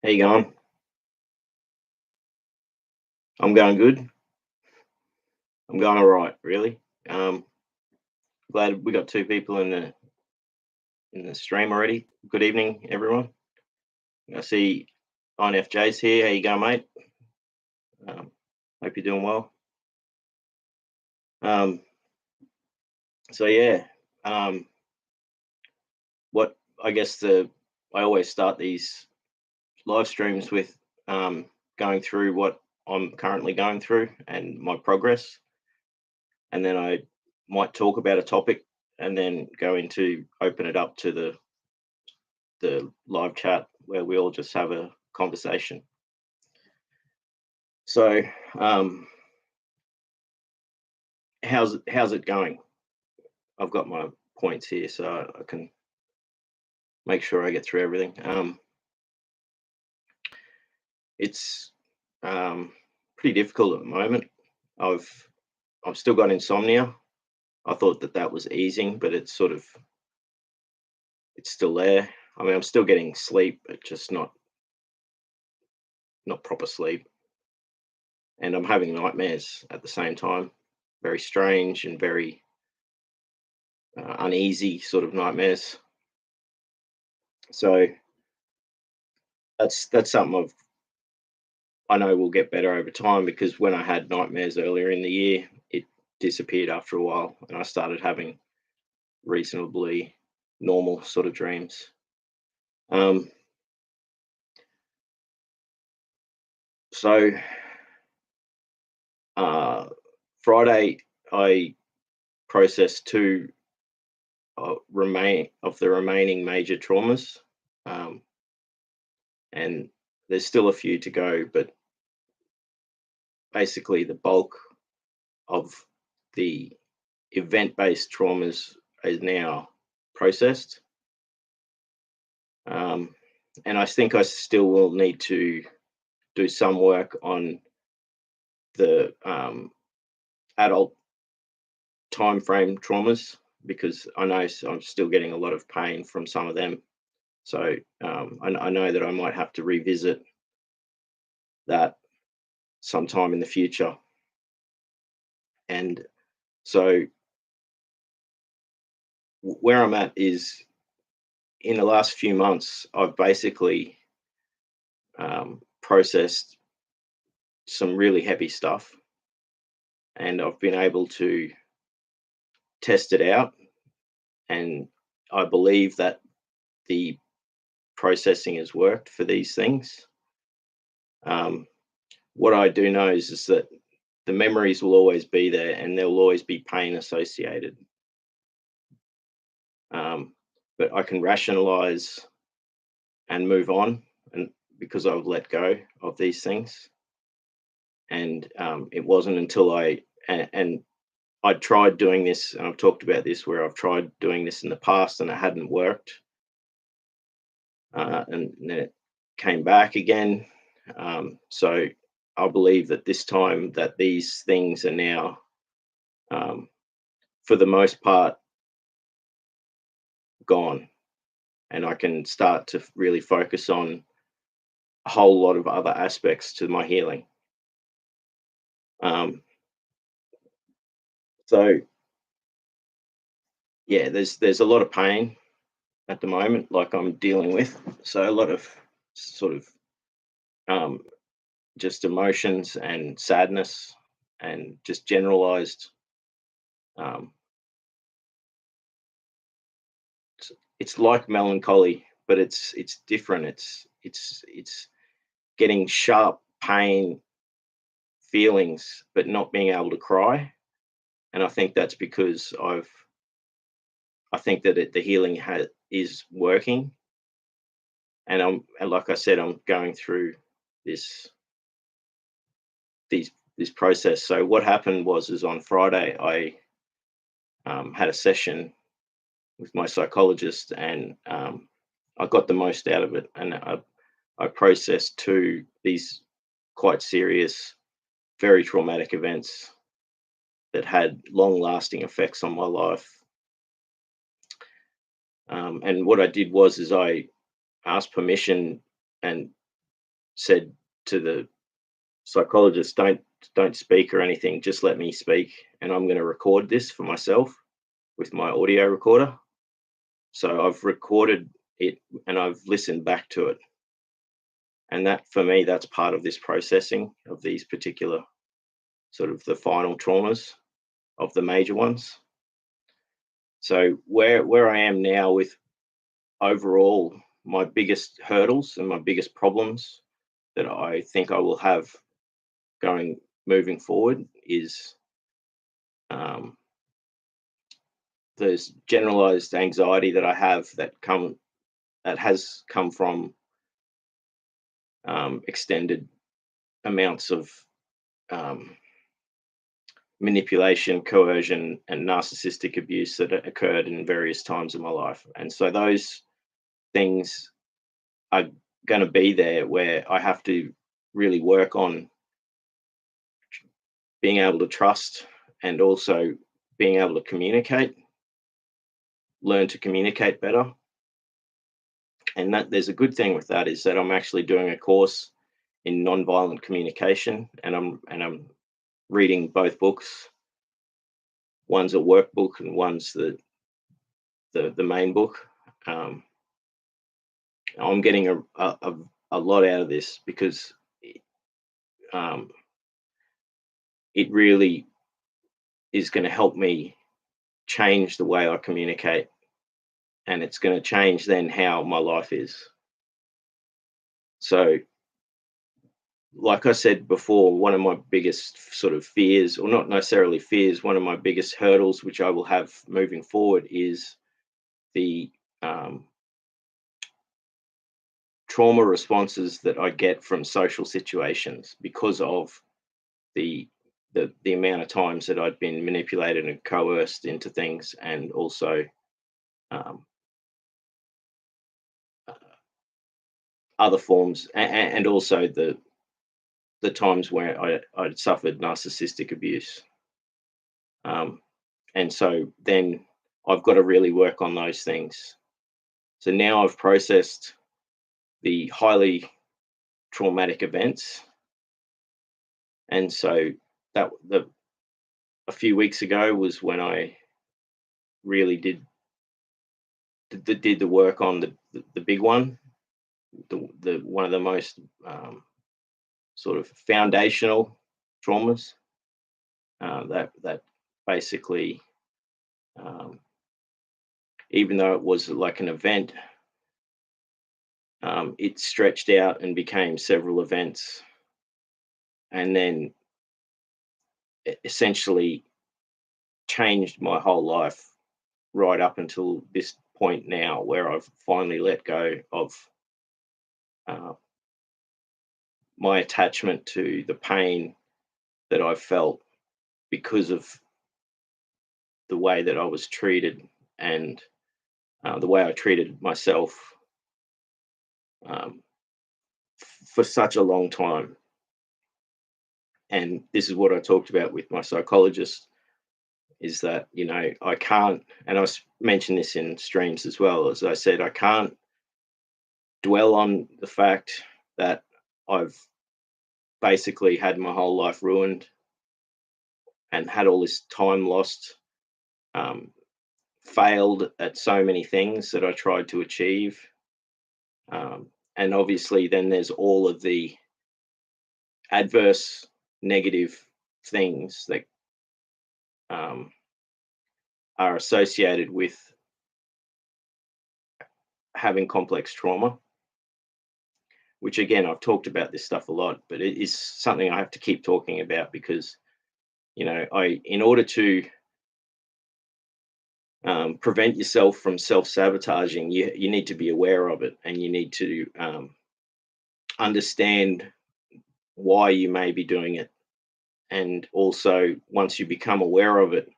How you going? I'm going good. I'm going all right, really. Um, Glad we got two people in the stream already. Good evening, everyone. I see INFJ's here. How you going, mate? Um, Hope you're doing well. Um, so yeah, um, what I guess the I always start these live streams with going through what I'm currently going through and my progress, and then I might talk about a topic and then go into open it up to the live chat where we all just have a conversation. So, um, how's it going? I've got my points here, so I can make sure I get through everything. It's pretty difficult at the moment. I've I've still got insomnia. I thought that was easing, but it's still there. I mean, I'm still getting sleep, but just not proper sleep, and I'm having nightmares at the same time. Very strange and very uneasy sort of nightmares. So that's something I know will get better over time, because when I had nightmares earlier in the year, it disappeared after a while, and I started having reasonably normal sort of dreams. Um, so uh, Friday, I processed two the remaining major traumas, um, and there's still a few to go, but basically the bulk of the event-based traumas is now processed. And I think I still will need to do some work on the adult time frame traumas, because I know I'm still getting a lot of pain from some of them. So I know that I might have to revisit that sometime in the future. And so where I'm at is, in the last few months, I've basically processed some really heavy stuff, and I've been able to test it out. And I believe that the processing has worked for these things. Um, what I do know is that the memories will always be there, and there will always be pain associated. Um, but I can rationalize and move on, and because I've let go of these things. And it wasn't until and I tried doing this, and I've talked about this, where I've tried doing this in the past and it hadn't worked, and then it came back again. So I believe that this time that these things are now, um, for the most part, gone, and I can start to really focus on a whole lot of other aspects to my healing. Um, so yeah, there's a lot of pain at the moment, like I'm dealing with. So a lot of sort of um, just emotions and sadness, and just generalized. Um, it's like melancholy, but it's different. It's getting sharp pain feelings, but not being able to cry. And I think that's because I think that the healing is working, and like I said, I'm going through this these this process. So what happened was, is on Friday I had a session with my psychologist, and I got the most out of it, and I processed these quite serious, very traumatic events that had long-lasting effects on my life. And what I did was, is I asked permission and said to the psychologist, don't speak or anything, just let me speak, and I'm going to record this for myself with my audio recorder. So I've recorded it and I've listened back to it. And that, for me, that's part of this processing of these particular sort of the final traumas of the major ones. So where I am now with overall my biggest hurdles and my biggest problems that I think I will have moving forward is um, there's generalized anxiety that I have that has come from extended amounts of um, manipulation, coercion, and narcissistic abuse that occurred in various times of my life. And so those things are going to be there where I have to really work on being able to trust and also being able to communicate, learn to communicate better. And that there's a good thing with that is that I'm actually doing a course in nonviolent communication, and I'm reading both books. One's a workbook and one's the main book. Um, I'm getting a lot out of this because um, it really is going to help me change the way I communicate, and it's going to change then how my life is. So, like I said before, one of my biggest sort of fears, or not necessarily fears, one of my biggest hurdles, which I will have moving forward, is the um, trauma responses that I get from social situations because of the the amount of times that I'd been manipulated and coerced into things, and also um, uh, other forms, and also the times where I'd suffered narcissistic abuse. Um, and so then I've got to really work on those things. So now I've processed the highly traumatic events, and so that the a few weeks ago was when I really did the work on the big one, the one of the most sort of foundational traumas that basically, um, even though it was like an event, it stretched out and became several events, and then essentially changed my whole life right up until this point now, where I've finally let go of uh, my attachment to the pain that I felt because of the way that I was treated, and the way I treated myself um, for such a long time. And this is what I talked about with my psychologist, is that, I can't, and mentioned this in streams as well, as I said, I can't dwell on the fact that I've basically had my whole life ruined and had all this time lost, um, failed at so many things that I tried to achieve. And obviously, then there's all of the adverse negative things that um, are associated with having complex trauma, which again, I've talked about this stuff a lot, but it is something I have to keep talking about because, in order to prevent yourself from self-sabotaging, you need to be aware of it, and you need to understand why you may be doing it. And also, once you become aware of it,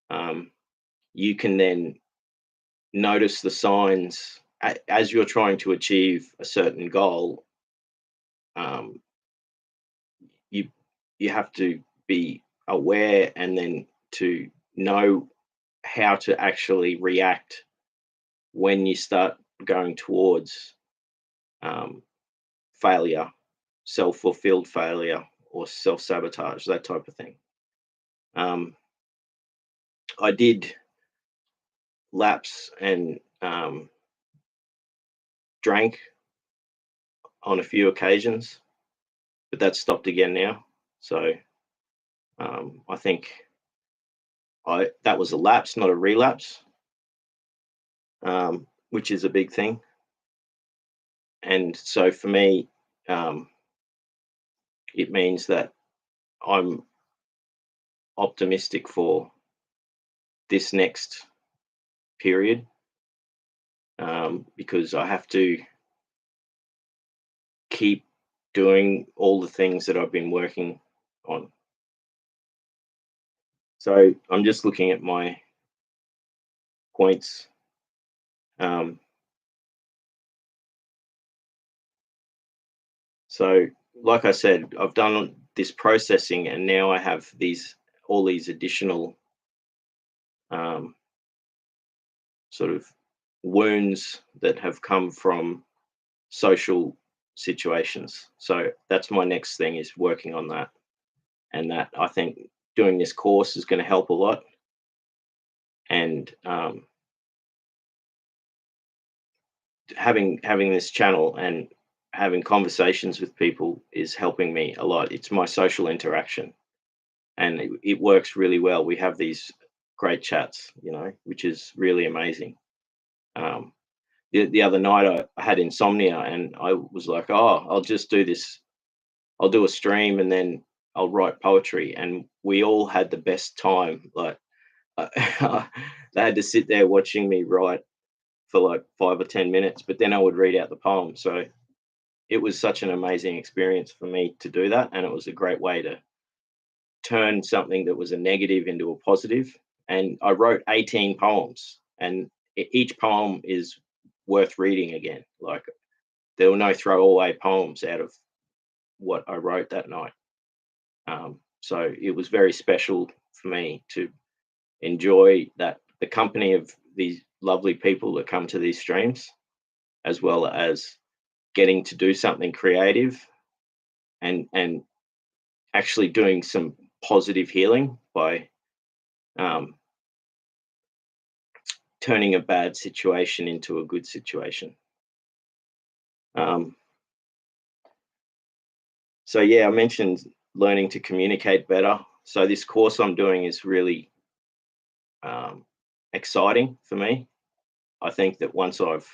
um, you can then notice the signs as you're trying to achieve a certain goal. um, you you have to be aware, and then to know how to actually react when you start going towards um, failure, self-fulfilled failure or self-sabotage, that type of thing. Um, I did lapse and drank on a few occasions, but that's stopped again now. So I think that was a lapse, not a relapse, which is a big thing. And so for me, um, it means that I'm optimistic for this next period, because I have to keep doing all the things that I've been working on. So I'm just looking at my points. Um, so, like I said, I've done this processing, and now I have all these additional um, sort of wounds that have come from social situations. So that's my next thing, is working on that, and that I think doing this course is going to help a lot. And having this channel and having conversations with people is helping me a lot. It's my social interaction, and it works really well. We have these great chats, which is really amazing. Um, the other night I had insomnia, and I was like, oh, I'll just do this. I'll do a stream, and then I'll write poetry. And we all had the best time. Like, they had to sit there watching me write for like 5 or 10 minutes, but then I would read out the poem. So it was such an amazing experience for me to do that, and it was a great way to turn something that was a negative into a positive. And I wrote 18 poems, and each poem is worth reading again. Like, there were no throwaway poems out of what I wrote that night. So it was very special for me to enjoy the company of these lovely people that come to these streams, as well as getting to do something creative, and actually doing some positive healing by um, turning a bad situation into a good situation. Um, so yeah, I mentioned learning to communicate better. So this course I'm doing is really exciting for me. I think that once I've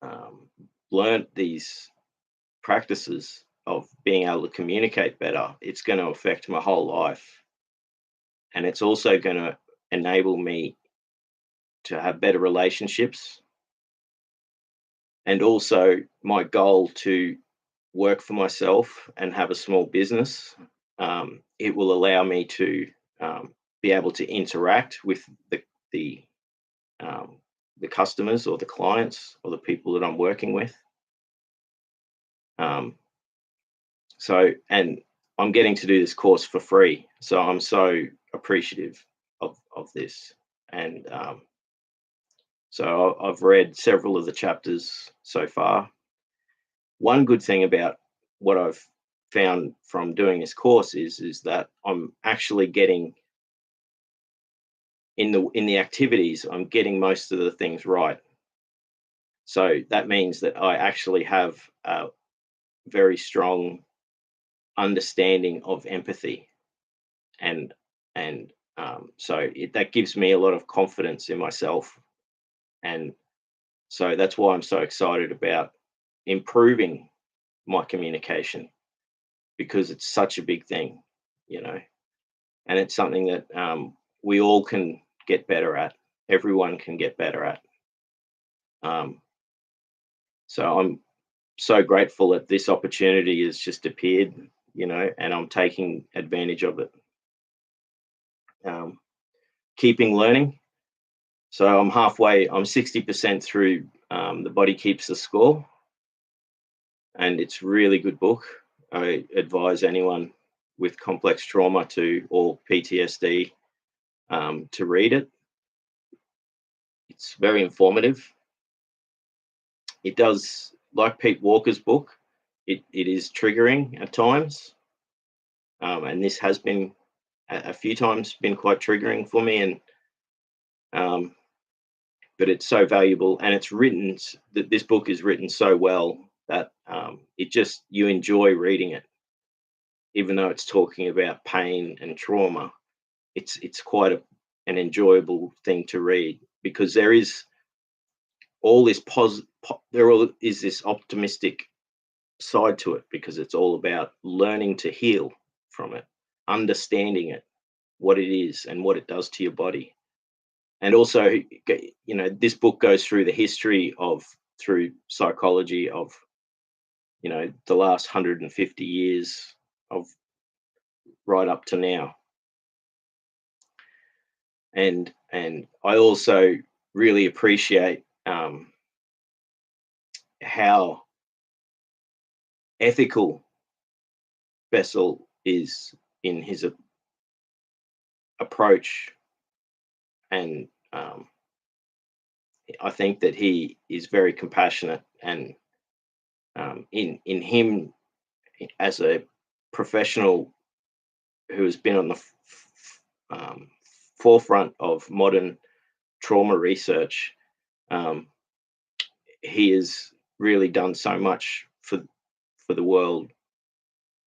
um, learned these practices of being able to communicate better, it's going to affect my whole life. And it's also going to enable me to have better relationships. And also, my goal to work for myself and have a small business, it will allow me to be able to interact with the um, the customers or the clients or the people that I'm working with. Um, and I'm getting to do this course for free, so I'm so appreciative of this. And so I've read several of the chapters so far. One good thing about what I've found from doing this course is that I'm actually getting in the activities, I'm getting most of the things right. So that means that I actually have a very strong understanding of empathy, and that gives me a lot of confidence in myself. And so that's why I'm so excited about improving my communication, because it's such a big thing, you know, and it's something that we all can get better at. Everyone can get better at. Um, so I'm so grateful that this opportunity has just appeared, and I'm taking advantage of it. Um, Keeping learning. So I'm 60% through The Body Keeps the Score, and it's a really good book. I advise anyone with complex trauma or PTSD to read it. It's very informative. It does, like Pete Walker's book, it is triggering at times, and this has been a few times been quite triggering for me, and um, but it's so valuable, and it's written that this book is written so well that it just you enjoy reading it, even though it's talking about pain and trauma. It's quite an enjoyable thing to read because there is all this is this optimistic side to it because it's all about learning to heal from it, understanding it, what it is and what it does to your body. And also, this book goes through the history of through psychology of, the last 150 years of right up to now. And I also really appreciate how ethical Bessel is in his approach, and I think that he is very compassionate, and in him as a professional who has been on the forefront of modern trauma research, um, he has really done so much for the world,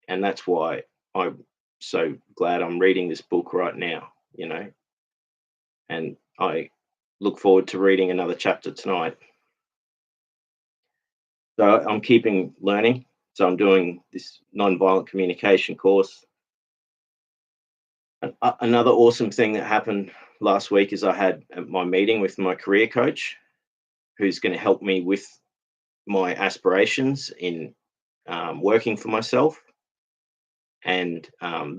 and that's why I'm so glad I'm reading this book right now. And I look forward to reading another chapter tonight. So I'm keeping learning. So I'm doing this nonviolent communication course. Another awesome thing that happened last week is I had my meeting with my career coach, who's going to help me with my aspirations in working for myself. And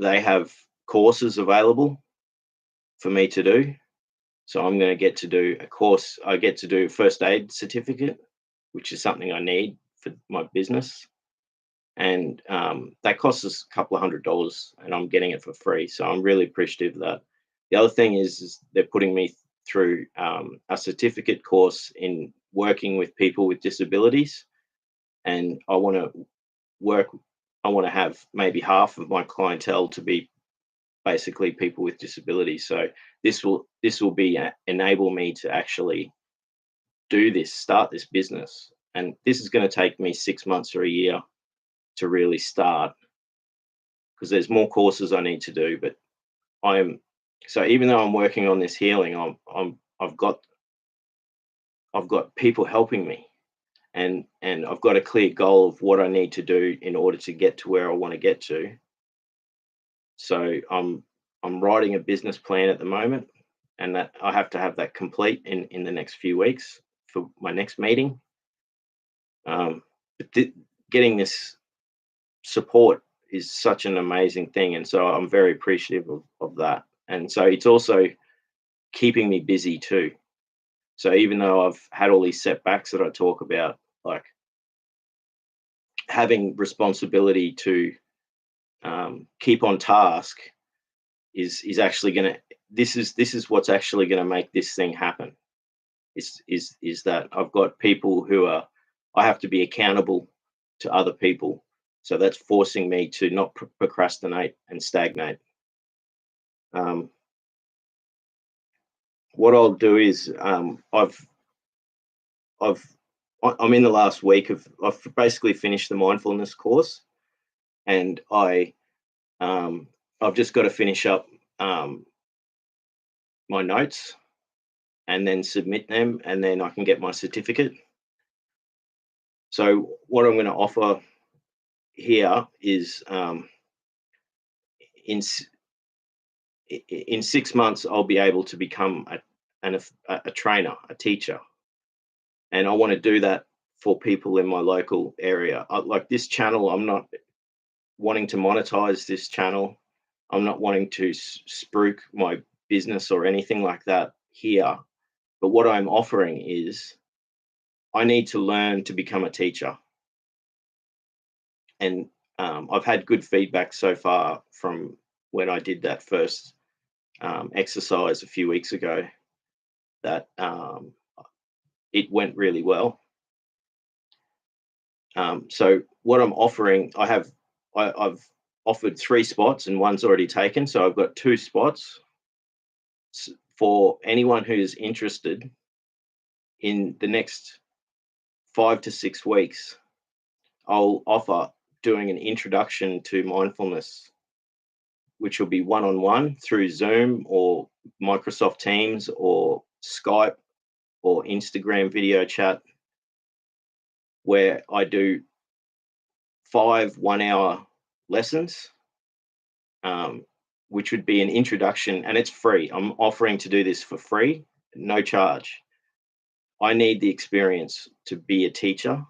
they have courses available for me to do. So I'm going to get to do a course. I get to do a first aid certificate, which is something I need for my business. And that costs us a couple of $100, and I'm getting it for free. So I'm really appreciative of that. The other thing is they're putting me through a certificate course in working with people with disabilities, and I want to work. I want to have maybe half of my clientele to be basically people with disabilities. So this will be enable me to actually start this business, and this is going to take me 6 months or a year to really start, because there's more courses I need to do. But I'm so even though I'm working on this healing, I've got people helping me, and I've got a clear goal of what I need to do in order to get to where I want to get to. So I'm writing a business plan at the moment, and that I have to have that complete in the next few weeks for my next meeting. But getting this support is such an amazing thing, and so I'm very appreciative of that. And so it's also keeping me busy too. So even though I've had all these setbacks that I talk about, like having responsibility to keep on task is actually going to this is what's actually going to make this thing happen. Is that I've got people who are I have to be accountable to other people, so that's forcing me to not procrastinate and stagnate. Um, what I'll do is I've I'm in the last week of I've basically finished the mindfulness course, and I've just got to finish up my notes and then submit them, and then I can get my certificate. So what I'm going to offer here is in in 6 months I'll be able to become a trainer, a teacher, and I want to do that for people in my local area. Like this channel, I'm not wanting to monetize this channel. I'm not wanting to spruik my business or anything like that here. But what I'm offering is I need to learn to become a teacher. And I've had good feedback so far from when I did that first exercise a few weeks ago, that it went really well. So what I'm offering, I've offered 3 spots and one's already taken, so I've got 2 spots for anyone who's interested in the next 5 to 6 weeks. I'll offer doing an introduction to mindfulness, which will be one-on-one through Zoom or Microsoft Teams or Skype or Instagram video chat, where I do 5 1-hour lessons, which would be an introduction, and it's free. I'm offering to do this for free, no charge. I need the experience to be a teacher.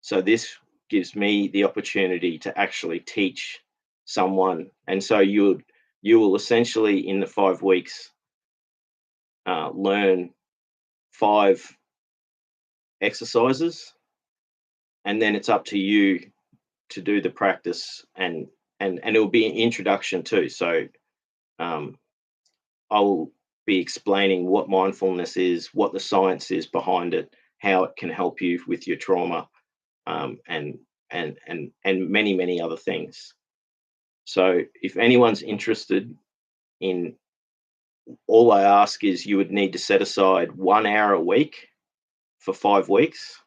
So this gives me the opportunity to actually teach someone. And so you will essentially, in the 5 weeks, learn 5 exercises, and then it's up to you to do the practice, and it will be an introduction too. So I'll be explaining what mindfulness is, what the science is behind it, how it can help you with your trauma, and many other things. So if anyone's interested in, all I ask is you would need to set aside 1 hour a week for 5 weeks,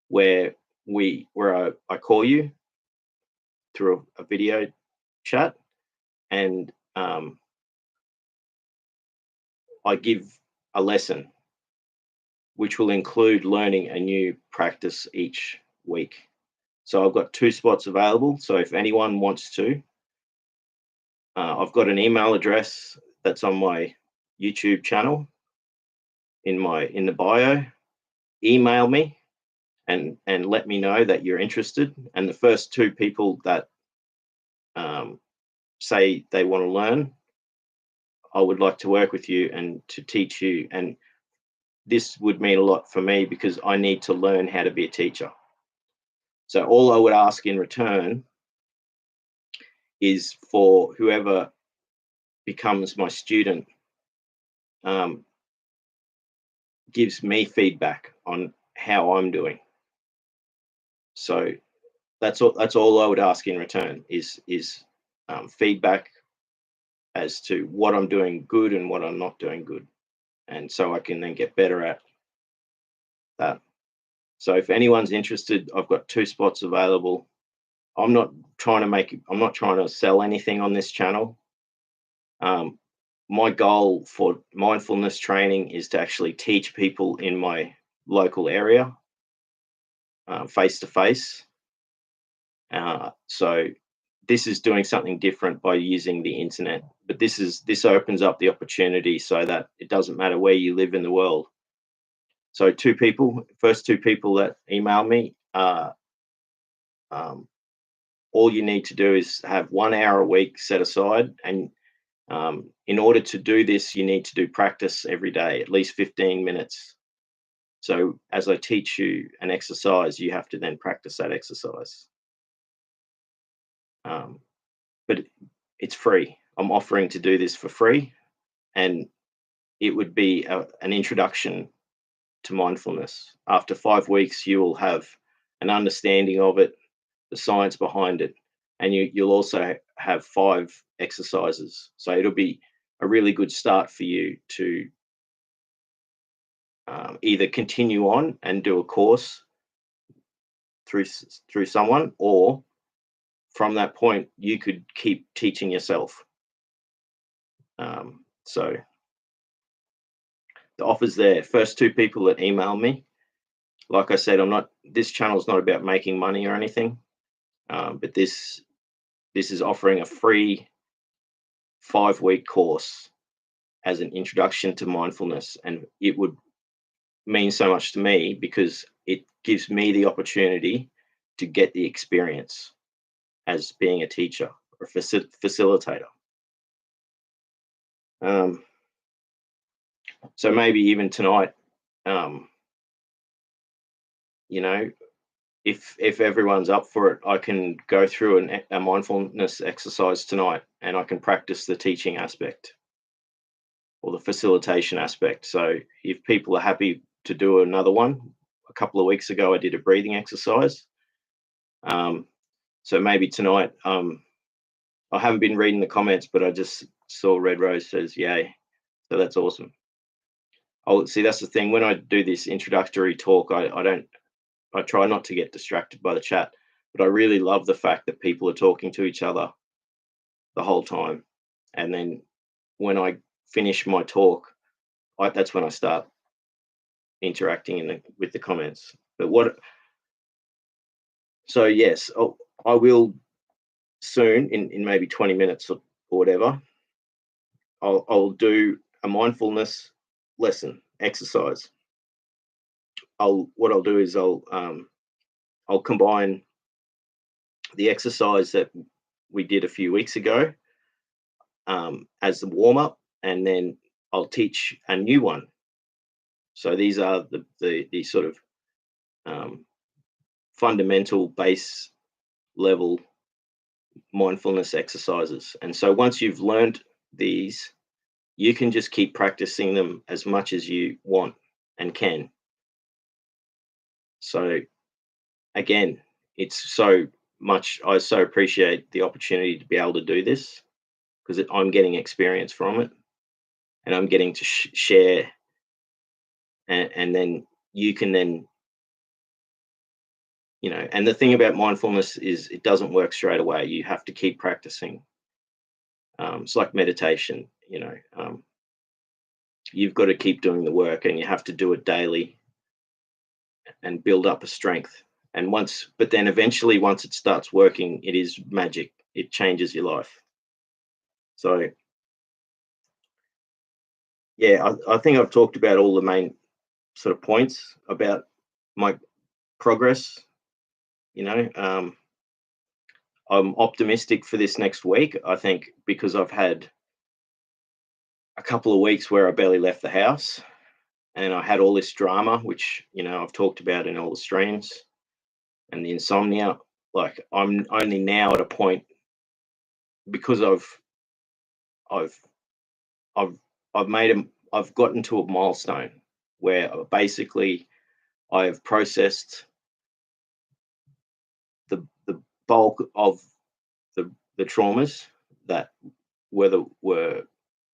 where I call you through a video chat, and I give a lesson, which will include learning a new practice each week. So I've got 2 spots available. So if anyone wants to, I've got an email address that's on my YouTube channel in the bio. Email me and let me know that you're interested. And the first 2 people that say they want to learn, I would like to work with you and to teach you. And this would mean a lot for me because I need to learn how to be a teacher. So all I would ask in return is for whoever becomes my student, gives me feedback on how I'm doing. So that's all I would ask in return is feedback as to what I'm doing good and what I'm not doing good, and so I can then get better at that. So if anyone's interested, I've got 2 spots available. I'm not trying to sell anything on this channel. My goal for mindfulness training is to actually teach people in my local area, face to face. So this is doing something different by using the internet, but this opens up the opportunity so that it doesn't matter where you live in the world. So first 2 people that email me, all you need to do is have 1 hour a week set aside, and in order to do this, you need to do practice every day, at least 15 minutes. So as I teach you an exercise, you have to then practice that exercise. But it's free. I'm offering to do this for free, and it would be an introduction to mindfulness. After 5 weeks, you will have an understanding of it, the science behind it, and you'll also have 5 exercises. So it'll be a really good start for you to either continue on and do a course through someone, or from that point you could keep teaching yourself. So the offer's there. First 2 people that email me, like I said, this channel's not about making money or anything, but this is offering a free 5-week course as an introduction to mindfulness, and it would mean so much to me because it gives me the opportunity to get the experience as being a teacher or facilitator. So maybe even tonight, if everyone's up for it, I can go through a mindfulness exercise tonight, and I can practice the teaching aspect or the facilitation aspect. So if people are happy to do another one, a couple of weeks ago I did a breathing exercise. So maybe tonight, I haven't been reading the comments, but I just saw Red Rose says yay. So that's awesome. Oh, see, that's the thing. When I do this introductory talk, I try not to get distracted by the chat, but I really love the fact that people are talking to each other the whole time. And then when I finish my talk, that's when I start interacting with the comments. So yes, I will soon, in maybe 20 minutes or whatever, I'll do a mindfulness lesson exercise. What I'll do is I'll combine the exercise that we did a few weeks ago as the warm up, and then I'll teach a new one. So these are the sort of fundamental base level mindfulness exercises. And so once you've learned these, you can just keep practicing them as much as you want and can. So again, it's so much, I so appreciate the opportunity to be able to do this, because I'm getting experience from it, and I'm getting to share, and then you can then, and the thing about mindfulness is it doesn't work straight away. You have to keep practicing. It's like meditation, you've got to keep doing the work, and you have to do it daily and build up a strength. But then eventually, once it starts working, it is magic. It changes your life. So yeah, I think I've talked about all the main sort of points about my progress. I'm optimistic for this next week. I think because I've had a couple of weeks where I barely left the house, and I had all this drama, which I've talked about in all the streams, and the insomnia. Like, I'm only now at a point, because I've I've I've gotten to a milestone where basically I have processed the bulk of the traumas that were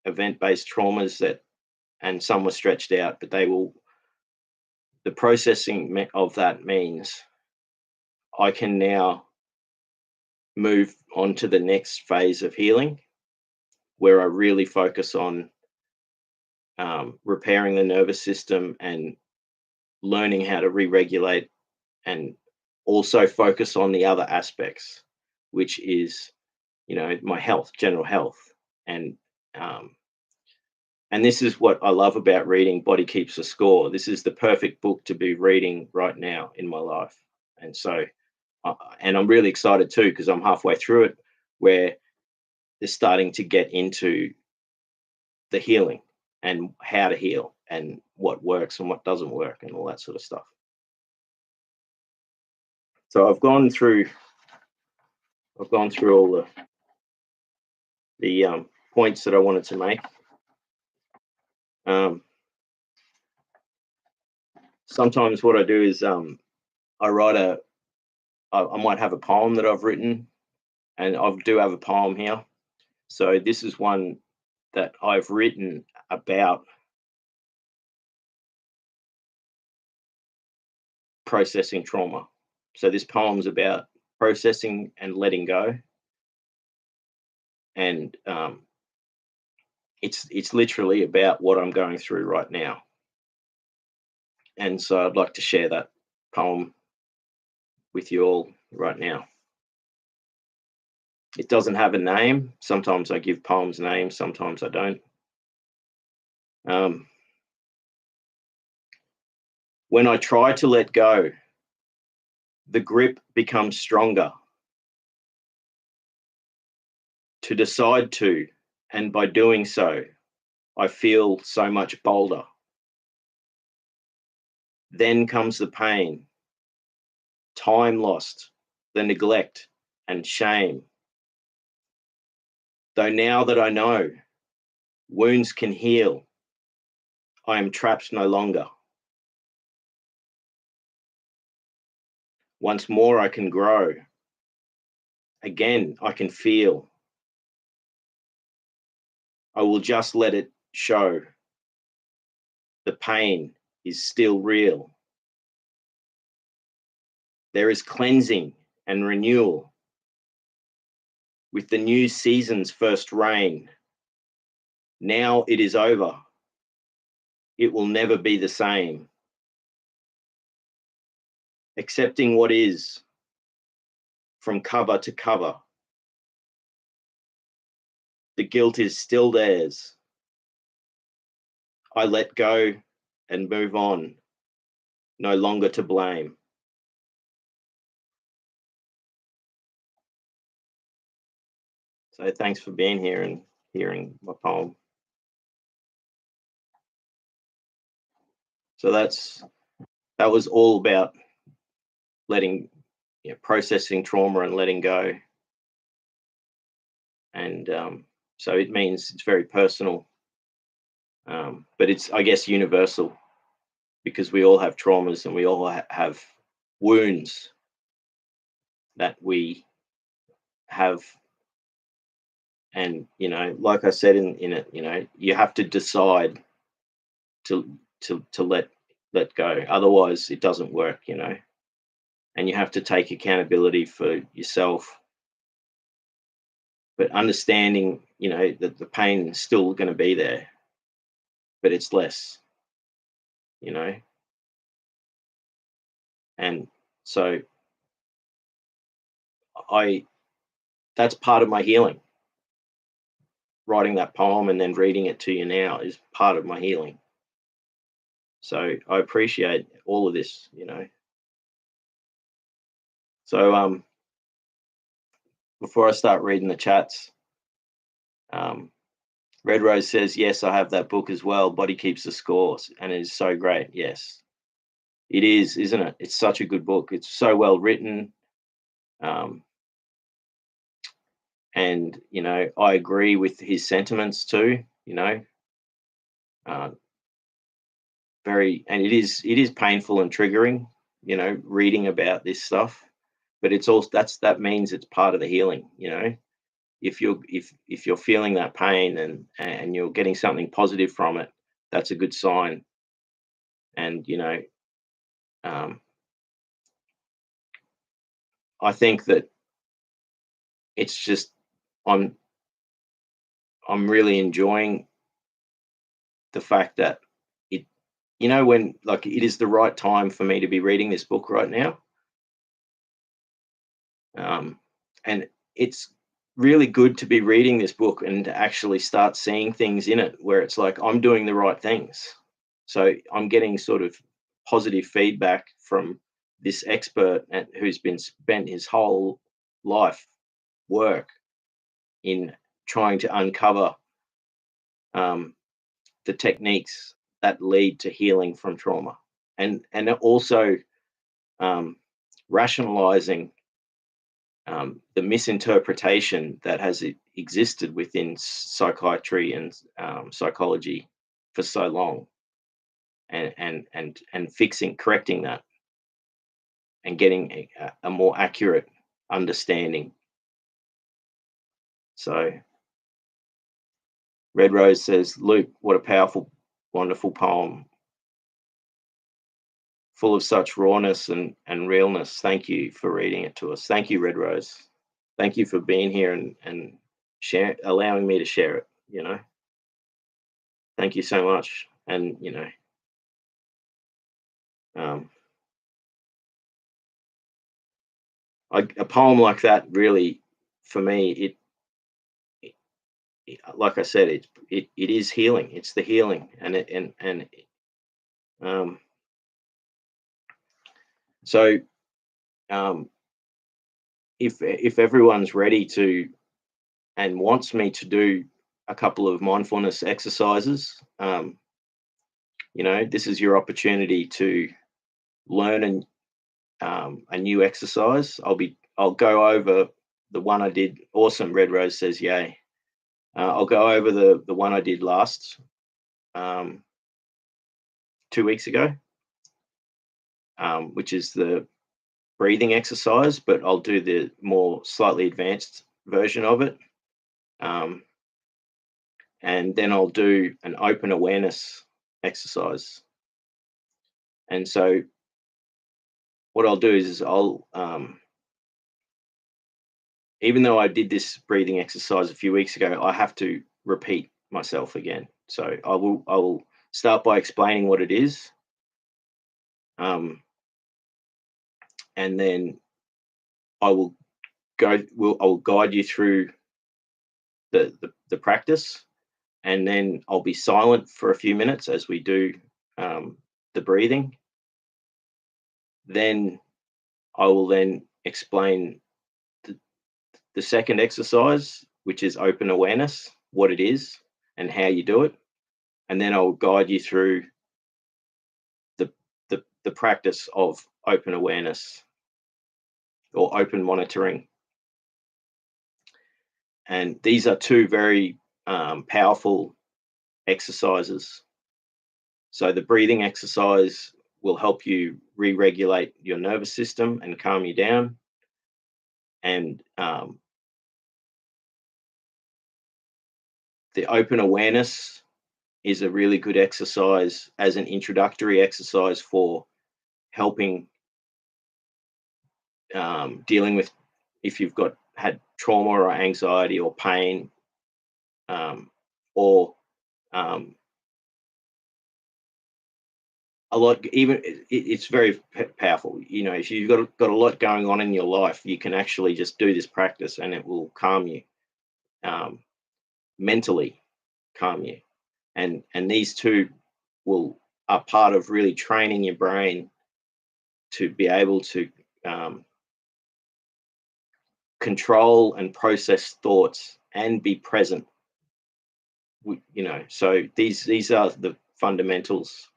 event-based traumas, and some were stretched out, but the processing of that means I can now move on to the next phase of healing, where I really focus on repairing the nervous system and learning how to re-regulate, and also focus on the other aspects, which is my health, general health. And this is what I love about reading Body Keeps a Score. This is the perfect book to be reading right now in my life. And so and I'm really excited too, because I'm halfway through it, where they're starting to get into the healing and how to heal and what works and what doesn't work and all that sort of stuff. So I've gone through all the points that I wanted to make. Sometimes what I do is I might have a poem that I've written, and I do have a poem here. So this is one that I've written about processing trauma. So this poem's about processing and letting go, and it's literally about what I'm going through right now. And so I'd like to share that poem with you all right now. It doesn't have a name. Sometimes I give poems names, sometimes I don't. When I try to let go, the grip becomes stronger. To decide to, and by doing so, I feel so much bolder. Then comes the pain, time lost, the neglect and shame. Though now that I know wounds can heal, I am trapped no longer. Once more, I can grow. Again, I can feel. I will just let it show. The pain is still real. There is cleansing and renewal. With the new season's first rain, now it is over. It will never be the same. Accepting what is from cover to cover. The guilt is still theirs. I let go and move on, no longer to blame. So thanks for being here and hearing my poem. So that was all about letting, processing trauma and letting go. And so it means it's very personal, but it's, I guess, universal, because we all have traumas and we all have wounds that we have. And like I said in it, you have to decide to let go. Otherwise, it doesn't work. And you have to take accountability for yourself. But understanding, that the pain is still going to be there, but it's less. And so that's part of my healing. Writing that poem and then reading it to you now is part of my healing. So I appreciate all of this. So before I start reading the chats, Red Rose says, yes, I have that book as well. Body Keeps the Score, and it is so great. Yes, it is, isn't it? It's such a good book. It's so well written. And, I agree with his sentiments too, and it is painful and triggering, reading about this stuff, but it's also, that means it's part of the healing. If you're feeling that pain and you're getting something positive from it, that's a good sign. And, I think that it's just, I'm really enjoying the fact that it, when, like, it is the right time for me to be reading this book right now. And it's really good to be reading this book and to actually start seeing things in it where it's like I'm doing the right things. So I'm getting sort of positive feedback from this expert who's been spent his whole life work in trying to uncover the techniques that lead to healing from trauma, and also rationalizing the misinterpretation that has existed within psychiatry and psychology for so long, and correcting that, and getting a more accurate understanding. So Red Rose says, Luke, what a powerful, wonderful poem, full of such rawness and realness. Thank you for reading it to us. Thank you, Red Rose. Thank you for being here and allowing me to share it. Thank you so much. And a poem like that, really, for me, like I said, it is healing. It's the healing, so if everyone's ready to and wants me to do a couple of mindfulness exercises, this is your opportunity to learn a new exercise. I'll go over the one I did. Awesome, Red Rose says yay. I'll go over the one I did last 2 weeks ago, which is the breathing exercise, but I'll do the more slightly advanced version of it. Um, and then I'll do an open awareness exercise. And so what I'll do is I'll even though I did this breathing exercise a few weeks ago, I have to repeat myself again. So I will start by explaining what it is, and then I will I'll guide you through the practice, and then I'll be silent for a few minutes as we do the breathing. Then I will then explain the, the second exercise, which is open awareness, what it is and how you do it, and then I'll guide you through the the practice of open awareness or open monitoring. And these are two very powerful exercises. So the breathing exercise will help you re-regulate your nervous system and calm you down. And the open awareness is a really good exercise as an introductory exercise for helping dealing with if you've got had trauma or anxiety or pain, or a lot. Even it's very powerful. You know, if you've got a lot going on in your life, you can actually just do this practice and it will calm you, um, mentally calm you. And these two will are part of really training your brain to be able to um, control and process thoughts and be present. You know, so these are the fundamentals.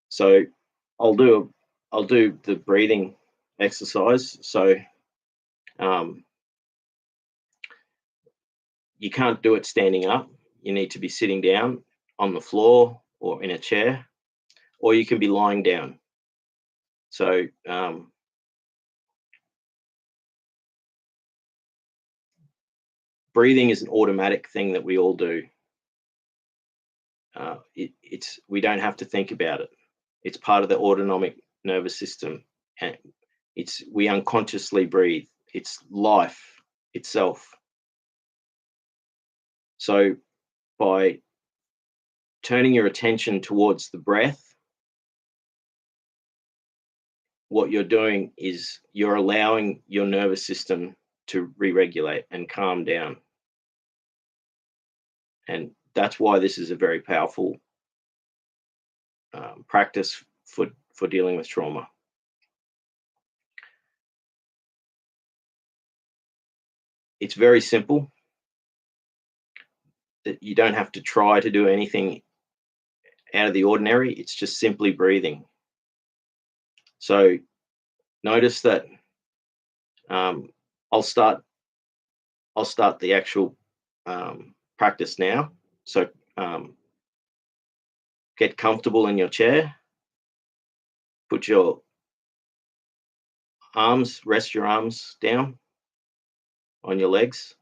So I'll do I'll do the breathing exercise. So um, you can't do it standing up. You need to be sitting down on the floor or in a chair, or you can be lying down. So breathing is an automatic thing that we all do. It's we don't have to think about it. It's part of the autonomic nervous system, and it's we unconsciously breathe. It's life itself. So by turning your attention towards the breath, what you're doing is you're allowing your nervous system to re-regulate and calm down. And that's why this is a very powerful practice for dealing with trauma. It's very simple. That you don't have to try to do anything out of the ordinary. It's just simply breathing. So notice that um, I'll start. I'll start the actual practice now. So get comfortable in your chair. Put your rest your arms down on your legs,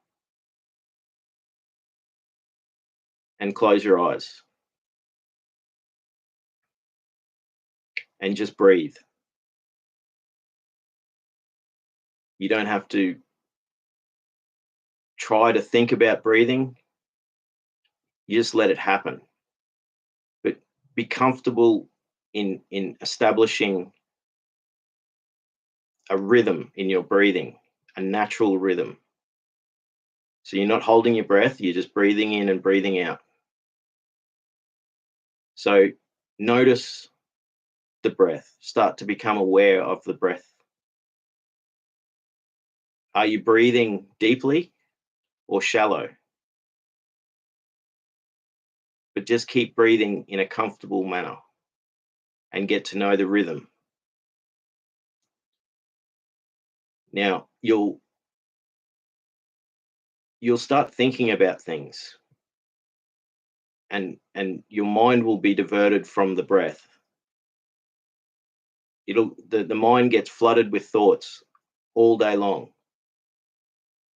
and close your eyes and just breathe. You don't have to try to think about breathing. You just let it happen. But be comfortable in establishing a rhythm in your breathing, a natural rhythm. So you're not holding your breath, you're just breathing in and breathing out. So notice the breath. Start to become aware of the breath. Are you breathing deeply or shallow? But just keep breathing in a comfortable manner and get to know the rhythm. Now you'll start thinking about things, and your mind will be diverted from the breath. the mind gets flooded with thoughts all day long.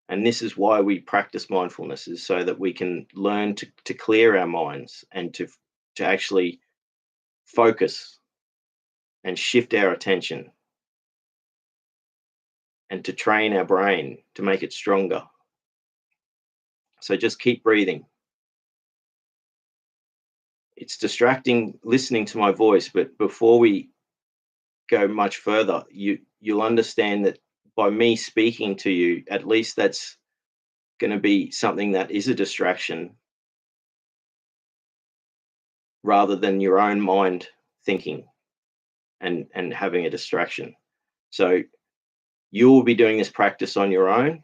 And this is why we practice mindfulness, is so that we can learn to clear our minds and to actually focus and shift our attention and to train our brain to make it stronger. So just keep breathing. It's distracting listening to my voice, but before we go much further, you'll understand that by me speaking to you, at least that's going to be something that is a distraction rather than your own mind thinking and having a distraction. So you will be doing this practice on your own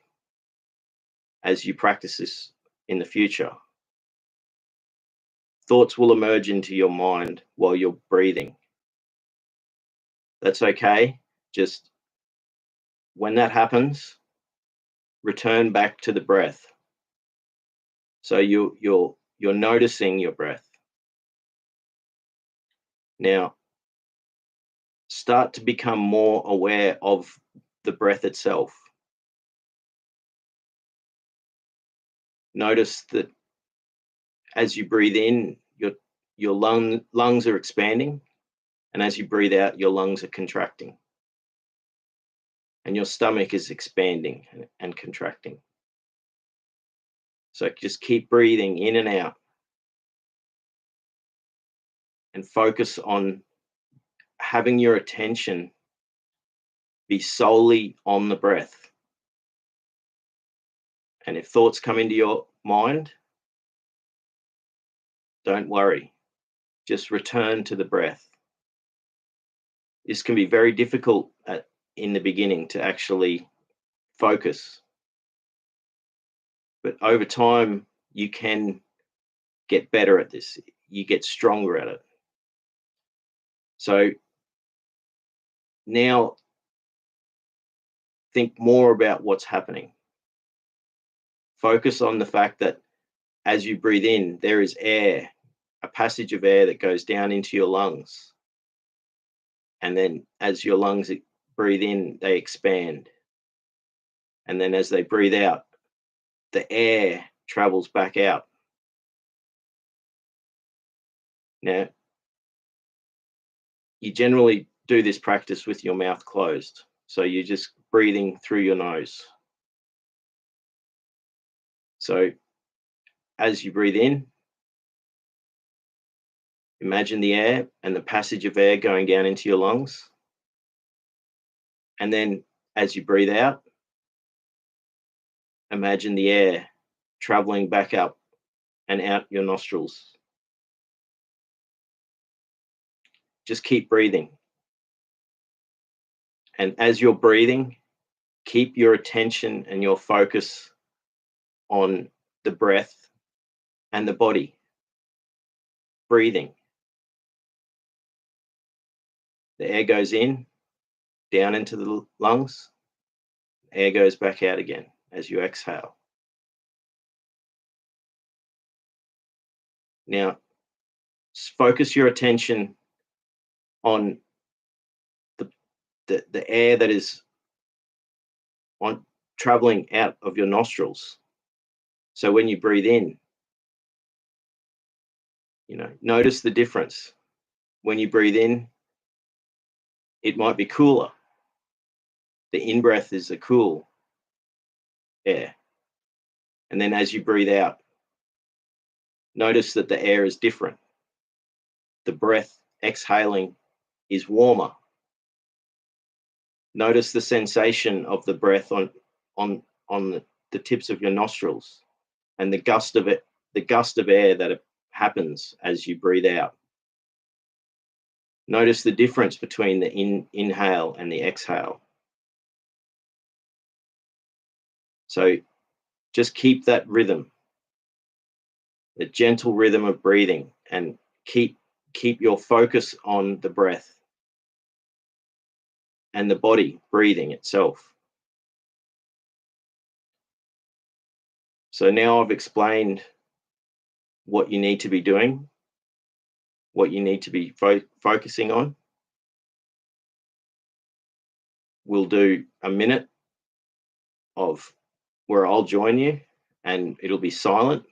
as you practice this in the future. Thoughts will emerge into your mind while you're breathing. That's okay. Just when that happens, return back to the breath. So you're noticing your breath. Now, start to become more aware of the breath itself. Notice that as you breathe in, your lungs are expanding, and as you breathe out, your lungs are contracting, and your stomach is expanding and contracting. So just keep breathing in and out, and focus on having your attention be solely on the breath. And if thoughts come into your mind, don't worry, just return to the breath. This can be very difficult in the beginning to actually focus, but over time you can get better at this. You get stronger at it. So now think more about what's happening. Focus on the fact that as you breathe in, there is air, a passage of air that goes down into your lungs. And then as your lungs breathe in, they expand. And then as they breathe out, the air travels back out. Now, you generally do this practice with your mouth closed. So you're just breathing through your nose. So as you breathe in, imagine the air and the passage of air going down into your lungs. And then as you breathe out, imagine the air traveling back up and out your nostrils. Just keep breathing. And as you're breathing, keep your attention and your focus on the breath and the body. Breathing. The air goes in, down into the lungs. Air goes back out again as you exhale. Now, focus your attention on the air that is traveling out of your nostrils. So when you breathe in, notice the difference. When you breathe in, it might be cooler. The in-breath is a cool air. And then as you breathe out, notice that the air is different. The breath exhaling is warmer. Notice the sensation of the breath on the tips of your nostrils and the gust of air that happens as you breathe out. Notice the difference between the inhale and the exhale. So just keep that rhythm, the gentle rhythm of breathing, and keep your focus on the breath and the body breathing itself. So now I've explained what you need to be doing, what you need to be focusing on. we'll do a minute of where I'll join you, and it'll be silent,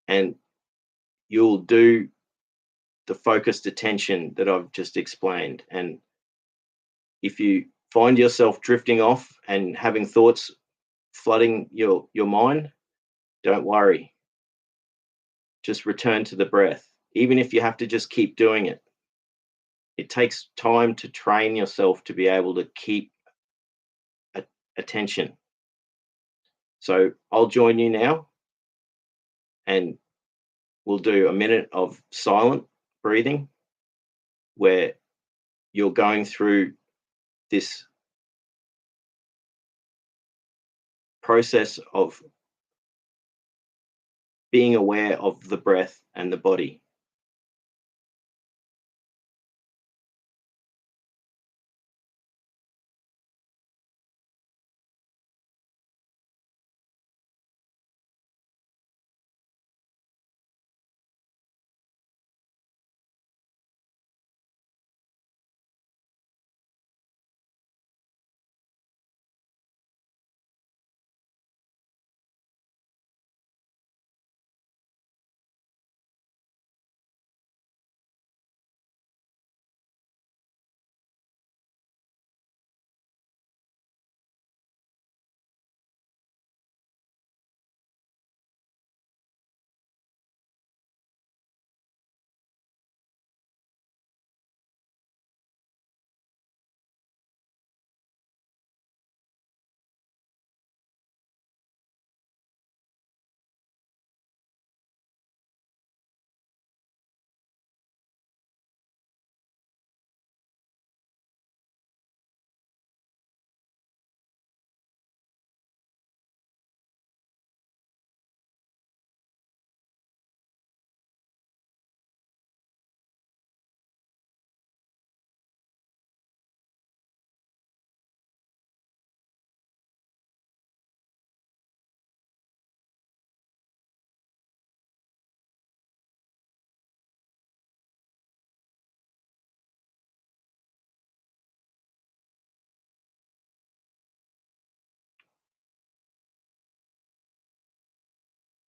and you'll do the focused attention that I've just explained. And if you find yourself drifting off and having thoughts flooding your mind, don't worry. Just return to the breath. Even if you have to just keep doing it, it takes time to train yourself to be able to keep attention. So I'll join you now, and we'll do a minute of silent breathing where you're going through this process of being aware of the breath and the body.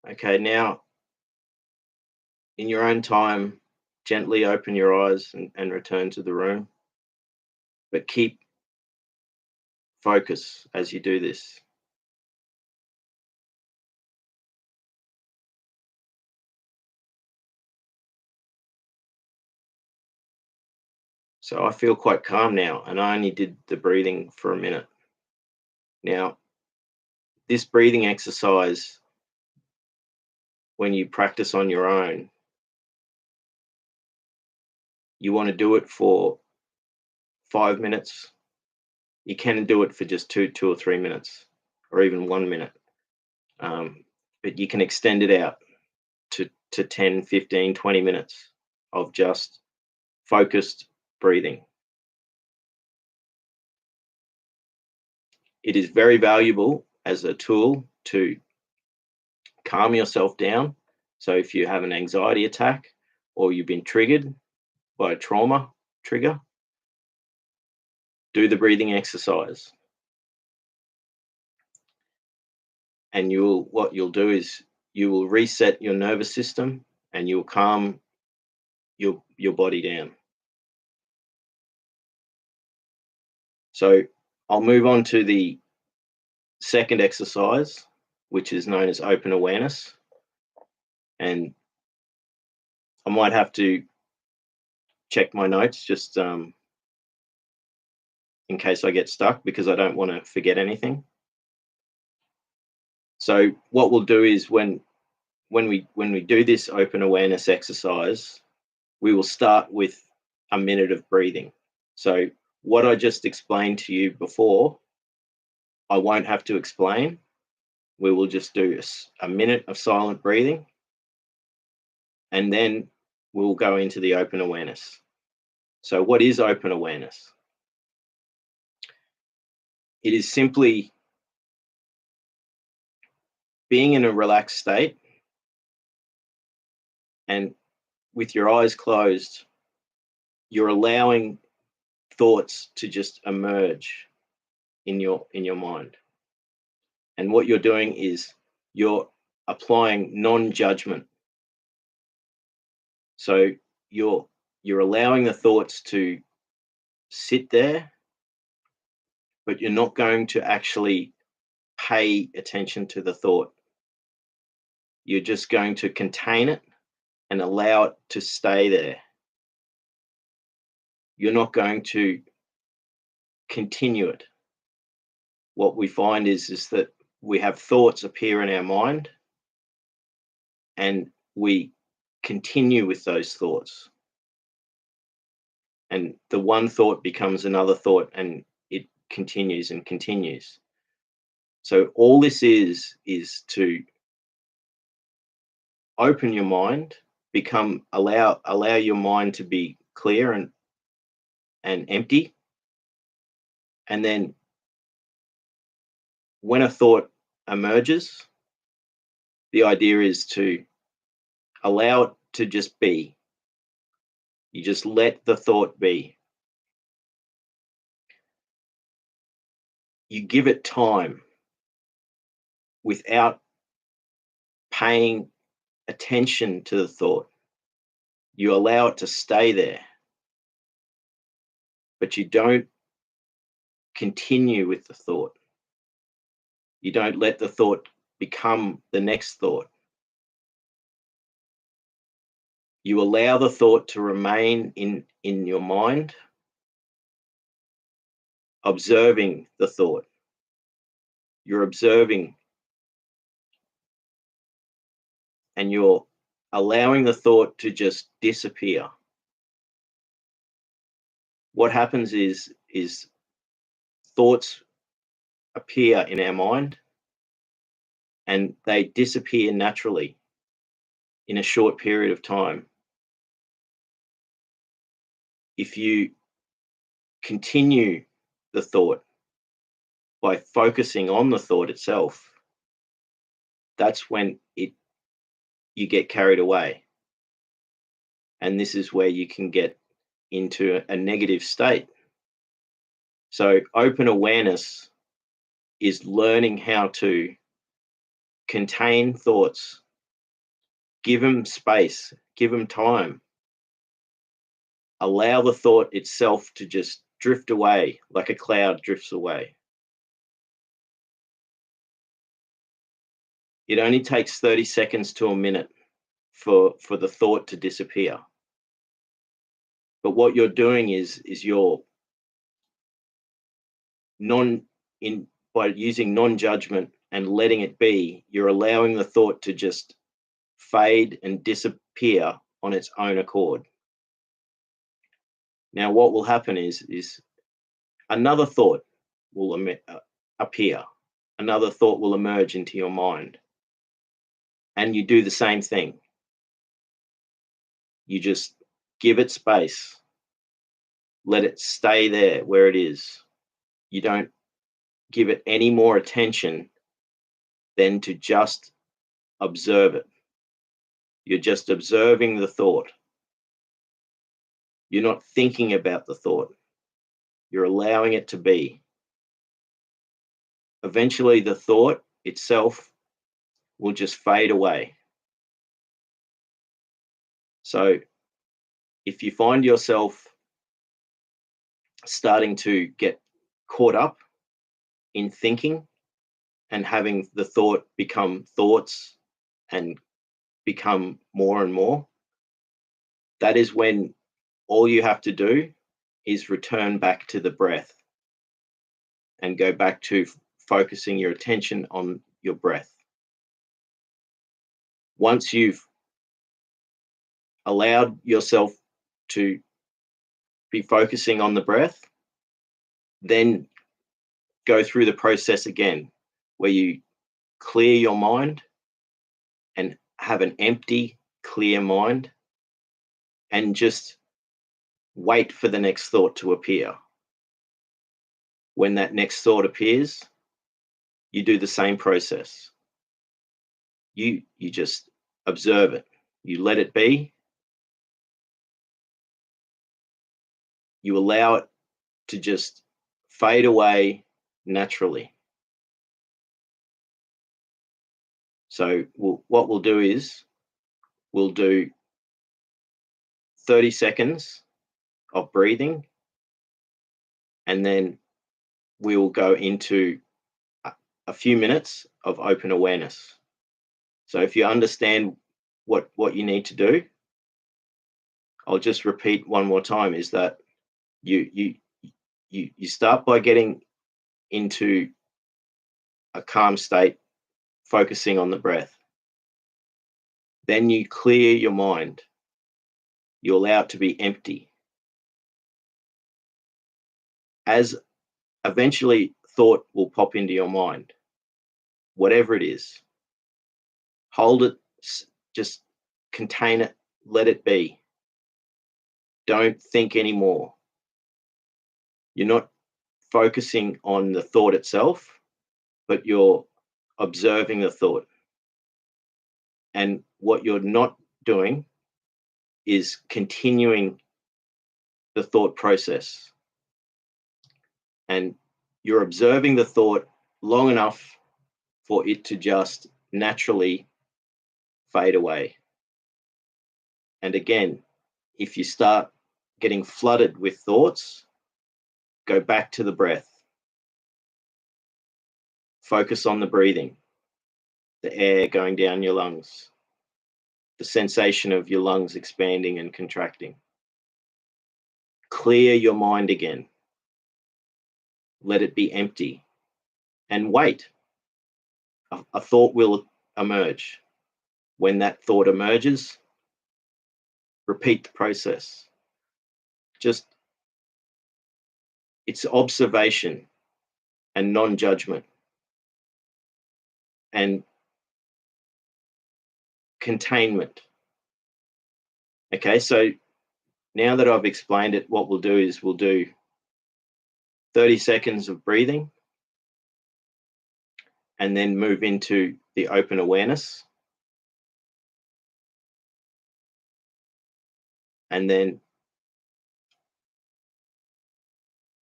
Okay, now in your own time, gently open your eyes and return to the room, but keep focus as you do this. So I feel quite calm now, and I only did the breathing for a minute. Now, this breathing exercise, when you practice on your own, you want to do it for 5 minutes. You can do it for just 2 or 3 minutes, or even 1 minute. But you can extend it out to 10, 15, 20 minutes of just focused breathing. It is very valuable as a tool to calm yourself down. So if you have an anxiety attack or you've been triggered by a trauma trigger, do the breathing exercise. And what you'll do is you will reset your nervous system, and you'll calm your body down. So I'll move on to the second exercise, which is known as open awareness. And I might have to check my notes just in case I get stuck, because I don't want to forget anything. So what we'll do is when we do this open awareness exercise, we will start with a minute of breathing. So what I just explained to you before, I won't have to explain. We will just do a minute of silent breathing, and then we'll go into the open awareness. So what is open awareness? It is simply being in a relaxed state, and with your eyes closed, you're allowing thoughts to just emerge in your mind. And what you're doing is you're applying non-judgment. So you're allowing the thoughts to sit there, but you're not going to actually pay attention to the thought. You're just going to contain it and allow it to stay there. You're not going to continue it. What we find is that we have thoughts appear in our mind and we continue with those thoughts. And the one thought becomes another thought and it continues and continues. So all this is to open your mind, allow your mind to be clear and empty. And then when a thought emerges, the idea is to allow it to just be. You just let the thought be. You give it time without paying attention to the thought. You allow it to stay there, but you don't continue with the thought. You don't let the thought become the next thought. You allow the thought to remain in your mind, observing the thought. You're observing and you're allowing the thought to just disappear. What happens is thoughts appear in our mind and they disappear naturally in a short period of time. If you continue the thought by focusing on the thought itself, that's when you get carried away. And this is where you can get into a negative state. So open awareness is learning how to contain thoughts, give them space, give them time, allow the thought itself to just drift away like a cloud drifts away. It only takes 30 seconds to a minute for the thought to disappear. But what you're doing is you're by using non-judgment and letting it be, you're allowing the thought to just fade and disappear on its own accord. Now, what will happen is another thought will appear, another thought will emerge into your mind, and you do the same thing. You just give it space, let it stay there where it is. You don't give it any more attention than to just observe it. You're just observing the thought. You're not thinking about the thought. You're allowing it to be. Eventually, the thought itself will just fade away. So if you find yourself starting to get caught up in thinking and having the thought become thoughts and become more and more, that is when all you have to do is return back to the breath and go back to focusing your attention on your breath. Once you've allowed yourself to be focusing on the breath, then go through the process again where you clear your mind and have an empty, clear mind and just wait for the next thought to appear. When that next thought appears, you do the same process. You just observe it. You let it be. You allow it to just fade away naturally. So what we'll do is we'll do 30 seconds of breathing, and then we will go into a few minutes of open awareness. So if you understand what you need to do, I'll just repeat one more time, is that you you start by getting into a calm state, focusing on the breath. Then you clear your mind. You allow it to be empty. As eventually thought will pop into your mind, whatever it is, hold it, just contain it, let it be. Don't think anymore. You're not focusing on the thought itself, but you're observing the thought. And what you're not doing is continuing the thought process. And you're observing the thought long enough for it to just naturally fade away. And again, if you start getting flooded with thoughts, go back to the breath. Focus on the breathing, the air going down your lungs, the sensation of your lungs expanding and contracting. Clear your mind again. Let it be empty and wait. A thought will emerge. When that thought emerges, repeat the process. Just, it's observation and non-judgment and containment. Okay, so now that I've explained it, what we'll do is we'll do 30 seconds of breathing and then move into the open awareness. And then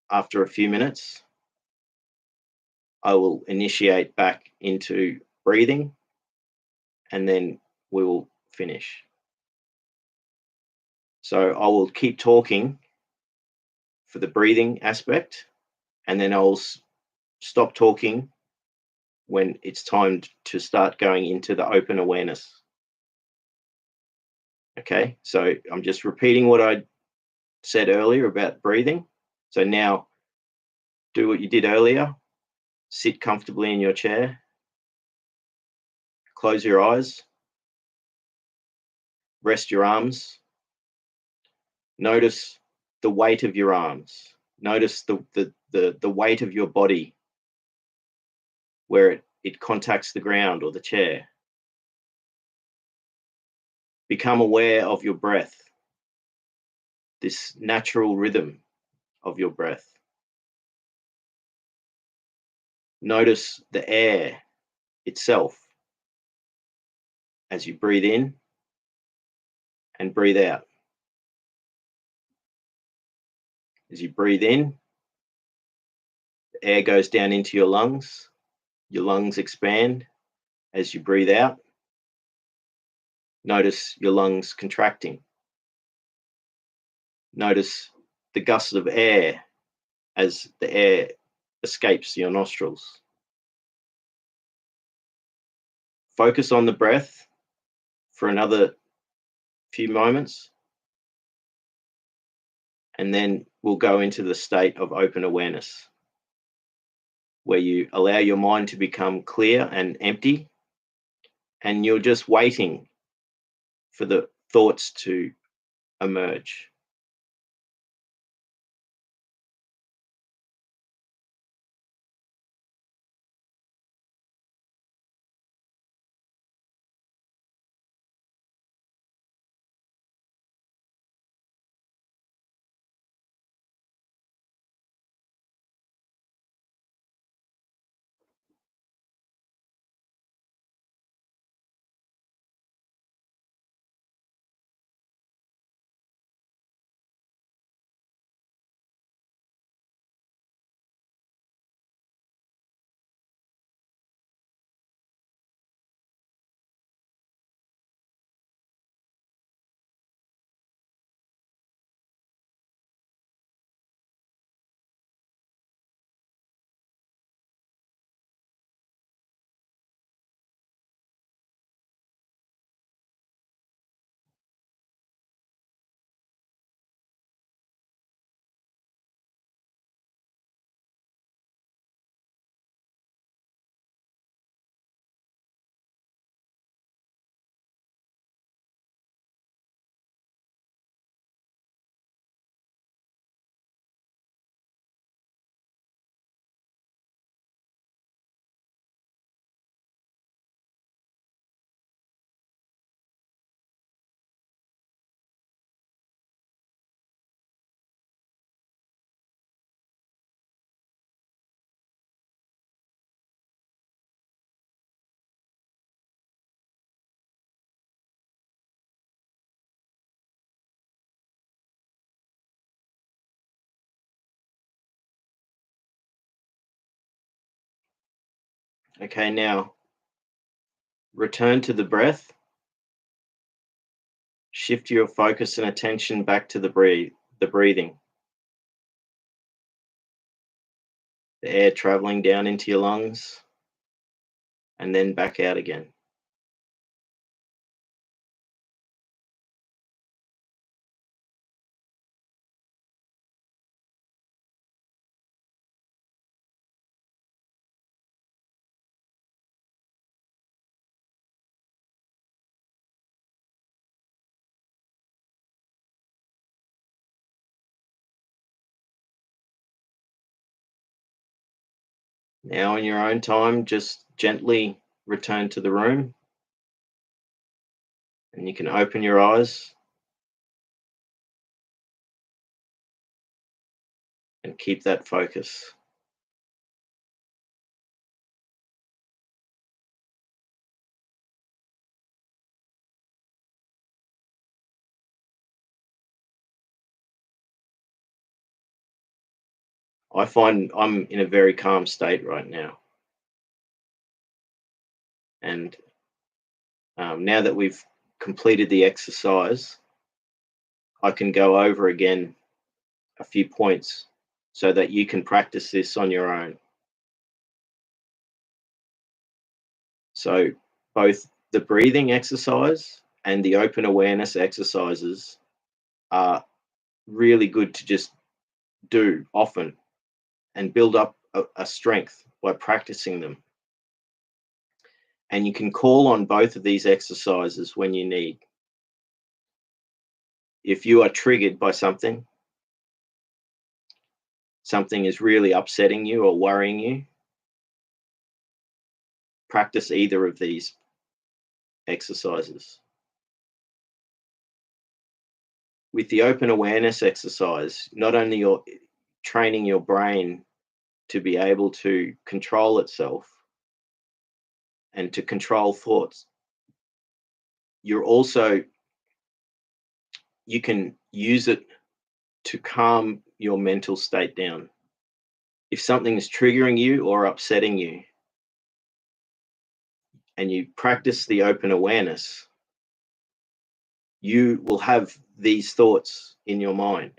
after a few minutes, I will initiate back into breathing, and then we will finish. So I will keep talking for the breathing aspect, and then I'll stop talking when it's time to start going into the open awareness. Okay, so I'm just repeating what I said earlier about breathing. So now do what you did earlier. Sit comfortably in your chair. Close your eyes. Rest your arms. Notice the weight of your arms. Notice the weight of your body where it contacts the ground or the chair. Become aware of your breath, this natural rhythm of your breath. Notice the air itself as you breathe in and breathe out. As you breathe in, the air goes down into your lungs expand. As you breathe out, notice your lungs contracting. Notice the gusts of air as the air escapes your nostrils. Focus on the breath for another few moments, and then we'll go into the state of open awareness, where you allow your mind to become clear and empty, and you're just waiting for the thoughts to emerge. Okay, now return to the breath. Shift your focus and attention back to the breathing, the air traveling down into your lungs and then back out again. Now, in your own time, just gently return to the room and you can open your eyes and keep that focus. I find I'm in a very calm state right now. And now that we've completed the exercise, I can go over again a few points so that you can practice this on your own. So, both the breathing exercise and the open awareness exercises are really good to just do often and build up a strength by practicing them. And you can call on both of these exercises when you need. If you are triggered by something is really upsetting you or worrying you, practice either of these exercises. With the open awareness exercise, not only you're training your brain to be able to control itself and to control thoughts, you're also, you can use it to calm your mental state down. If something is triggering you or upsetting you, and you practice the open awareness, you will have these thoughts in your mind.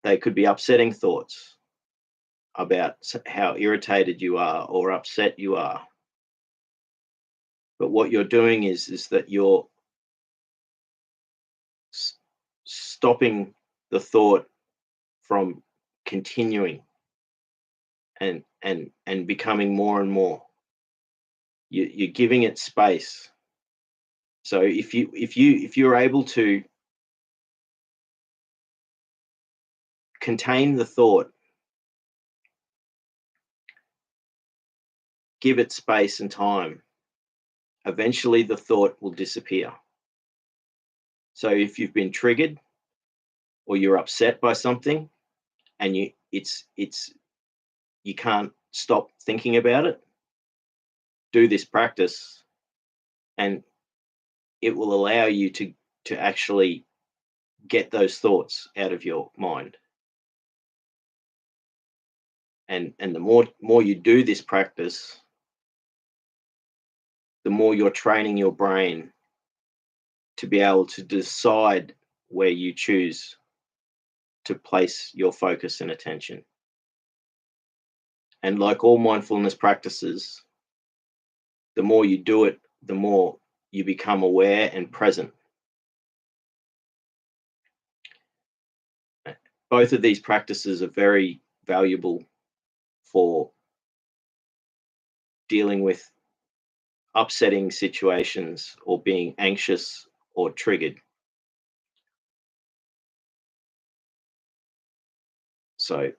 They could be upsetting thoughts about how irritated you are or upset you are. But what you're doing is that you're stopping the thought from continuing and becoming more and more. You're giving it space. So if you're able to contain the thought, give it space and time, eventually the thought will disappear. So if you've been triggered or you're upset by something and you can't stop thinking about it, do this practice and it will allow you to actually get those thoughts out of your mind. And the more you do this practice, the more you're training your brain to be able to decide where you choose to place your focus and attention. And like all mindfulness practices, the more you do it, the more you become aware and present. Both of these practices are very valuable for dealing with upsetting situations or being anxious or triggered. So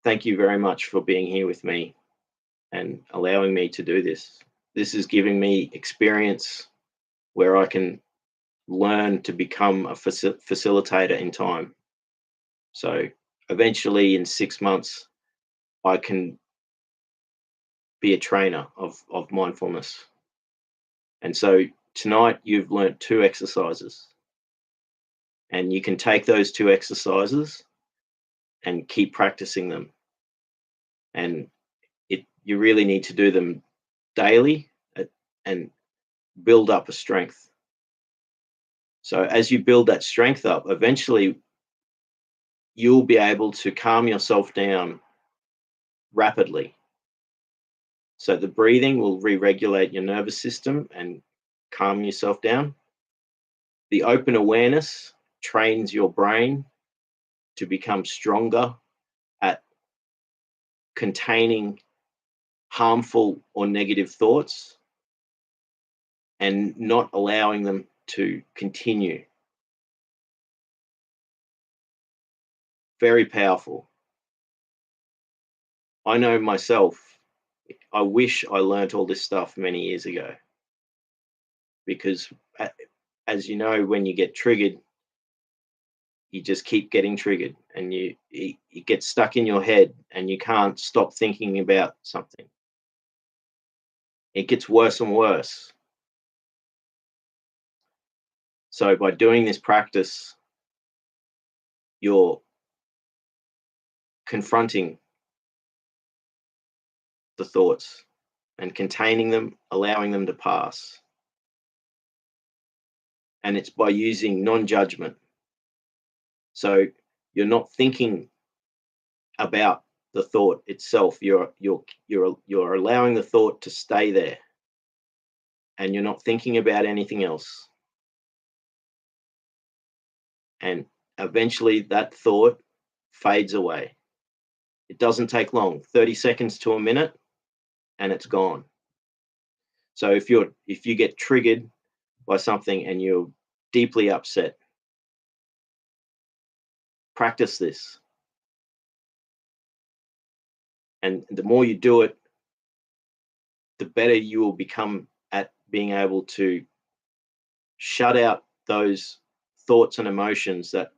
thank you very much for being here with me and allowing me to do this. This is giving me experience where I can learn to become a facilitator in time. So eventually, in 6 months, I can be a trainer of mindfulness. And so tonight, you've learnt 2 exercises, and you can take those 2 exercises and keep practicing them. And you really need to do them daily, and build up a strength. So as you build that strength up, eventually you'll be able to calm yourself down rapidly. So the breathing will re-regulate your nervous system and calm yourself down. The open awareness trains your brain to become stronger at containing harmful or negative thoughts and not allowing them to continue. Very powerful. I know myself, I wish I learnt all this stuff many years ago, because as you know, when you get triggered, you just keep getting triggered, and it gets stuck in your head and you can't stop thinking about something. It gets worse and worse. So by doing this practice, you're confronting the thoughts and containing them, allowing them to pass. And it's by using non-judgment. So you're not thinking about the thought itself. You're allowing the thought to stay there, and you're not thinking about anything else. And eventually that thought fades away. It doesn't take long, 30 seconds to a minute, and it's gone. So if you get triggered by something and you're deeply upset, practice this. And the more you do it, the better you will become at being able to shut out those thoughts and emotions that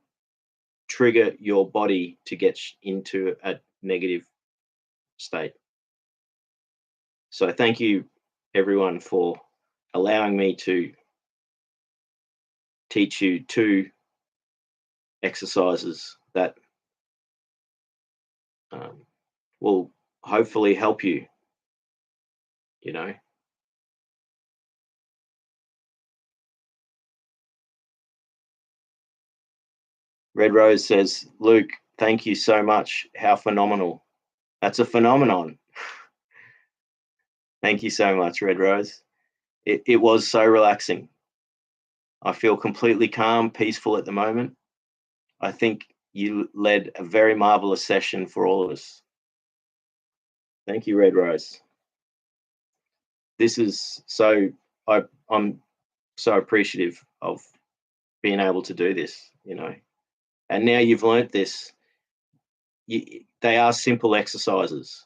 trigger your body to get into a negative state. So thank you, everyone, for allowing me to teach you 2 exercises that will hopefully help you, you know. Red Rose says, Luke, thank you so much. How phenomenal. That's a phenomenon. Thank you so much, Red Rose. It was so relaxing. I feel completely calm, peaceful at the moment. I think you led a very marvelous session for all of us. Thank you, Red Rose. This is so, I'm so appreciative of being able to do this, you know. And now you've learnt this, they are simple exercises,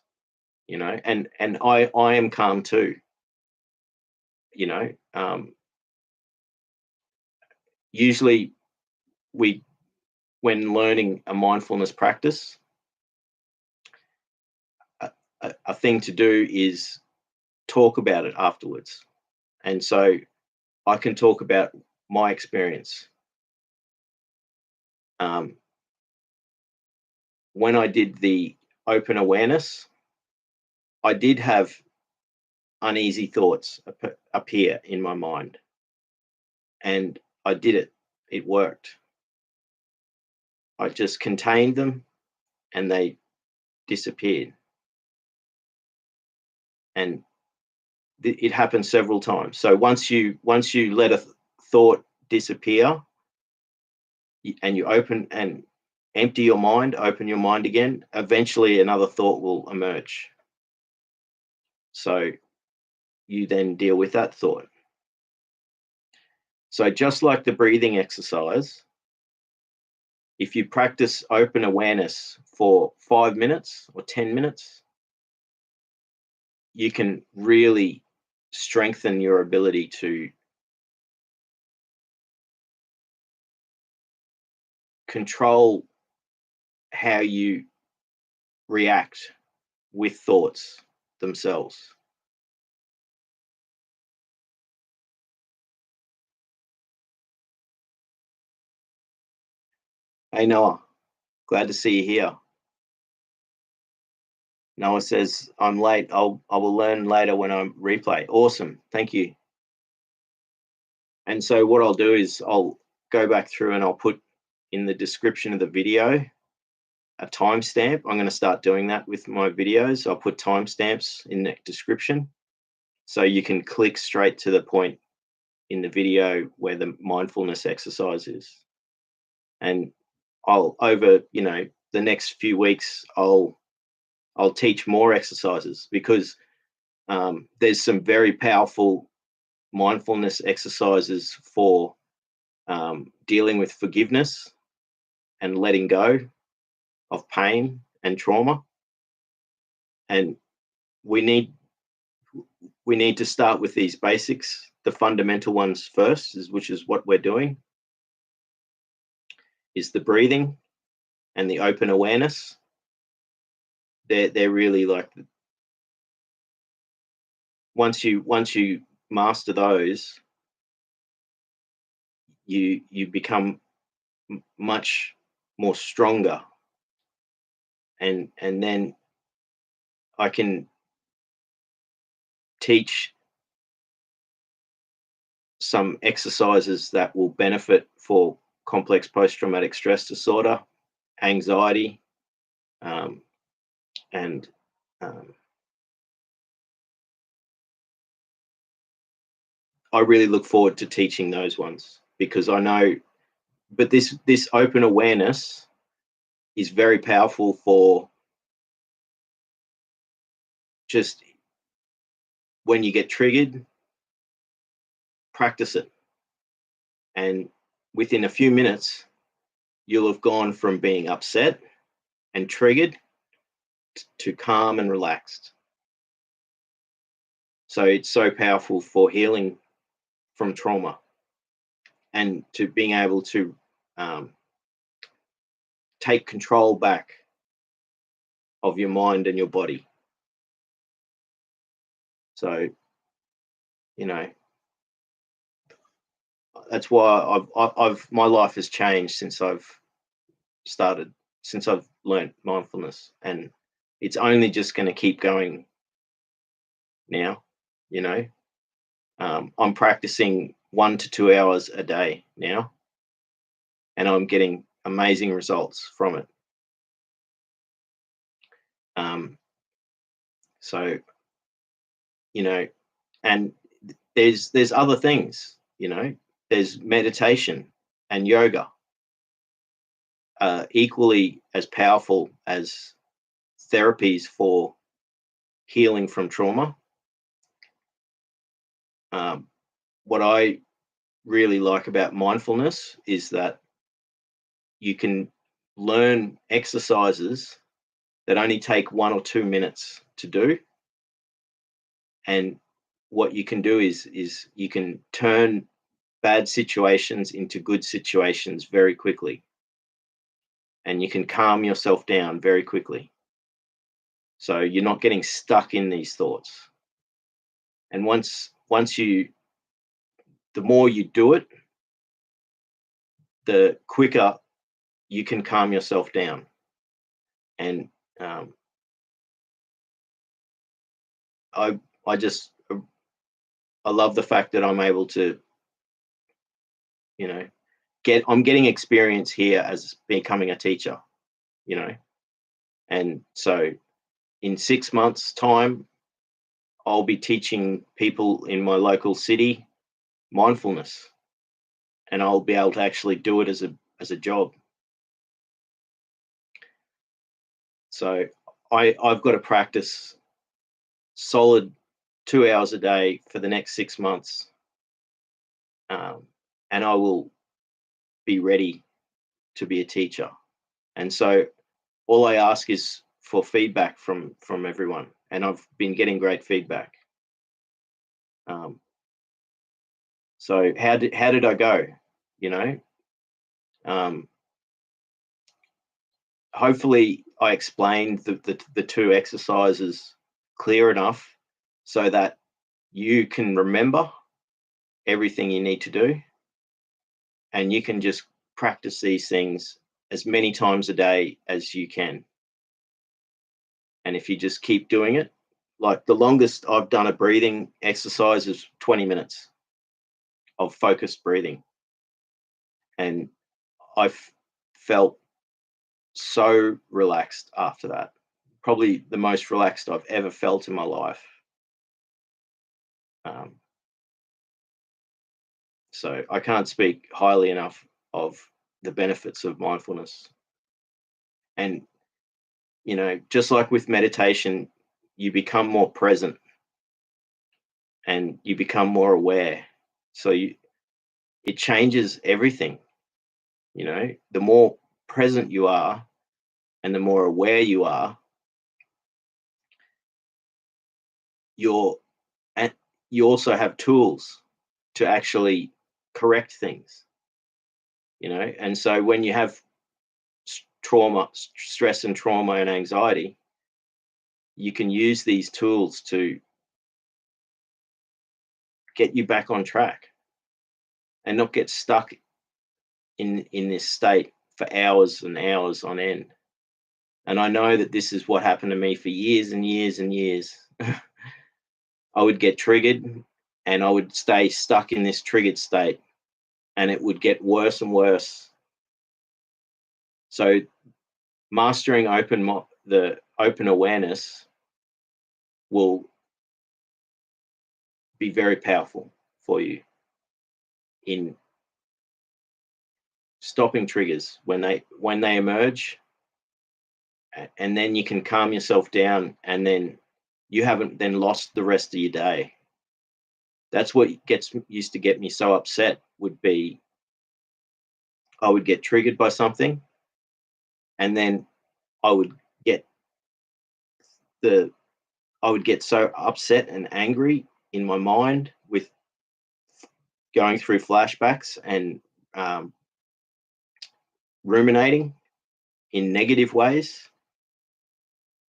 you know, and I am calm too, you know. Usually when learning a mindfulness practice, a thing to do is talk about it afterwards. And so I can talk about my experience. When I did the open awareness, I did have uneasy thoughts appear in my mind, and I did it. It worked. I just contained them and they disappeared. And it happened several times. So once you let a thought disappear, and you open and empty your mind, open your mind again, eventually another thought will emerge. So you then deal with that thought. So just like the breathing exercise, if you practice open awareness for 5 minutes or 10 minutes, you can really strengthen your ability to control how you react with thoughts themselves. Hey, Noah, glad to see you here. Noah says, I'm late. I will learn later when I replay. Awesome. Thank you. And so what I'll do is I'll go back through and I'll put in the description of the video a timestamp. I'm going to start doing that with my videos. I'll put timestamps in the description so you can click straight to the point in the video where the mindfulness exercise is. And I'll over, the next few weeks, I'll teach more exercises because there's some very powerful mindfulness exercises for dealing with forgiveness and letting go of pain and trauma. And we need to start with these basics, the fundamental ones first, which is what we're doing, is the breathing and the open awareness. They're really like, once you master those, you become much more stronger, and then I can teach some exercises that will benefit for complex post-traumatic stress disorder, anxiety, and I really look forward to teaching those ones because I know, but this open awareness is very powerful for just when you get triggered, practice it. And within a few minutes, you'll have gone from being upset and triggered to calm and relaxed. So it's so powerful for healing from trauma and to being able to take control back of your mind and your body. So, that's why I've my life has changed since I've learned mindfulness, and it's only just going to keep going now. I'm practicing 1 to 2 hours a day now, and I'm getting amazing results from it. So, and there's other things, there's meditation and yoga, equally as powerful as therapies for healing from trauma. What I really like about mindfulness is that you can learn exercises that only take 1 or 2 minutes to do. And what you can do is you can turn bad situations into good situations very quickly. And you can calm yourself down very quickly. So you're not getting stuck in these thoughts. And the more you do it, the quicker you can calm yourself down. And I love the fact that I'm able to, I'm getting experience here as becoming a teacher, and so in 6 months' time, I'll be teaching people in my local city mindfulness, and I'll be able to actually do it as a job. So I've got to practice solid 2 hours a day for the next 6 months, and I will be ready to be a teacher. And so all I ask is for feedback from everyone, and I've been getting great feedback. So how did I go? Hopefully I explained the two exercises clear enough so that you can remember everything you need to do, and you can just practice these things as many times a day as you can. And if you just keep doing it, like the longest I've done a breathing exercise is 20 minutes of focused breathing. And I've felt so relaxed after that. Probably the most relaxed I've ever felt in my life. Um, so I can't speak highly enough of the benefits of mindfulness. And, just like with meditation, you become more present and you become more aware. So it changes everything. The more present you are and the more aware you are, you're and you also have tools to actually correct things. And so when you have stress and trauma and anxiety, you can use these tools to get you back on track and not get stuck in this state for hours and hours on end. And I know that this is what happened to me for years and years and years. I would get triggered and I would stay stuck in this triggered state, and it would get worse and worse. So mastering the open awareness will be very powerful for you in stopping triggers when they emerge, and then you can calm yourself down, and then you haven't then lost the rest of your day. That's what used to get me so upset. Would be I would get triggered by something, and then I would get the I would get so upset and angry in my mind with going through flashbacks and ruminating in negative ways.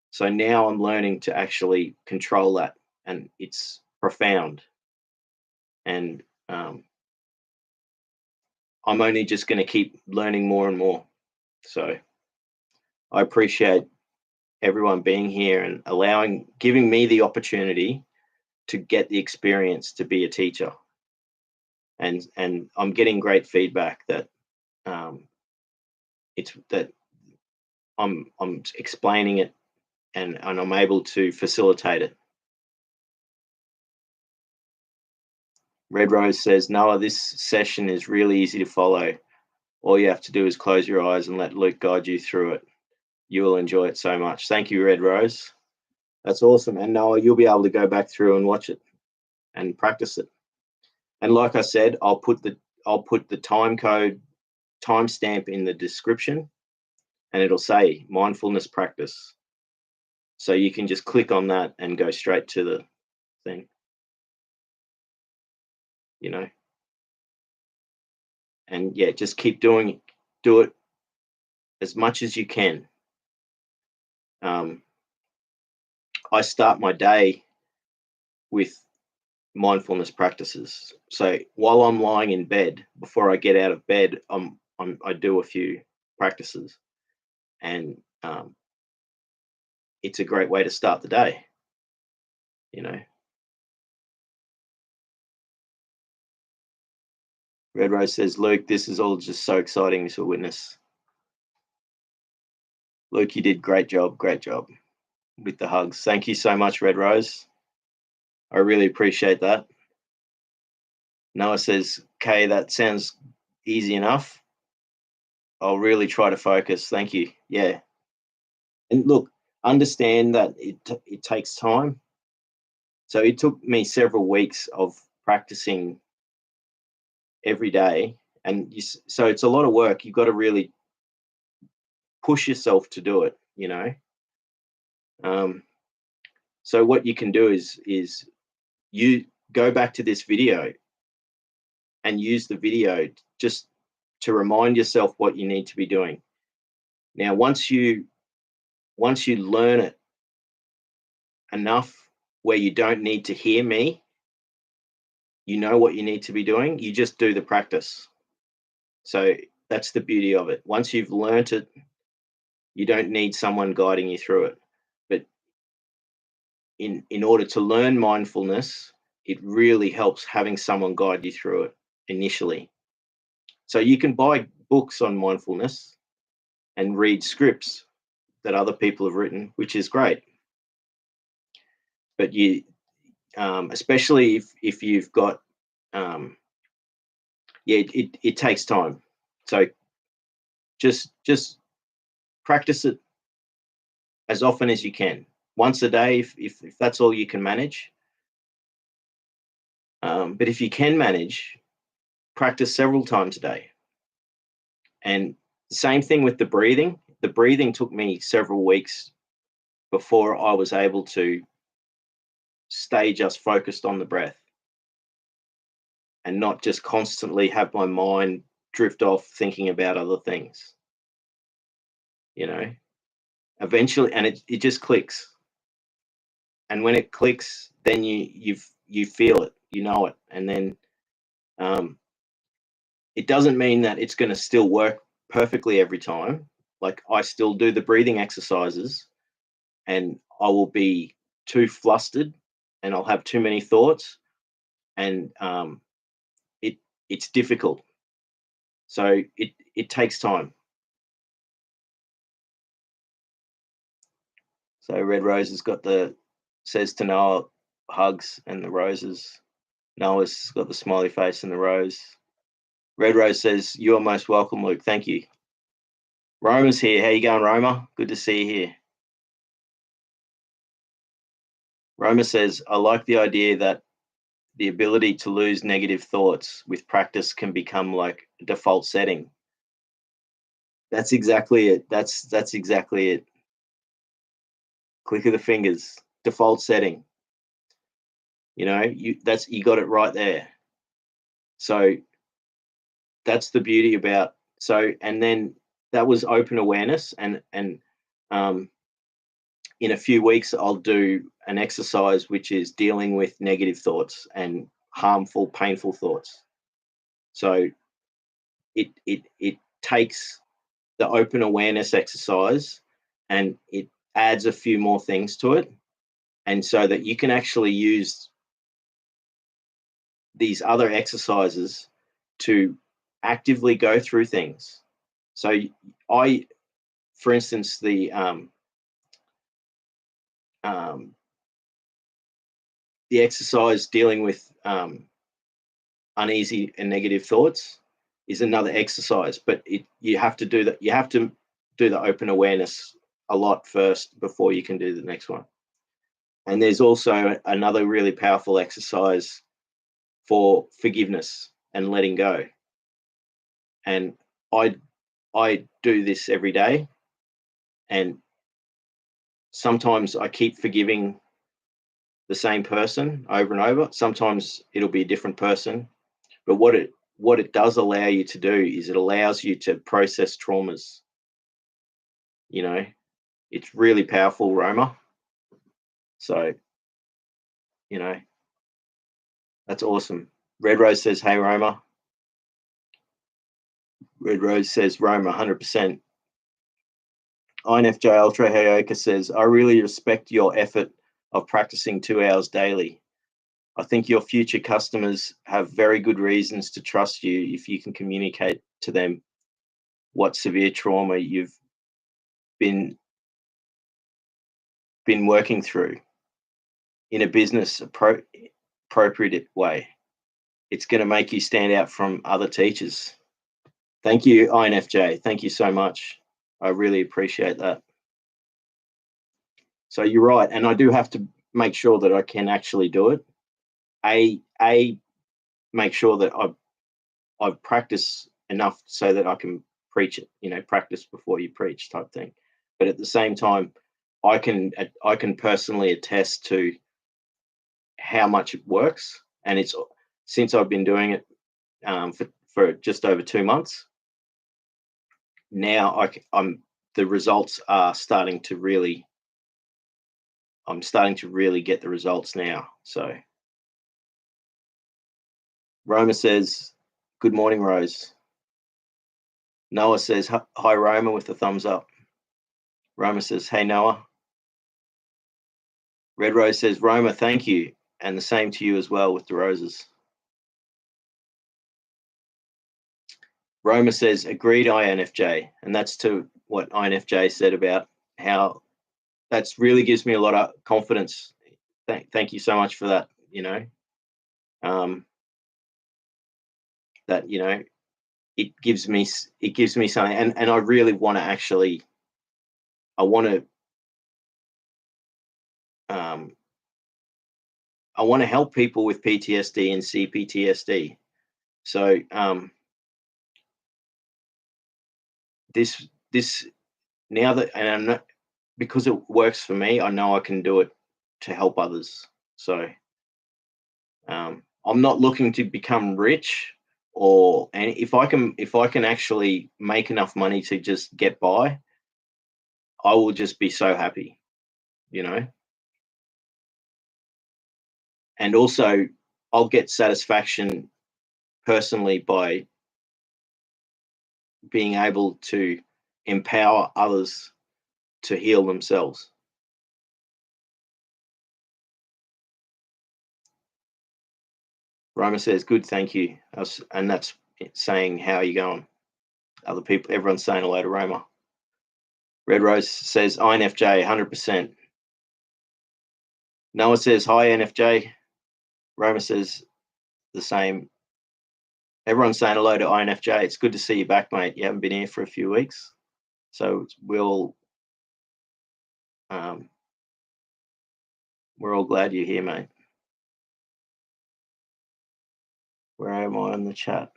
So now I'm learning to actually control that, and it's profound. And I'm only just going to keep learning more and more. So I appreciate everyone being here and giving me the opportunity to get the experience to be a teacher. And I'm getting great feedback that it's that I'm explaining it and I'm able to facilitate it. Red Rose says, Noah, this session is really easy to follow. All you have to do is close your eyes and let Luke guide you through it. You will enjoy it so much. Thank you, Red Rose. That's awesome. And Noah, you'll be able to go back through and watch it and practice it. And like I said, I'll put the timestamp in the description, and it'll say mindfulness practice. So you can just click on that and go straight to the thing. And yeah, just keep do it as much as you can. I start my day with mindfulness practices. So while I'm lying in bed, before I get out of bed, I do a few practices, and it's a great way to start the day. Red Rose says, Luke, this is all just so exciting to witness. Luke, you did great job with the hugs. Thank you so much, Red Rose. I really appreciate that. Noah says, Kay, that sounds easy enough. I'll really try to focus. Thank you. Yeah. And look, understand that it takes time. So it took me several weeks of practicing every day. And so it's a lot of work. You've got to really push yourself to do it, So what you can do is you go back to this video and use the video just to remind yourself what you need to be doing. Now, once you learn it enough where you don't need to hear me, you know what you need to be doing, you just do the practice. So that's the beauty of it. Once you've learnt it, you don't need someone guiding you through it. But in order to learn mindfulness, it really helps having someone guide you through it initially. So you can buy books on mindfulness and read scripts that other people have written, which is great. But you, especially if you've got, yeah, it takes time. So just practice it as often as you can. Once a day, if that's all you can manage. But if you can manage, practice several times a day. And same thing with the breathing. The breathing took me several weeks before I was able to stay just focused on the breath and not just constantly have my mind drift off thinking about other things. You know, eventually, and it just clicks. And when it clicks, then you feel it, you know it, and then um, it doesn't mean that it's going to still work perfectly every time. Like I still do the breathing exercises, and I will be too flustered, and I'll have too many thoughts, and it's difficult. So it takes time. So Red Rose has got the says to Noah hugs and the roses. Noah's got the smiley face and the rose. Red Rose says, "You're most welcome, Luke. Thank you." Roma's here. How you going, Roma? Good to see you here. Roma says, "I like the idea that the ability to lose negative thoughts with practice can become like a default setting." That's exactly it. That's exactly it. Click of the fingers. Default setting. You know, you got it right there. So that's the beauty about, so, and then that was open awareness, and um in a few weeks I'll do an exercise which is dealing with negative thoughts and harmful, painful thoughts. So it takes the open awareness exercise and it adds a few more things to it, and so that you can actually use these other exercises to actively go through things. So I, for instance, um, the exercise dealing with uneasy and negative thoughts is another exercise, but you have to do that. You have to do the open awareness a lot first before you can do the next one. And there's also another really powerful exercise for forgiveness and letting go. And I I do this every day, and sometimes I keep forgiving the same person over and over. Sometimes it'll be a different person, but what it does allow you to do is it allows you to process traumas. You know, it's really powerful, Roma. So, you know, that's awesome. Red Rose says, "Hey, Roma." Red Rose says, "Roma, 100%." INFJ Ultra Heyoka says, "I really respect your effort of practicing 2 hours daily. I think your future customers have very good reasons to trust you if you can communicate to them what severe trauma you've been working through in a business appropriate way. It's going to make you stand out from other teachers." Thank you, INFJ. Thank you so much. I really appreciate that. So you're right, and I do have to make sure that I can actually do it. A make sure that I've practiced enough so that I can preach it. You know, practice before you preach type thing. But at the same time, I can personally attest to how much it works, and it's since I've been doing it for just over 2 months now. I'm the results are starting to really. I'm starting to really get the results now. So Roma says, "Good morning, Rose." Noah says, "Hi, Roma," with a thumbs up. Roma says, "Hey, Noah." Red Rose says, Roma, thank you. And the same to you as well with the roses. Roma says, agreed, INFJ. And that's to what INFJ said about how that's really gives me a lot of confidence. Thank you so much for that. That it gives me something, and I really want to actually, I want to help people with PTSD and CPTSD. So this now that, and I'm not, because it works for me, I know I can do it to help others. So I'm not looking to become rich, and if I can actually make enough money to just get by, I will just be so happy, and also I'll get satisfaction personally by being able to empower others to heal themselves. Roma says, good, thank you. And that's saying, how are you going? Other people, everyone's saying hello to Roma. Red Rose says, INFJ, 100%. Noah says, hi, NFJ. Roma says the same. Everyone's saying hello to INFJ. It's good to see you back, mate. You haven't been here for a few weeks. So we're all glad you're here, mate. Where am I in the chat?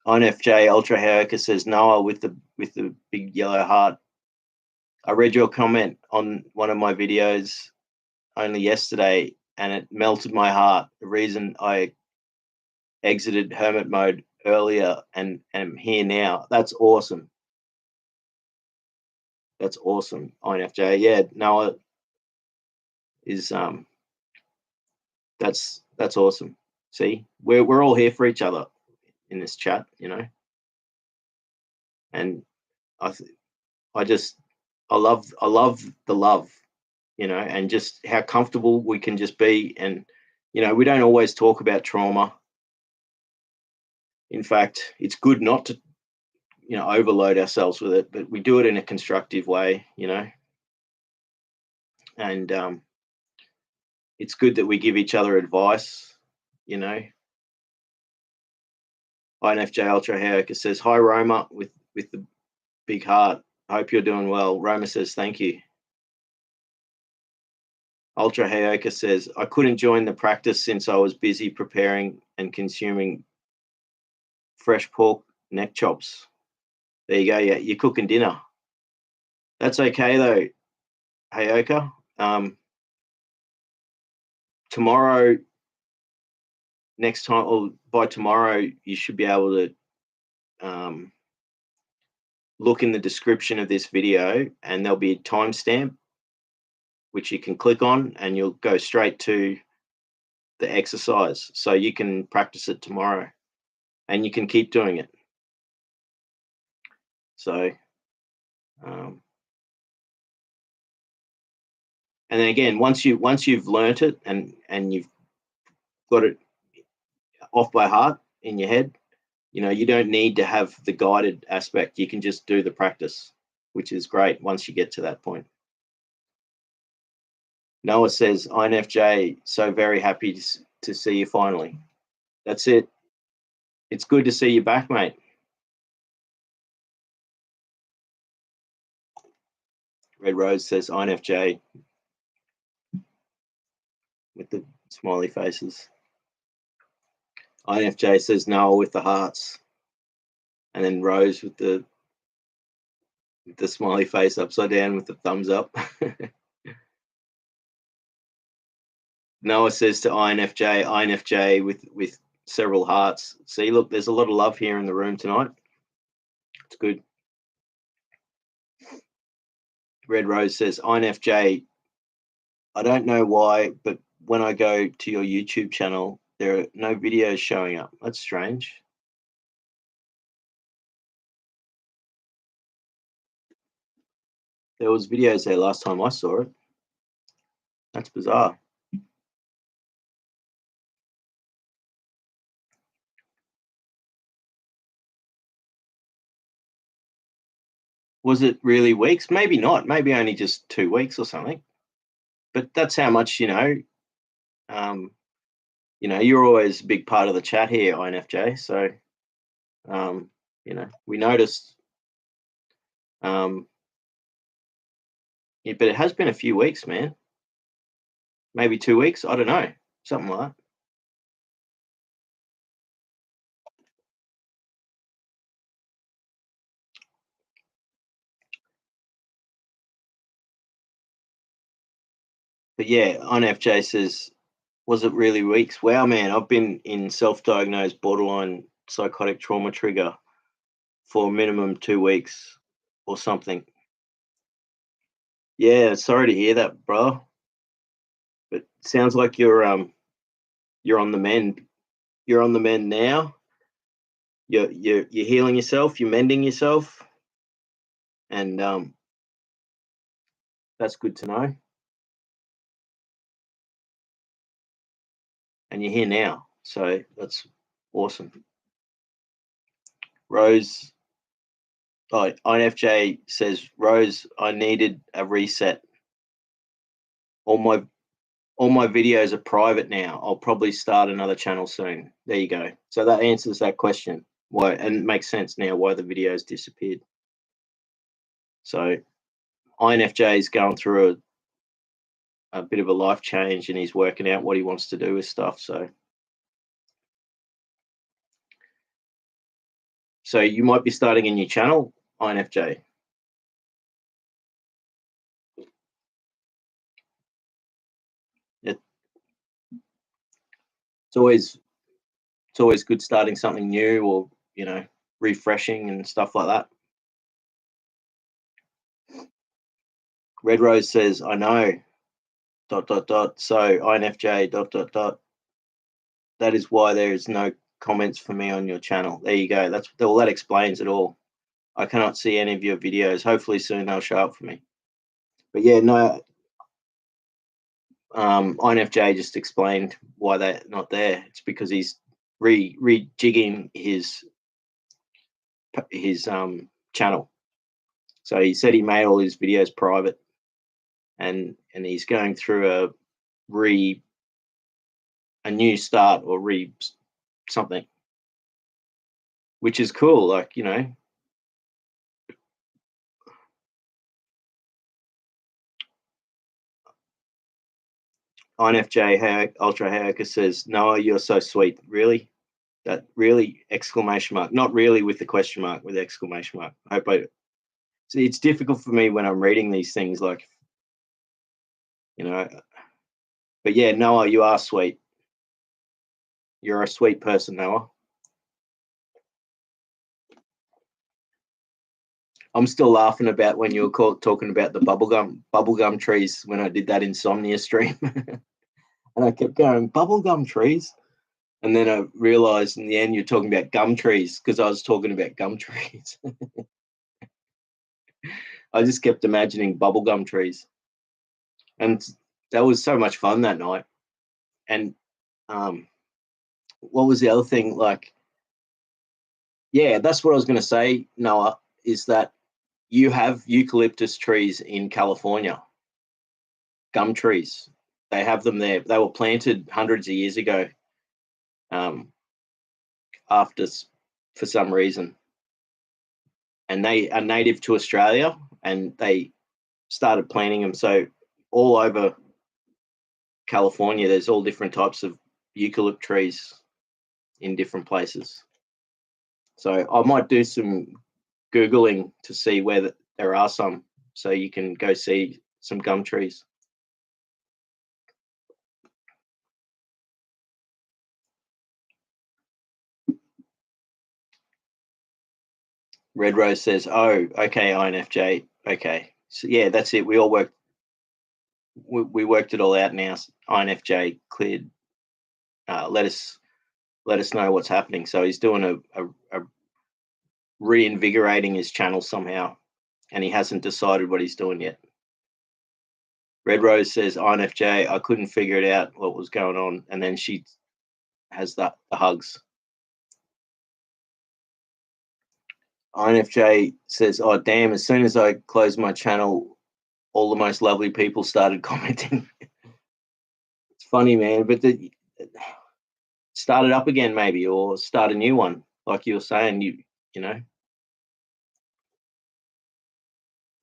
INFJ Ultra Haoka says, Noah with the big yellow heart. I read your comment on one of my videos only yesterday, and it melted my heart. The reason I exited hermit mode earlier and am here now. That's awesome. That's awesome, INFJ. Yeah, Noah is that's awesome. See, we're all here for each other in this chat, and I love the love, and just how comfortable we can just be. And we don't always talk about trauma. In fact, it's good not to overload ourselves with it, but we do it in a constructive way, and it's good that we give each other advice. INFJ Ultra Haoka says, hi Roma with the big heart. Hope you're doing well. Roma says, thank you. Ultra Haoka says, I couldn't join the practice since I was busy preparing and consuming fresh pork neck chops. There you go. Yeah, you're cooking dinner. That's okay though, Haoka. Tomorrow, next time, or by tomorrow, you should be able to look in the description of this video, and there'll be a timestamp which you can click on, and you'll go straight to the exercise. So you can practice it tomorrow, and you can keep doing it. So, and then again, once you've learnt it and you've got it off by heart in your head, you don't need to have the guided aspect. You can just do the practice, which is great once you get to that point. Noah says, INFJ, so very happy to see you finally. That's it. It's good to see you back, mate. Red Rose says, INFJ with the smiley faces. INFJ says, Noah with the hearts. And then Rose with the smiley face upside down with the thumbs up. Noah says to INFJ with several hearts. See, look, there's a lot of love here in the room tonight. It's good. Red Rose says, INFJ, I don't know why, but when I go to your YouTube channel, there are no videos showing up. That's strange. There was videos there last time I saw it. That's bizarre. Was it really weeks? Maybe not. Maybe only just 2 weeks or something. But that's how much, um, you're always a big part of the chat here, INFJ. So, we noticed, um, yeah, but it has been a few weeks, man. Maybe 2 weeks. I don't know. Something like that. But yeah, INFJ says, was it really weeks? Wow, man, I've been in self-diagnosed borderline psychotic trauma trigger for a minimum 2 weeks or something. Yeah, sorry to hear that, bro. But sounds like you're on the mend. You're on the mend now. You're healing yourself. You're mending yourself, and that's good to know. And you're here now, so that's awesome. Rose, oh, INFJ says, Rose, I needed a reset. All my all my videos are private now. I'll probably start another channel soon. There you go. So that answers that question. Why, and it makes sense now why the videos disappeared. So INFJ is going through a bit of a life change, and he's working out what he wants to do with stuff. So you might be starting a new channel, INFJ. It, it's always good starting something new, or refreshing and stuff like that. Red Rose says, I know, dot, dot, dot. So INFJ, dot, dot, dot. That is why there is no comments for me on your channel. There you go. That explains it all. I cannot see any of your videos. Hopefully soon they'll show up for me. But yeah, no, INFJ just explained why they're not there. It's because he's rejigging his channel. So he said he made all his videos private, and he's going through a new start, or something, which is cool. Like, INFJ Ultra Hacker says, Noah, you're so sweet. Really? That really, exclamation mark. Not really with the question mark, with the exclamation mark. I hope I see, it's difficult for me when I'm reading these things, like, but yeah, Noah, you are sweet. You're a sweet person, Noah. I'm still laughing about when you were talking about the bubblegum trees when I did that insomnia stream. And I kept going, bubblegum trees. And then I realized in the end you're talking about gum trees, because I was talking about gum trees. I just kept imagining bubblegum trees. And that was so much fun that night. And what was the other thing? Like, yeah, that's what I was going to say, Noah, is that you have eucalyptus trees in California, gum trees. They have them there. They were planted hundreds of years ago, after, for some reason. And they are native to Australia, and they started planting them. So all over California, there's all different types of eucalypt trees in different places. So I might do some Googling to see where there are some, so you can go see some gum trees. Red Rose says, oh, okay, INFJ. Okay. So yeah, that's it. We worked it all out now. INFJ cleared. Let us know what's happening. So he's doing a reinvigorating his channel somehow, and he hasn't decided what he's doing yet. Red Rose says, INFJ, I couldn't figure it out what was going on. And then she has the hugs. INFJ says, oh, damn, as soon as I closed my channel, all the most lovely people started commenting. It's funny, man, but start it up again maybe, or start a new one. Like you were saying, you know,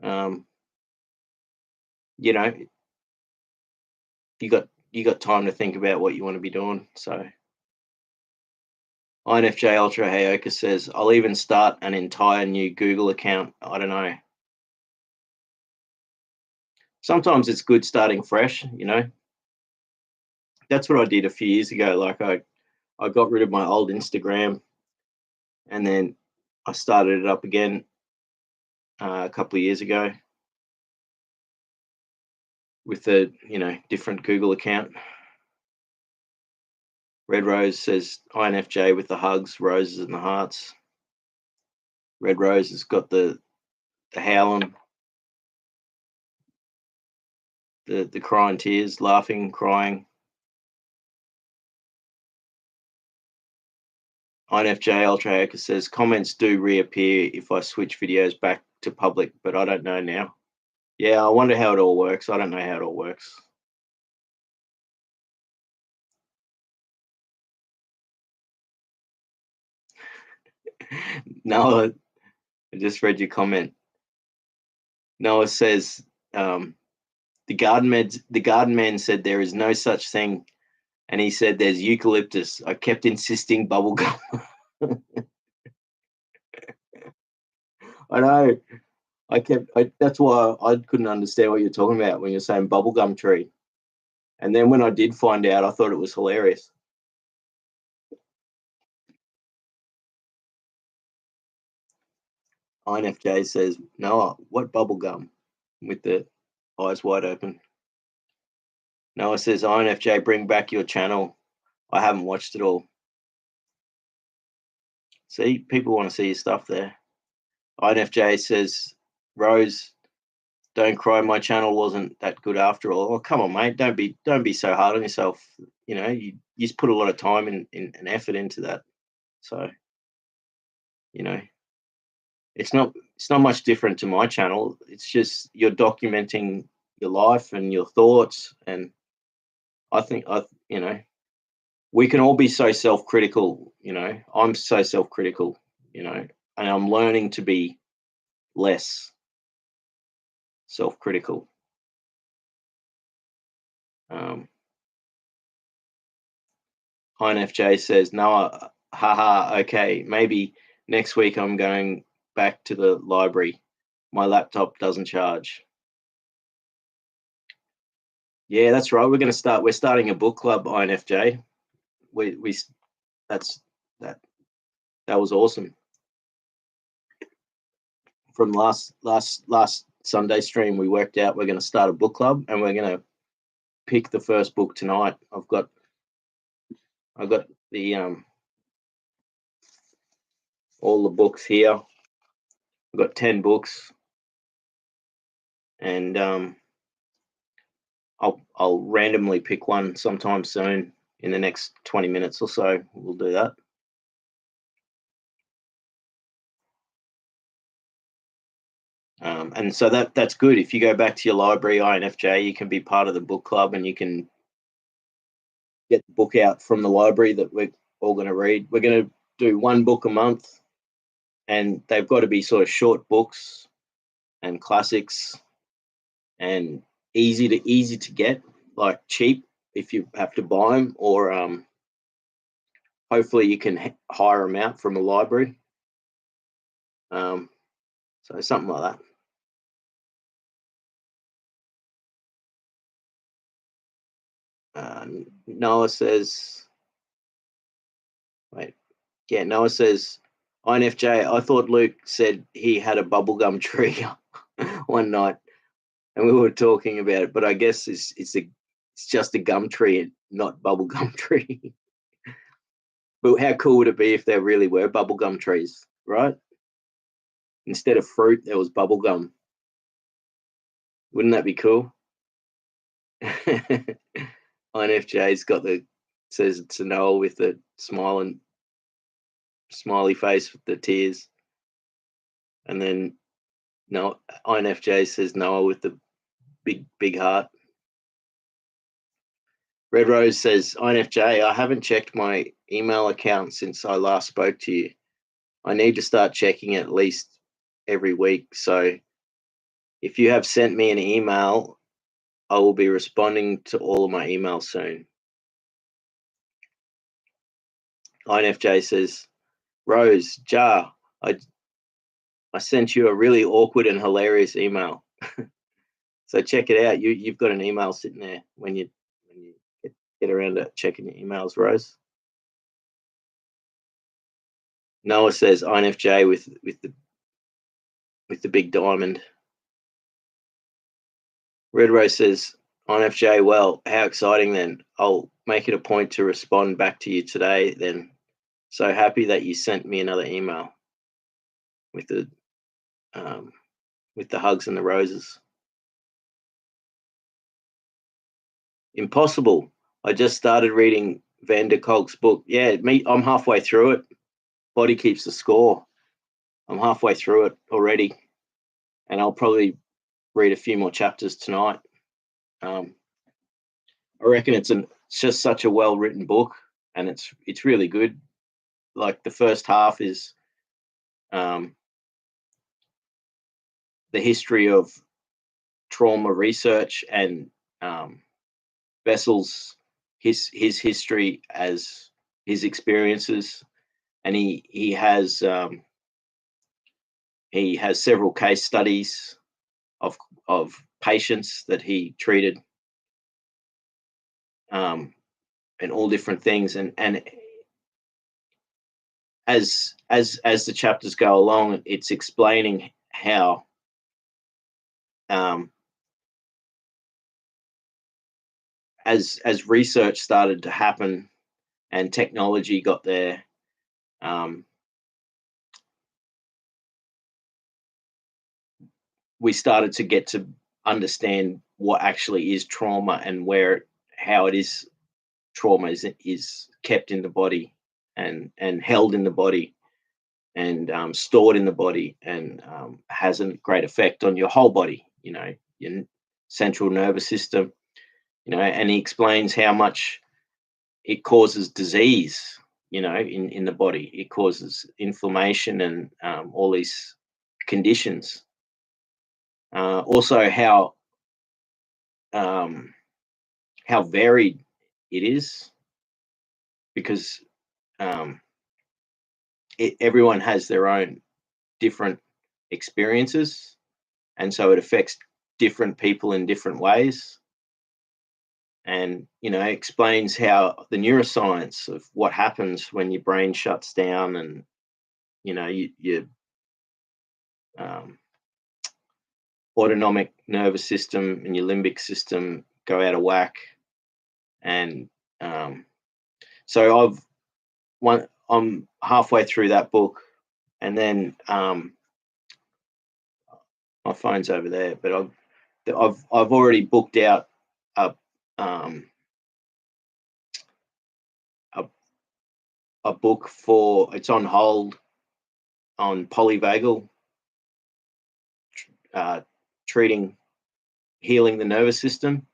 um, you know, you got time to think about what you want to be doing. So INFJ Ultra Heyoka says, I'll even start an entire new Google account. I don't know. Sometimes it's good starting fresh, you know. That's what I did a few years ago. Like I got rid of my old Instagram, and then I started it up again a couple of years ago with a different Google account. Red Rose says INFJ with the hugs, roses, and the hearts. Red Rose has got the howling, the crying tears, laughing, crying. INFJ Ultra Hacker says comments do reappear if I switch videos back to public, but I don't know now. Yeah, I wonder how it all works. I don't know how it all works. Noah, I just read your comment. Noah says the garden man said there is no such thing, and he said there's eucalyptus. I kept insisting bubblegum. I know. That's why I couldn't understand what you're talking about when you're saying bubblegum tree. And then when I did find out, I thought it was hilarious. INFJ says, Noah, what bubblegum? With the eyes wide open. Noah says, INFJ, bring back your channel. I haven't watched it all. See, people want to see your stuff there. INFJ says, Rose, don't cry. My channel wasn't that good after all. Oh, come on, mate. Don't be so hard on yourself. You know, you just put a lot of time and effort into that. So, you know, it's not much different to my channel. It's just you're documenting your life and your thoughts. And I think we can all be so self-critical. I'm so self-critical. And I'm learning to be less self-critical. INFJ says, no, haha, okay, maybe next week I'm going back to the library. My laptop doesn't charge. Yeah, that's right. We're starting a book club, INFJ. We that's that that was awesome. From last Sunday stream, we worked out we're going to start a book club, and we're going to pick the first book tonight. I've got the all the books here. I've got 10 books, and I'll randomly pick one sometime soon in the next 20 minutes or so. We'll do that. And so that's good. If you go back to your library, INFJ, you can be part of the book club, and you can get the book out from the library that we're all going to read. We're going to do one book a month, and they've got to be sort of short books and classics and easy to get, like cheap if you have to buy them, or hopefully you can hire them out from a library. So something like that. Noah says, wait, yeah, Noah says, INFJ, I thought Luke said he had a bubblegum tree one night, and we were talking about it, but I guess it's just a gum tree and not bubblegum tree. But how cool would it be if there really were bubblegum trees, right? Instead of fruit, there was bubblegum. Wouldn't that be cool? INFJ's got says it's a Noah with the smiley face with the tears, and then no INFJ says Noah with the big heart. Red Rose says, INFJ, I haven't checked my email account since I last spoke to you. I need to start checking at least every week. So if you have sent me an email, I will be responding to all of my emails soon. INFJ says, Rose, Jar, I sent you a really awkward and hilarious email. So check it out. You've got an email sitting there when you get around to checking your emails, Rose. Noah says INFJ with the big diamond. Red Rose says INFJ, well, how exciting then. I'll make it a point to respond back to you today then. So happy that you sent me another email with the hugs and the roses. Impossible. I just started reading Van der Kolk's book. Yeah, I'm halfway through it. Body keeps the score. I'm halfway through it already, and I'll probably read a few more chapters tonight. I reckon it's just such a well-written book, and it's really good. Like the first half is the history of trauma research and Bessel's his history as his experiences, and he has several case studies of patients that he treated, and all different things, and as the chapters go along, it's explaining how as research started to happen and technology got there, we started to get to understand what actually is trauma and how it is trauma is kept in the body and held in the body and stored in the body, and has a great effect on your whole body, your central nervous system, and he explains how much it causes disease, in the body. It causes inflammation and all these conditions. Also, how varied it is, because everyone has their own different experiences, and so it affects different people in different ways. And explains how the neuroscience of what happens when your brain shuts down, and your autonomic nervous system and your limbic system go out of whack. And so I'm halfway through that book, and then my phone's over there, but I've already booked out a book it's on hold on polyvagal, healing the nervous system.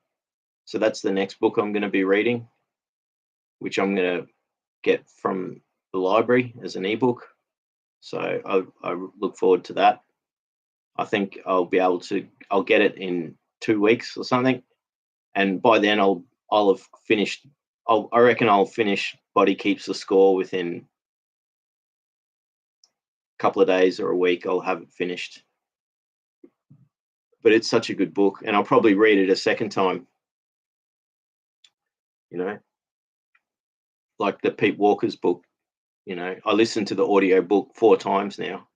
So that's the next book I'm going to be reading, which I'm going to get from the library as an ebook. So I look forward to that. I think I'll get it in 2 weeks or something, and by then I'll have finished. I reckon I'll finish Body Keeps the Score within a couple of days or a week. I'll have it finished. But it's such a good book, and I'll probably read it a second time. Like the Pete Walker's book. I listened to the audio book 4 times now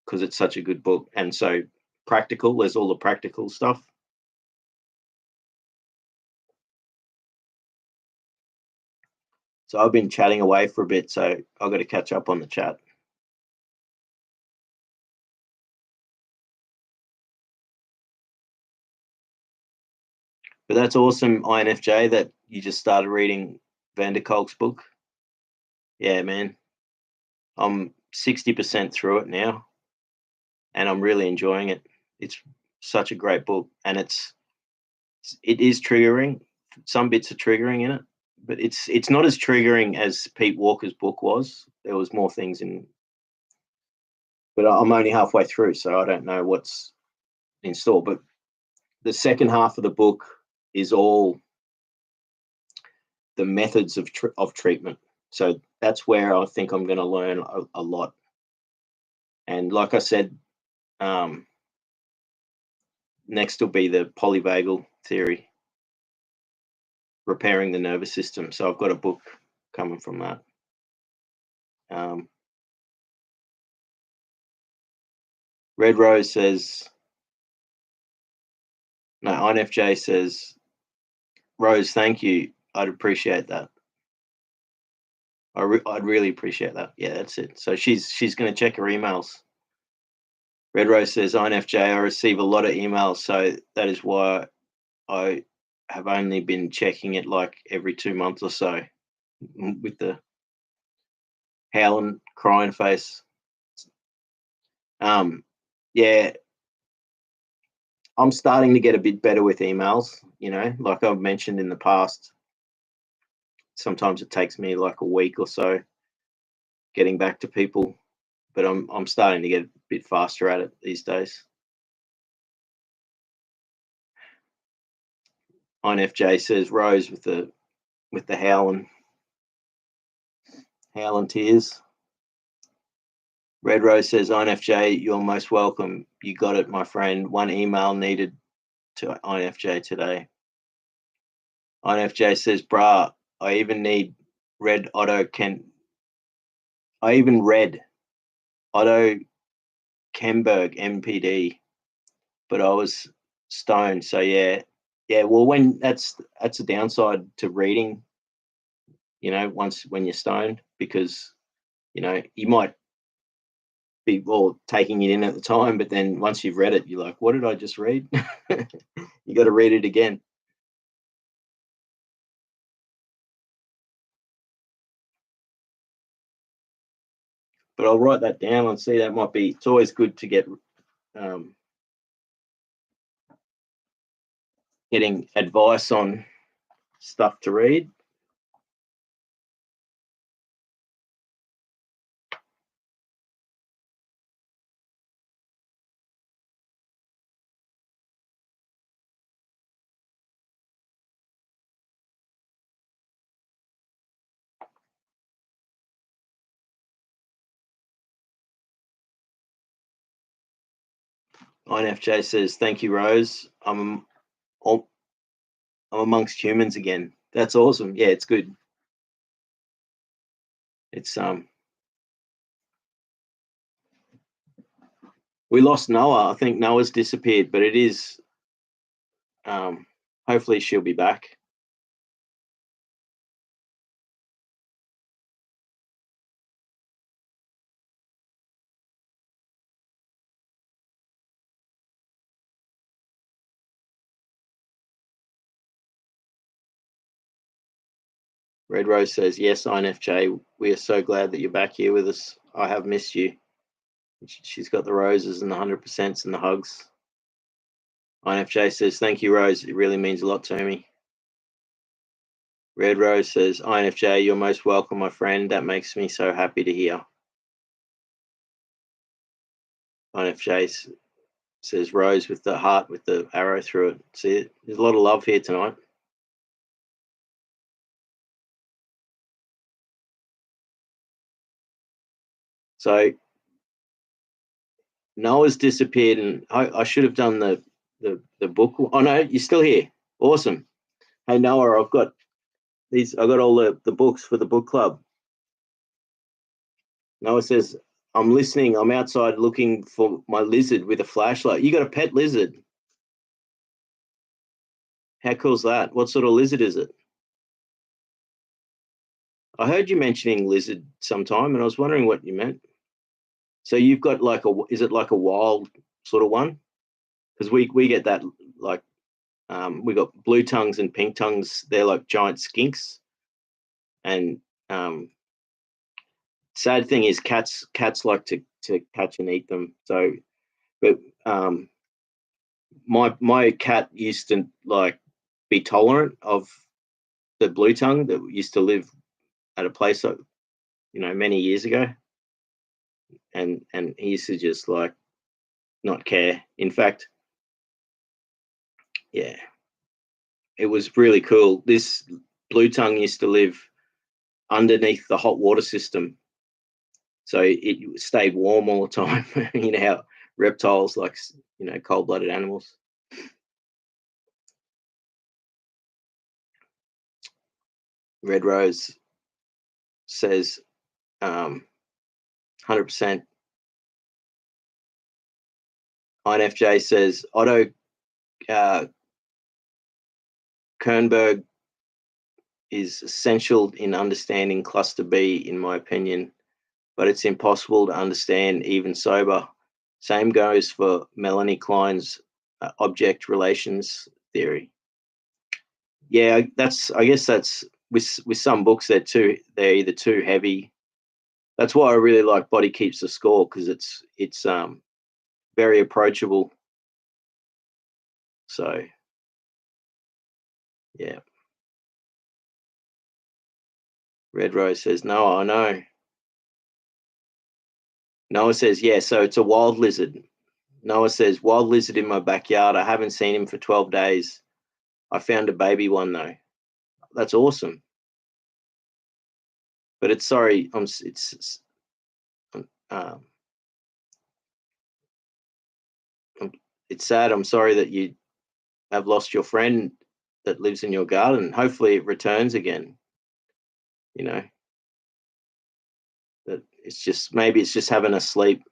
because it's such a good book, and so practical. There's all the practical stuff. So I've been chatting away for a bit, so I've got to catch up on the chat. But that's awesome, INFJ, that you just started reading Van der Kolk's book. Yeah, man. I'm 60% through it now, and I'm really enjoying it. It's such a great book, and it is triggering. Some bits are triggering in it, but it's not as triggering as Pete Walker's book was. There was more things in, but I'm only halfway through, so I don't know what's in store. But the second half of the book is all the methods of treatment. So that's where I think I'm going to learn a lot. And like I said, next will be the polyvagal theory, repairing the nervous system. So I've got a book coming from that. Red Rose says, no, INFJ says, Rose, thank you. I'd appreciate that. I'd really appreciate that. Yeah, that's it. So she's going to check her emails. Red Rose says, INFJ, I receive a lot of emails, so that is why I have only been checking it like every 2 months or so, with the howling, crying face. Yeah, I'm starting to get a bit better with emails, like I've mentioned in the past. Sometimes it takes me like a week or so getting back to people, but I'm starting to get a bit faster at it these days. INFJ says, Rose with the howling tears. Red Rose says, INFJ, you're most welcome. You got it, my friend. One email needed to INFJ today. INFJ says, brah, I even read Otto Kemberg, MPD, but I was stoned. So yeah. Well, when that's a downside to reading, when you're stoned, because you might be taking it in at the time, but then once you've read it, you're like, what did I just read? You got to read it again. But I'll write that down and see. That might be. It's always good to get getting advice on stuff to read. INFJ says, thank you, Rose. I'm amongst humans again. That's awesome. Yeah, it's good. It's we lost Noah. I think Noah's disappeared, but it is hopefully she'll be back. Red Rose says, yes, INFJ, we are so glad that you're back here with us. I have missed you. She's got the roses and the 100% and the hugs. INFJ says, thank you, Rose. It really means a lot to me. Red Rose says, INFJ, you're most welcome, my friend. That makes me so happy to hear. INFJ says, Rose with the heart with the arrow through it. See, there's a lot of love here tonight. So Noah's disappeared, and I should have done the book. Oh no, you're still here. Awesome. Hey Noah, I've got all the books for the book club. Noah says, I'm listening. I'm outside looking for my lizard with a flashlight. You got a pet lizard? How cool's that? What sort of lizard is it? I heard you mentioning lizard sometime, and I was wondering what you meant. So you've got is it like a wild sort of one? Because we get that like we got blue tongues and pink tongues. They're like giant skinks. And sad thing is cats like to catch and eat them. So, but my cat used to like be tolerant of the blue tongue that used to live at a place, many years ago, and he used to just like not care. In fact, yeah, it was really cool. This blue tongue used to live underneath the hot water system, so it stayed warm all the time. You know how reptiles, like, cold-blooded animals. Red Rose says 100%. INFJ says Otto Kernberg is essential in understanding cluster B, in my opinion, but it's impossible to understand even sober. Same goes for Melanie Klein's object relations theory. Yeah, I guess that's with some books they're either too heavy. That's why I really like Body Keeps the Score, because it's very approachable. So yeah. Red Rose says, no, I know. Noah says, yeah, so it's a wild lizard. Noah says, wild lizard in my backyard. I haven't seen him for 12 days. I found a baby one, though. That's awesome. But it's sad. I'm sorry that you have lost your friend that lives in your garden. Hopefully it returns again. That maybe it's just having a sleep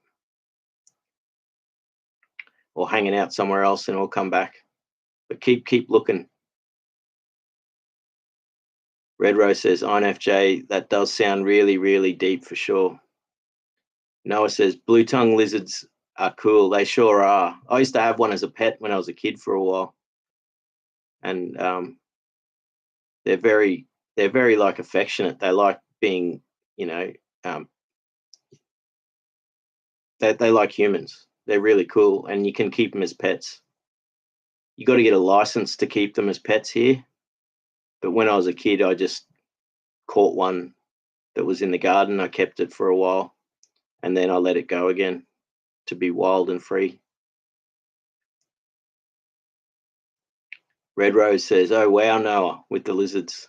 or hanging out somewhere else, and it'll come back. But keep looking. Red Rose says, INFJ, that does sound really, really deep for sure. Noah says, blue tongue lizards are cool. They sure are. I used to have one as a pet when I was a kid for a while. And they're very like affectionate. They like being, they like humans. They're really cool, and you can keep them as pets. You got to get a license to keep them as pets here. But when I was a kid, I just caught one that was in the garden. I kept it for a while, and then I let it go again to be wild and free. Red Rose says, oh, wow, Noah, with the lizards.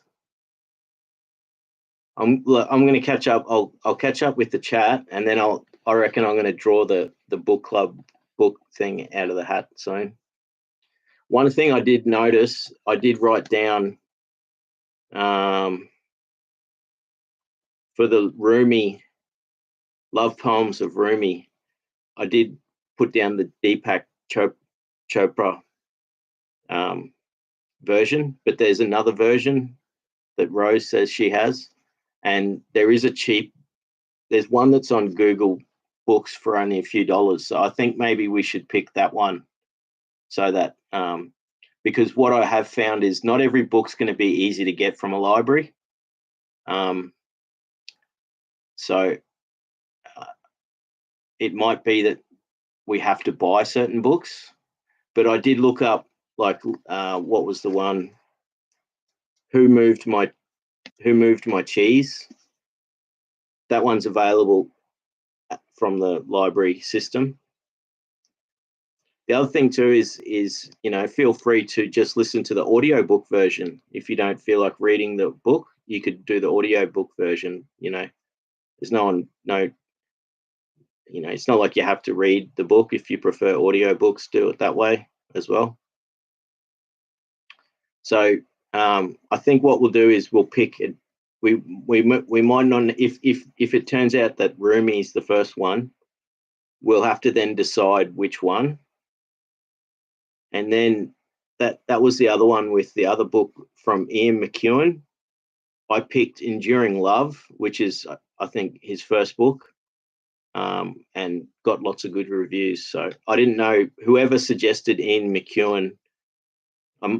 I'm going to catch up. I'll catch up with the chat, and then I reckon I'm going to draw the book club book thing out of the hat soon. One thing I did notice, I did write down for the Rumi, Love Poems of Rumi, I did put down the Deepak Chopra version, but there's another version that Rose says she has, and there's one that's on Google Books for only a few dollars. So I think maybe we should pick that one, so that because what I have found is not every book's going to be easy to get from a library. So it might be that we have to buy certain books, but I did look up, like, what was the one? Who moved my cheese? That one's available from the library system. The other thing too is feel free to just listen to the audiobook version. If you don't feel like reading the book, you could do the audiobook version. There's it's not like you have to read the book. If you prefer audiobooks, do it that way as well. So I think what we'll do is we'll pick it. We might not, if it turns out that Rumi is the first one, we'll have to then decide which one. And then that was the other one with the other book from Ian McEwan. I picked Enduring Love, which is, I think, his first book, and got lots of good reviews. So I didn't know, whoever suggested Ian McEwan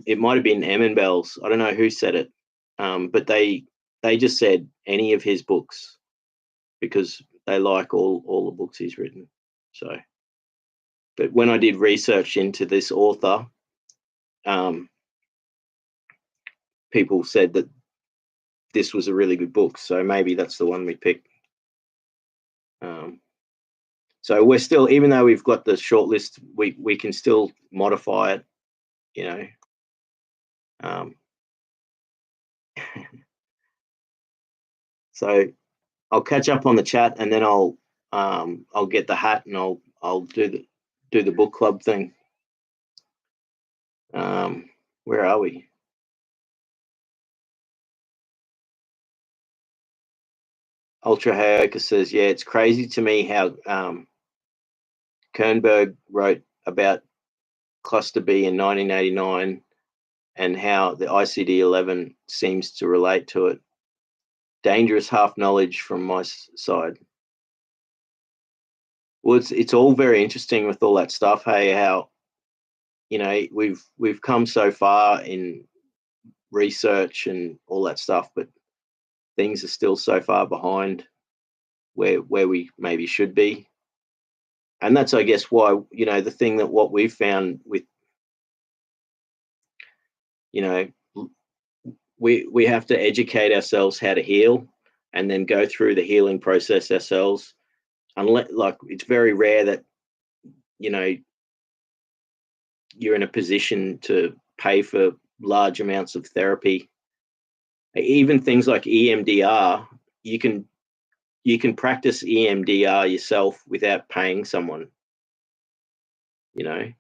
It might have been Emin Bells. I don't know who said it, but they just said any of his books because they like all the books he's written. So, but when I did research into this author, um, people said that this was a really good book. So maybe that's the one we picked. So we're still, even though we've got the short list, we can still modify it, you know. So I'll catch up on the chat, and then I'll get the hat, and I'll do the book club thing. Where are we? Ultra Hayoka says, yeah, it's crazy to me how Kernberg wrote about cluster B in 1989 and how the ICD-11 seems to relate to it. Dangerous half knowledge from my side. Well, it's all very interesting with all that stuff. Hey, how, you know, we've come so far in research and all that stuff, but things are still so far behind where we maybe should be. And that's, I guess, why, you know, the thing that what we've found with, you know, we have to educate ourselves how to heal and then go through the healing process ourselves. Unless, like, it's very rare that, you know, you're in a position to pay for large amounts of therapy. Even things like EMDR, you can practice EMDR yourself without paying someone. You know,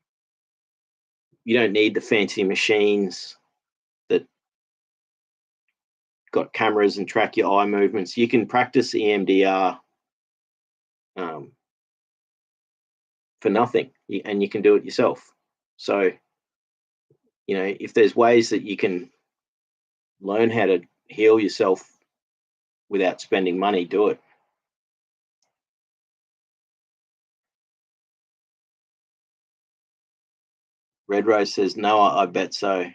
you don't need the fancy machines that got cameras and track your eye movements. You can practice EMDR for nothing, and you can do it yourself. So, you know, if there's ways that you can learn how to heal yourself without spending money, do it. Red Rose says, no, I bet so.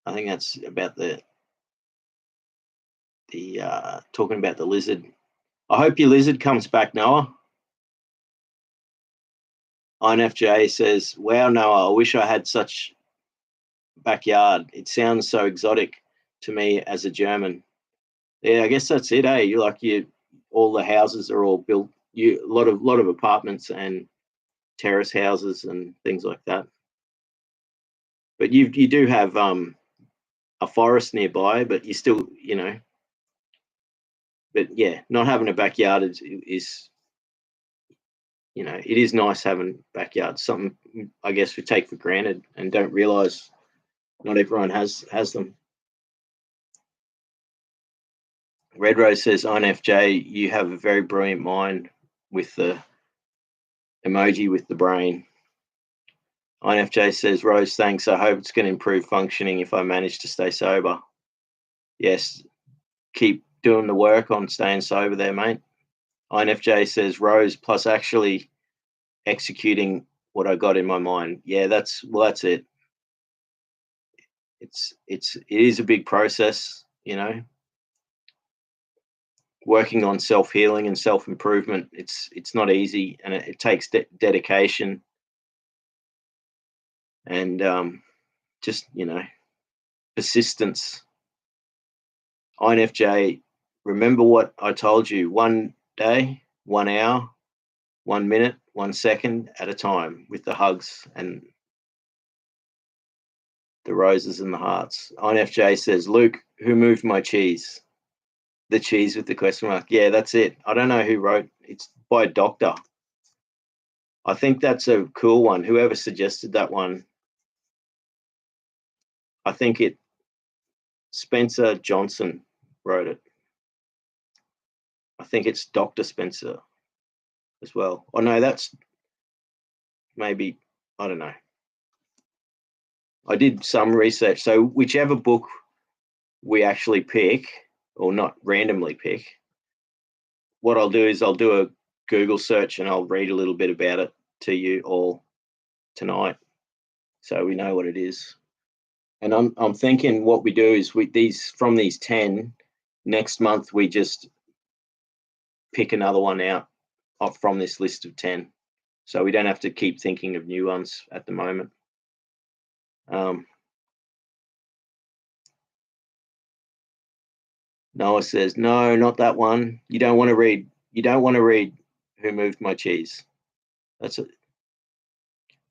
I think that's about the talking about the lizard. I hope your lizard comes back, Noah. INFJ says, wow, Noah, I wish I had such backyard. It sounds so exotic to me as a German. Yeah, I guess that's it, eh? All the houses are all built. A lot of apartments and terrace houses and things like that. But you do have a forest nearby, but you still, you know. But yeah, not having a backyard is you know, it is nice having backyards. Something I guess we take for granted and don't realise not everyone has them. Red Rose says, INFJ, you have a very brilliant mind with the emoji with the brain. INFJ says, Rose, thanks. I hope it's going to improve functioning if I manage to stay sober. Yes, keep doing the work on staying sober there, mate. INFJ says, Rose, plus actually executing what I got in my mind. Yeah, that's it. It is a big process, you know. Working on self-healing and self-improvement, it's not easy, and it takes dedication and just, you know, persistence. INFJ, remember what I told you: 1 day, 1 hour, 1 minute, 1 second at a time, with the hugs and the roses and the hearts. INFJ says, Luke, who moved my cheese? The cheese with the question mark. Yeah, that's it. I don't know who wrote. It's by a doctor. I think that's a cool one. Whoever suggested that one, I think Spencer Johnson wrote it. I think it's Dr. Spencer as well. Oh no, that's maybe, I don't know. I did some research. So whichever book we actually pick, or not randomly pick, what I'll do is I'll do a Google search and I'll read a little bit about it to you all tonight. so we know what it is. And I'm thinking what we do is from these 10, next month we just pick another one out from this list of 10. So we don't have to keep thinking of new ones at the moment. Noah says, no, not that one. You don't want to read Who Moved My Cheese. That's it.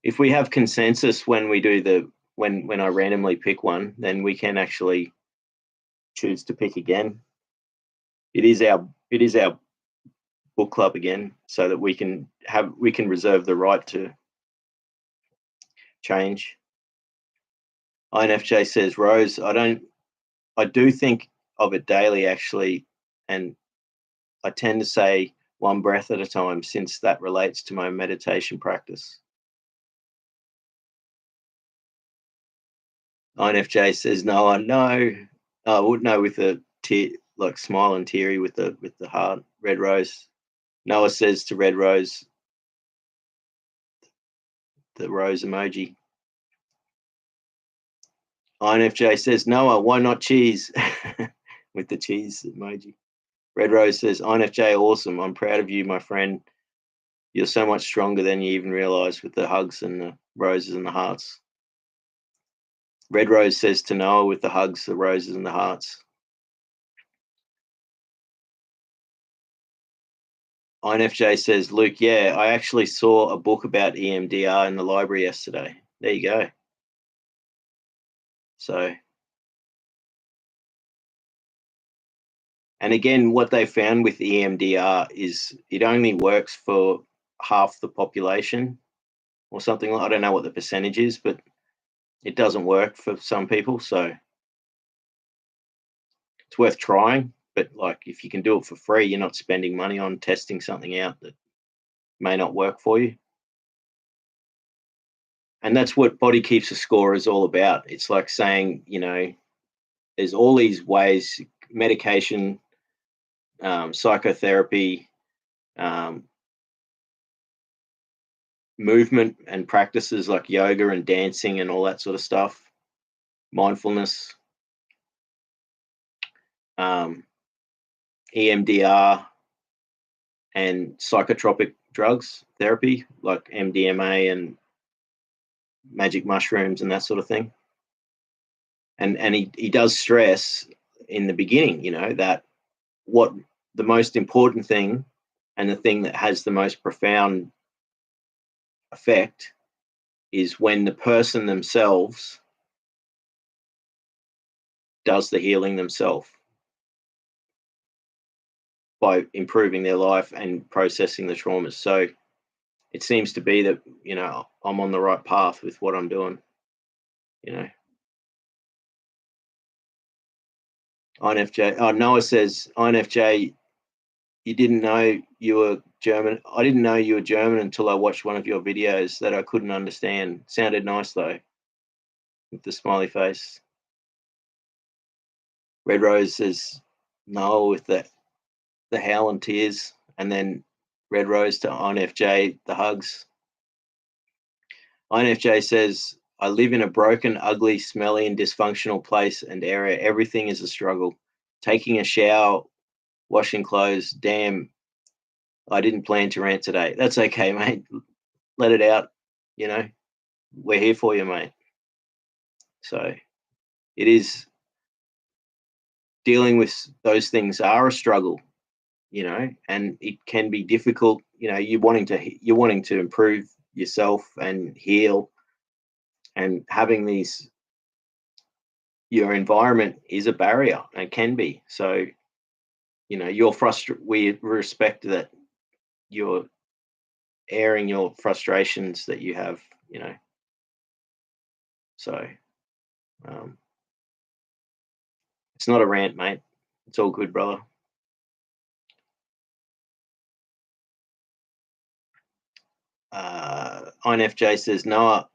If we have consensus when we do when I randomly pick one, then we can actually choose to pick again. It is our book club again, so that we can reserve the right to change. INFJ says, Rose, I do think of it daily actually, and I tend to say one breath at a time, since that relates to my meditation practice. INFJ says, no, I know. I would know with a tear, like smile and teary with the heart. Red Rose. Noah says to Red Rose, the rose emoji. INFJ says, Noah, why not cheese? With the cheese emoji. Red Rose says, INFJ, awesome. I'm proud of you, my friend. You're so much stronger than you even realize, with the hugs and the roses and the hearts. Red Rose says to Noah, with the hugs, the roses and the hearts. INFJ says, Luke, yeah, I actually saw a book about EMDR in the library yesterday. There you go. So, and again, what they found with EMDR is it only works for half the population or something. I don't know what the percentage is, but it doesn't work for some people. So it's worth trying. But like, if you can do it for free, you're not spending money on testing something out that may not work for you. And that's what Body Keeps a Score is all about. It's like saying, there's all these ways: medication, psychotherapy, movement and practices like yoga and dancing and all that sort of stuff, mindfulness, EMDR, and psychotropic drugs therapy like MDMA and magic mushrooms and that sort of thing. And he does stress in the beginning, that what the most important thing and the thing that has the most profound effect is when the person themselves does the healing themselves by improving their life and processing the traumas. So it seems to be that, I'm on the right path with what I'm doing, INFJ. Oh, Noah says, INFJ, you didn't know you were German. I didn't know you were German until I watched one of your videos that I couldn't understand. Sounded nice though, with the smiley face. Red Rose says, Noah with the howl and tears, and then Red Rose to INFJ, the hugs. INFJ says, I live in a broken, ugly, smelly, and dysfunctional place and area. Everything is a struggle. Taking a shower, washing clothes. Damn, I didn't plan to rant today. That's okay, mate. Let it out. We're here for you, mate. So it is, dealing with those things are a struggle, and it can be difficult. You're wanting to improve yourself and heal, and having your environment is a barrier and can be. So, we respect that you're airing your frustrations that you have, so it's not a rant, mate. It's all good, brother. INFJ says, Noah,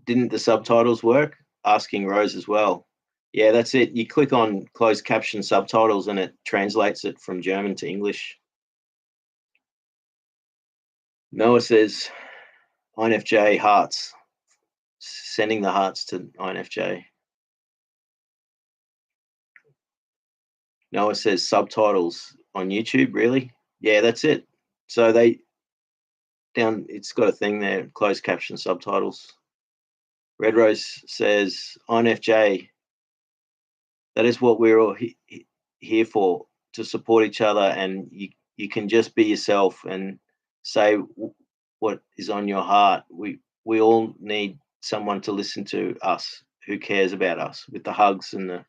didn't the subtitles work? Asking Rose as well. Yeah, that's it. You click on closed caption subtitles and it translates it from German to English. Noah says, INFJ hearts. Sending the hearts to INFJ. Noah says subtitles on YouTube, really? Yeah, that's it. So it's got a thing there, closed caption subtitles. Red Rose says, INFJ, that is what we're all here for, to support each other, and you can just be yourself and say what is on your heart. We all need someone to listen to us who cares about us, with the hugs and the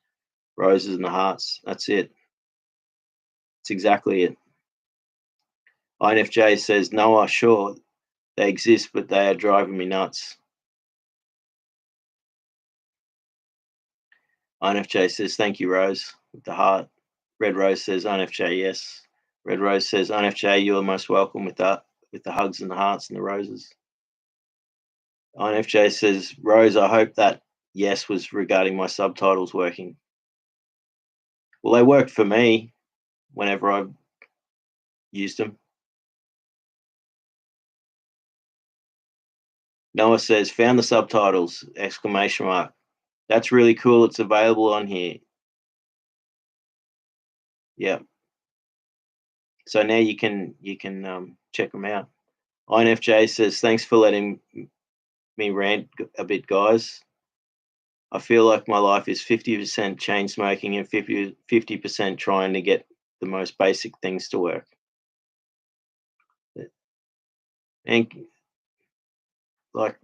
roses and the hearts. That's it. That's exactly it. INFJ says, Noah, sure, they exist, but they are driving me nuts. INFJ says, thank you, Rose, with the heart. Red Rose says, INFJ, yes. Red Rose says, INFJ, you are most welcome, with the hugs and the hearts and the roses. INFJ says, Rose, I hope that yes was regarding my subtitles working. Well, they worked for me whenever I've used them. Noah says, found the subtitles, exclamation mark. That's really cool. It's available on here. Yeah. So now you can check them out. INFJ says, thanks for letting me rant a bit, guys. I feel like my life is 50% chain smoking and 50% trying to get the most basic things to work. And like,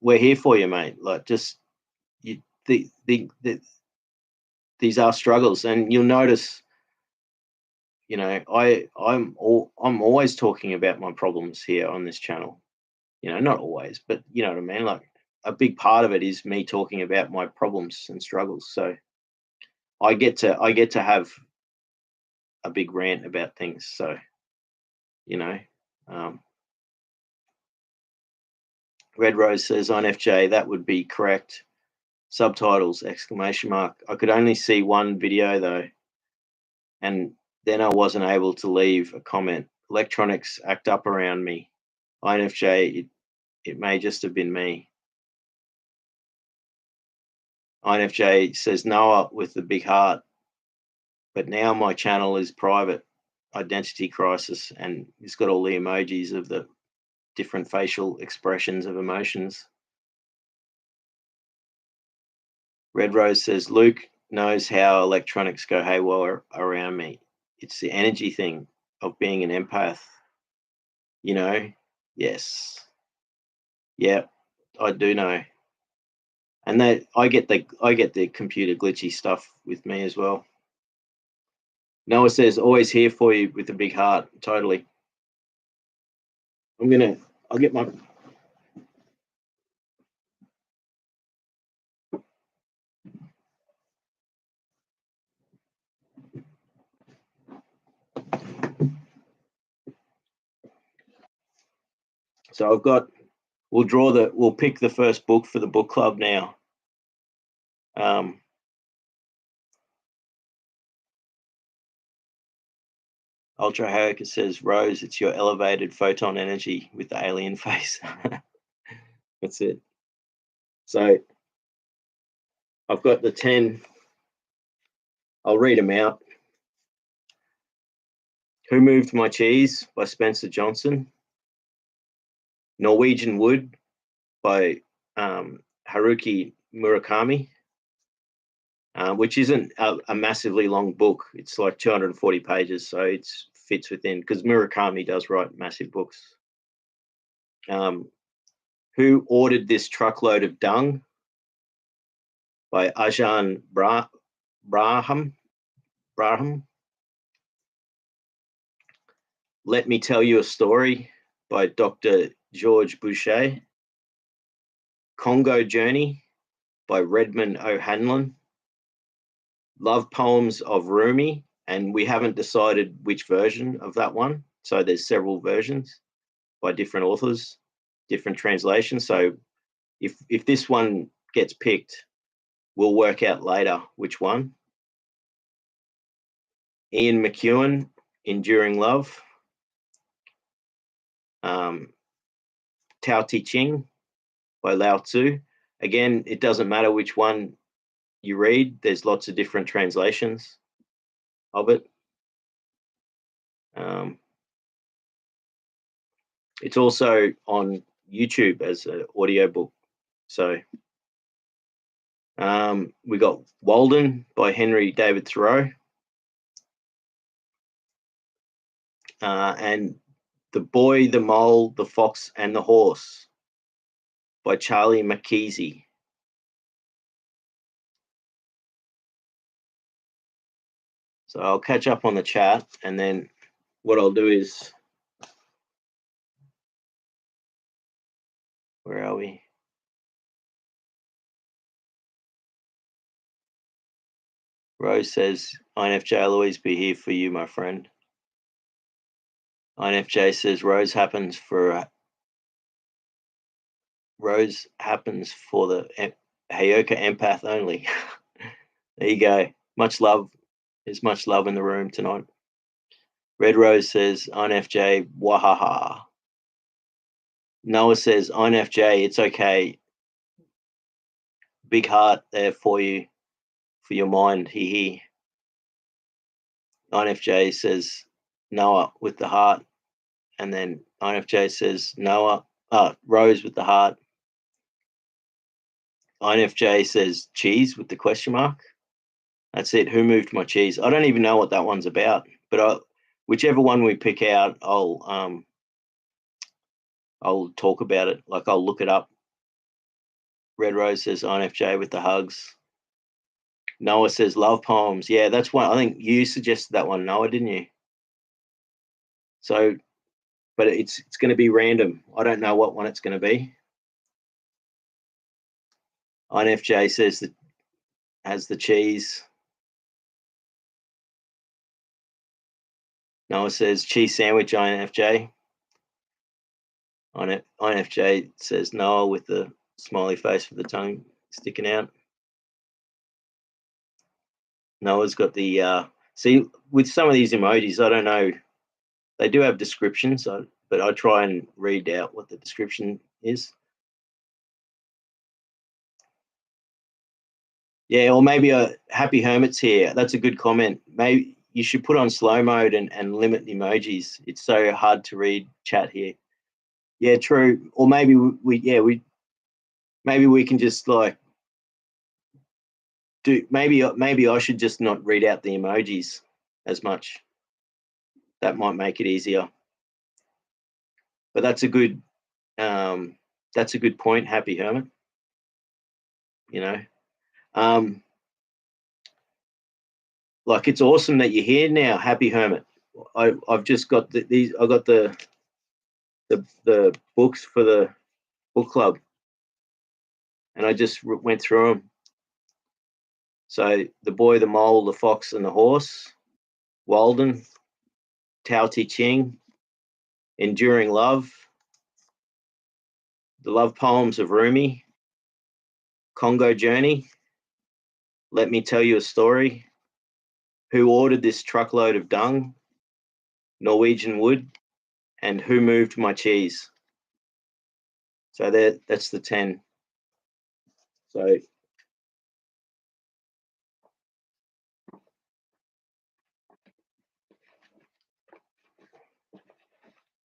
we're here for you, mate. Like, just these are struggles, and you'll notice, I'm always talking about my problems here on this channel. Not always, but you know what I mean. Like, a big part of it is me talking about my problems and struggles. So I get to have a big rant about things. So um, Red Rose says, INFJ, that would be correct. Subtitles, exclamation mark. I could only see one video though, and then I wasn't able to leave a comment. Electronics act up around me. INFJ, it may just have been me. INFJ says, Noah with the big heart, but now my channel is private. Identity crisis, and it's got all the emojis of the different facial expressions of emotions. Red Rose says, Luke knows how electronics go haywire around me. It's the energy thing of being an empath. Yes. Yeah, I do know. And that I get the computer glitchy stuff with me as well. Noah says, always here for you with a big heart. Totally. I'll get my. So we'll pick the first book for the book club now. Ultra Hacker says, Rose, it's your elevated photon energy with the alien face. That's it. So I've got the 10. I'll read them out. Who Moved My Cheese by Spencer Johnson. Norwegian Wood by Haruki Murakami, which isn't a massively long book. It's like 240 pages, so it fits within, because Murakami does write massive books. Who Ordered This Truckload of Dung by Ajahn Braham. Let Me Tell You a Story by Dr. George Boucher. Congo Journey by Redmond O'Hanlon. Love Poems of Rumi, and we haven't decided which version of that one. So there's several versions by different authors, different translations. So if this one gets picked, we'll work out later which one. Ian McEwan, Enduring Love. Tao Te Ching by Lao Tzu. Again, it doesn't matter which one you read. There's lots of different translations of it. It's also on YouTube as an audiobook. So we got Walden by Henry David Thoreau. And The Boy, the Mole, the Fox, and the Horse by Charlie McKeesey. So I'll catch up on the chat, and then what I'll do is, where are we? Rose says, INFJ, I'll always be here for you, my friend. INFJ says, Rose happens for the Heyoka empath only. There you go. Much love. There's much love in the room tonight. Red Rose says, INFJ, wahaha. Noah says, INFJ, it's okay. Big heart there for you, for your mind, hee. INFJ says, Noah with the heart. And then INFJ says, Rose with the heart. INFJ says, cheese with the question mark. That's it. Who moved my cheese? I don't even know what that one's about, but whichever one we pick out, I'll talk about it. Like, I'll look it up. Red Rose says INFJ with the hugs. Noah says love poems. Yeah, that's one. I think you suggested that one, Noah, didn't you? So, but it's going to be random. I don't know what one it's going to be. INFJ says that has the cheese. Noah says cheese sandwich, INFJ. INFJ says Noah with the smiley face with the tongue sticking out. Noah's got the, see, with some of these emojis, I don't know, they do have descriptions, but I try and read out what the description is. Yeah, or maybe a Happy Hermit's here. That's a good comment. Maybe you should put on slow mode and limit the emojis. It's so hard to read chat here. Yeah, true. Or maybe maybe we can just like maybe I should just not read out the emojis as much. That might make it easier. But that's a good point, Happy Hermit. You know, like, it's awesome that you're here now, Happy Hermit. I've just got these. I got the books for the book club, and I just went through them. So, The Boy, the Mole, the Fox, and the Horse, Walden, Tao Te Ching, Enduring Love, The Love Poems of Rumi, Congo Journey, Let Me Tell You a Story, Who Ordered This Truckload of Dung, Norwegian Wood, and Who Moved My Cheese. So that's the 10. So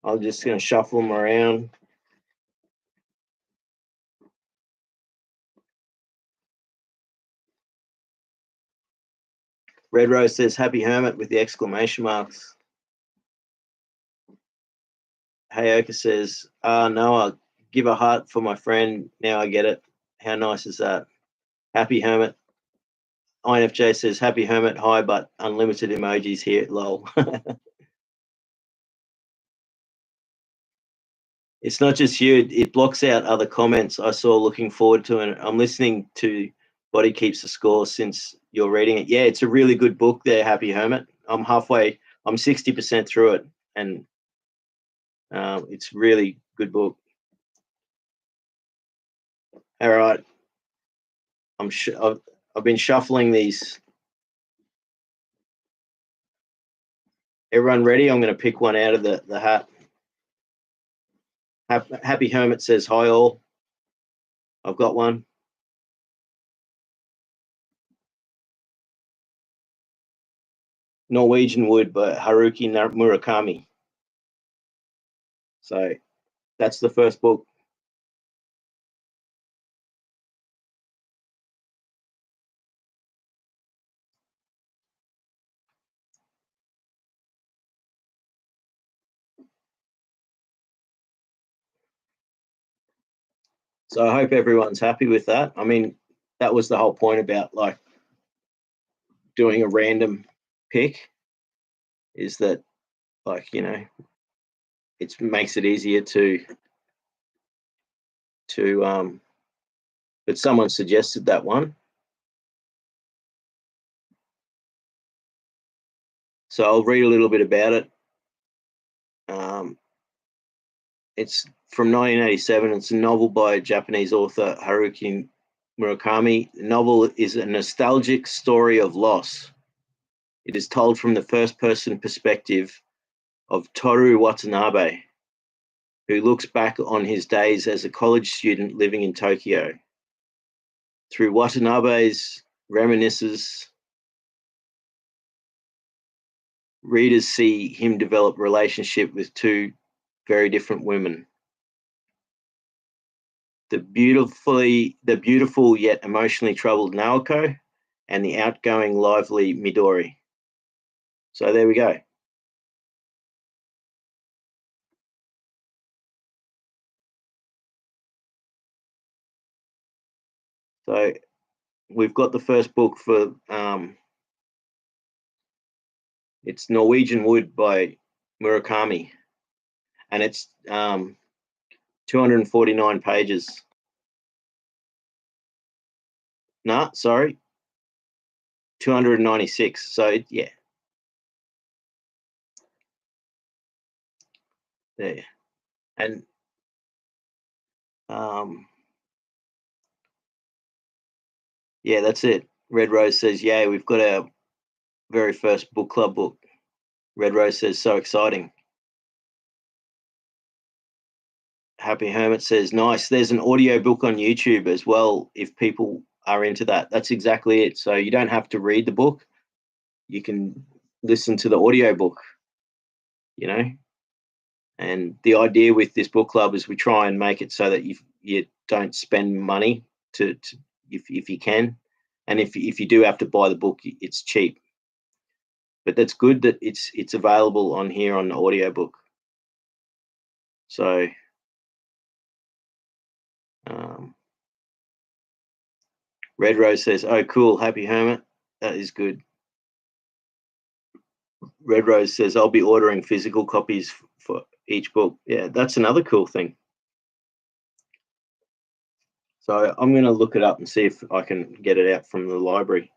I'm just going to shuffle them around. Red Rose says Happy Hermit with the exclamation marks. Heyoka says, no, I'll give a heart for my friend. Now I get it. How nice is that? Happy Hermit. INFJ says Happy Hermit. Hi, but unlimited emojis here. Lol. It's not just you. It blocks out other comments I saw looking forward to, and I'm listening to Body Keeps the Score since you're reading it. Yeah, it's a really good book there, Happy Hermit. I'm 60% through it, and it's really good book. All right. I've been shuffling these. Everyone ready? I'm going to pick one out of the hat. Happy Hermit says hi all. I've got one. Norwegian Wood by Haruki Murakami. So that's the first book. So I hope everyone's happy with that. I mean, that was the whole point about like doing a random pick, is that, like, you know, it makes it easier to but someone suggested that one. So I'll read a little bit about it. It's from 1987. It's a novel by Japanese author Haruki Murakami. The novel is a nostalgic story of loss. It is told from the first-person perspective of Toru Watanabe, who looks back on his days as a college student living in Tokyo. Through Watanabe's reminiscences, readers see him develop relationship with two very different women. The beautiful yet emotionally troubled Naoko, and the outgoing, lively Midori. So there we go. So we've got the first book for it's Norwegian Wood by Murakami, and it's 249 pages. No, sorry, 296. So yeah, there. And yeah, that's it. Red Rose says, "Yay, we've got our very first book club book." Red Rose says, "So exciting." Happy Hermit says, "Nice. There's an audio book on YouTube as well if people are into that." That's exactly it. So you don't have to read the book. You can listen to the audio book, you know. And the idea with this book club is we try and make it so that you don't spend money to if you can, and if you do have to buy the book, it's cheap. But that's good that it's available on here on the audio book. So um, Red Rose says, "Oh, cool, Happy Hermit. That is good." Red Rose says, "I'll be ordering physical copies for each book." Yeah, that's another cool thing. So I'm going to look it up and see if I can get it out from the library.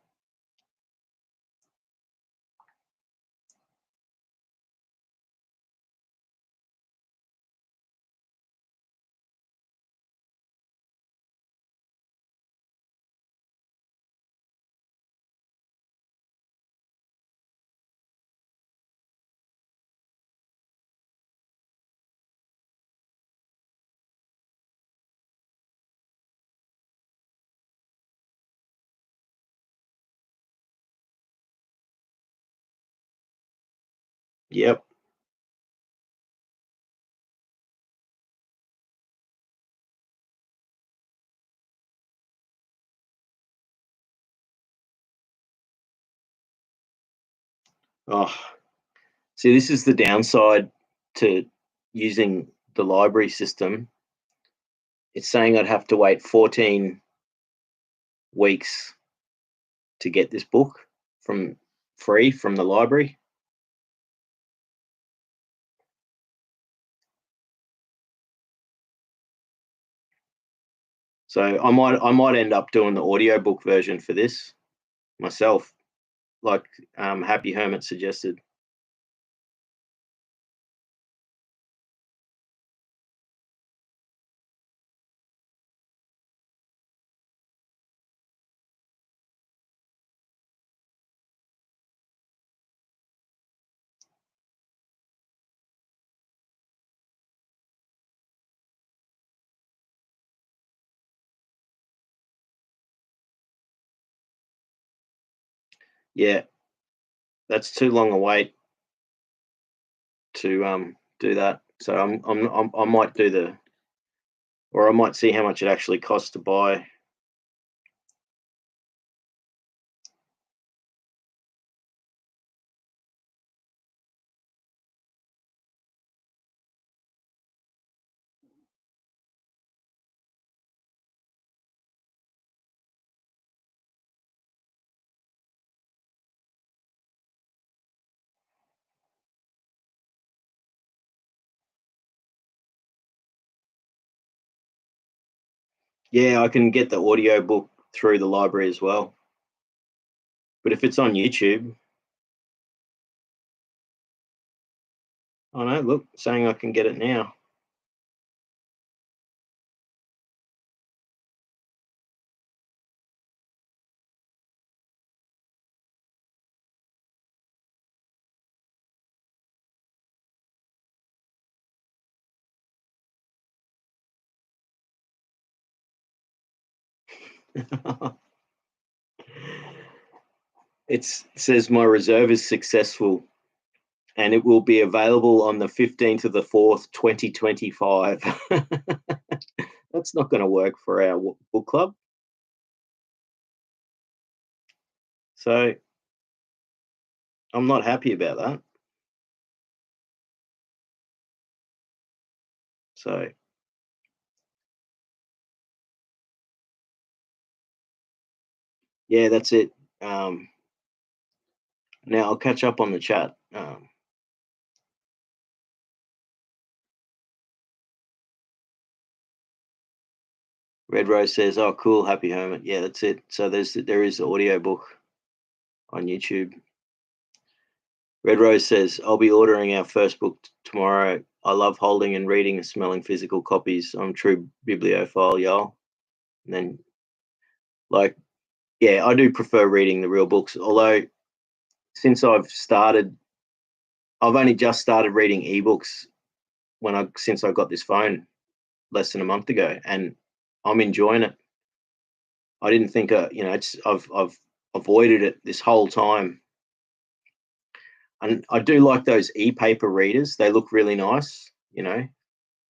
Yep. Oh, see, this is the downside to using the library system. It's saying I'd have to wait 14 weeks to get this book from free from the library. So I might end up doing the audiobook version for this myself, like Happy Hermit suggested. Yeah, that's too long a wait to do that. So I might do or I might see how much it actually costs to buy. Yeah, I can get the audio book through the library as well. But if it's on YouTube, oh no, look, saying I can get it now. It says my reserve is successful and it will be available on the 15th of the 4th, 2025. That's not going to work for our book club. So I'm not happy about that. So yeah, that's it. Now I'll catch up on the chat. Red Rose says, "Oh, cool, happy hermit." Yeah, that's it. So there is the audio book on YouTube. Red Rose says, "I'll be ordering our first book tomorrow. I love holding and reading and smelling physical copies. I'm a true bibliophile, y'all." And then, like, yeah, I do prefer reading the real books. Although since I've only just started reading ebooks since I got this phone less than a month ago, and I'm enjoying it. I didn't think, I've avoided it this whole time, and I do like those e-paper readers. They look really nice,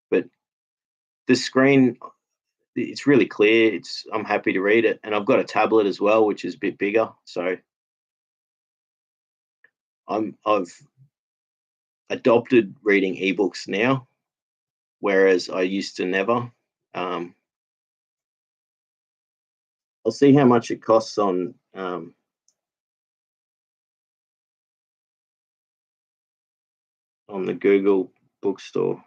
but the screen, it's really clear. I'm happy to read it, and I've got a tablet as well, which is a bit bigger. So I've adopted reading ebooks now, whereas I used to never. Um, I'll see how much it costs on the Google bookstore.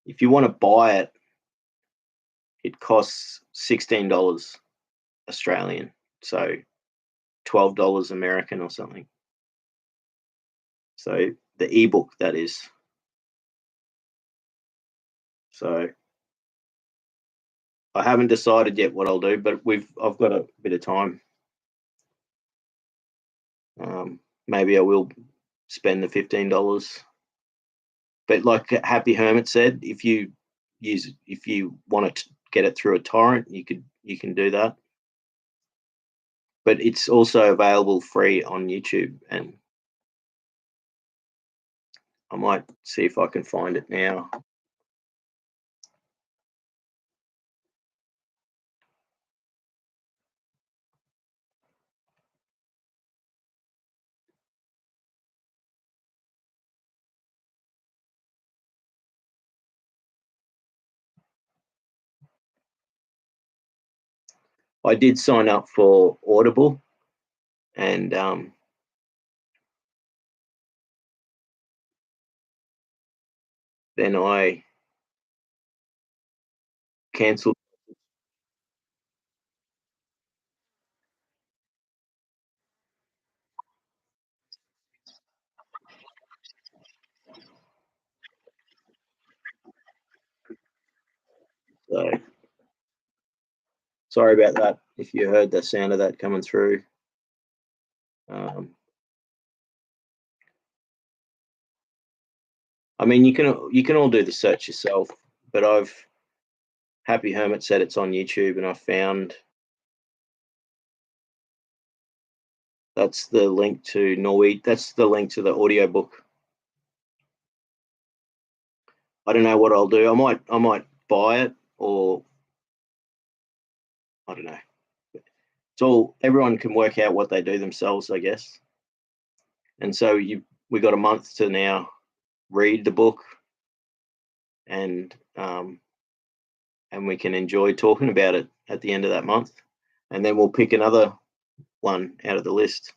If you want to buy it, it costs $16 Australian, so $12 American or something. So the ebook, that is. So I haven't decided yet what I'll do, but I've got a bit of time. Maybe I will spend the $15. But like Happy Hermit said, if you want to get it through a torrent, you can do that. But it's also available free on YouTube, and I might see if I can find it now. I did sign up for Audible, and then I cancelled. So sorry about that. If you heard the sound of that coming through, um, I mean, you can all do the search yourself, but Happy Hermit said it's on YouTube, and I found that's the link to Norway. That's the link to the audiobook. I don't know what I'll do. I might buy it, or I don't know. It's all, everyone can work out what they do themselves, I guess. And so we got a month to now read the book, and we can enjoy talking about it at the end of that month, and then we'll pick another one out of the list.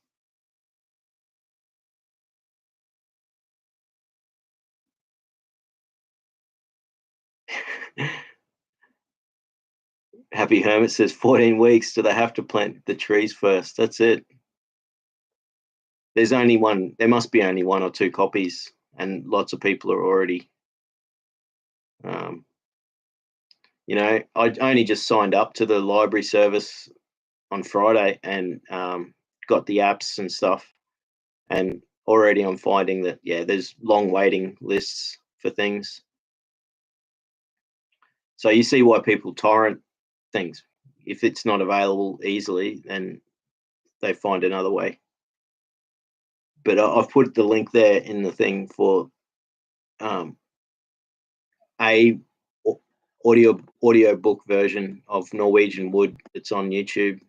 Happy Hermit says 14 weeks. Do they have to plant the trees first? That's it. There's only one. There must be only one or two copies, and lots of people are already. Um, I only just signed up to the library service on Friday, and got the apps and stuff, and already I'm finding that there's long waiting lists for things. So you see why people torrent things. If it's not available easily, then they find another way. But I've put the link there in the thing for a audiobook version of Norwegian Wood that's on YouTube,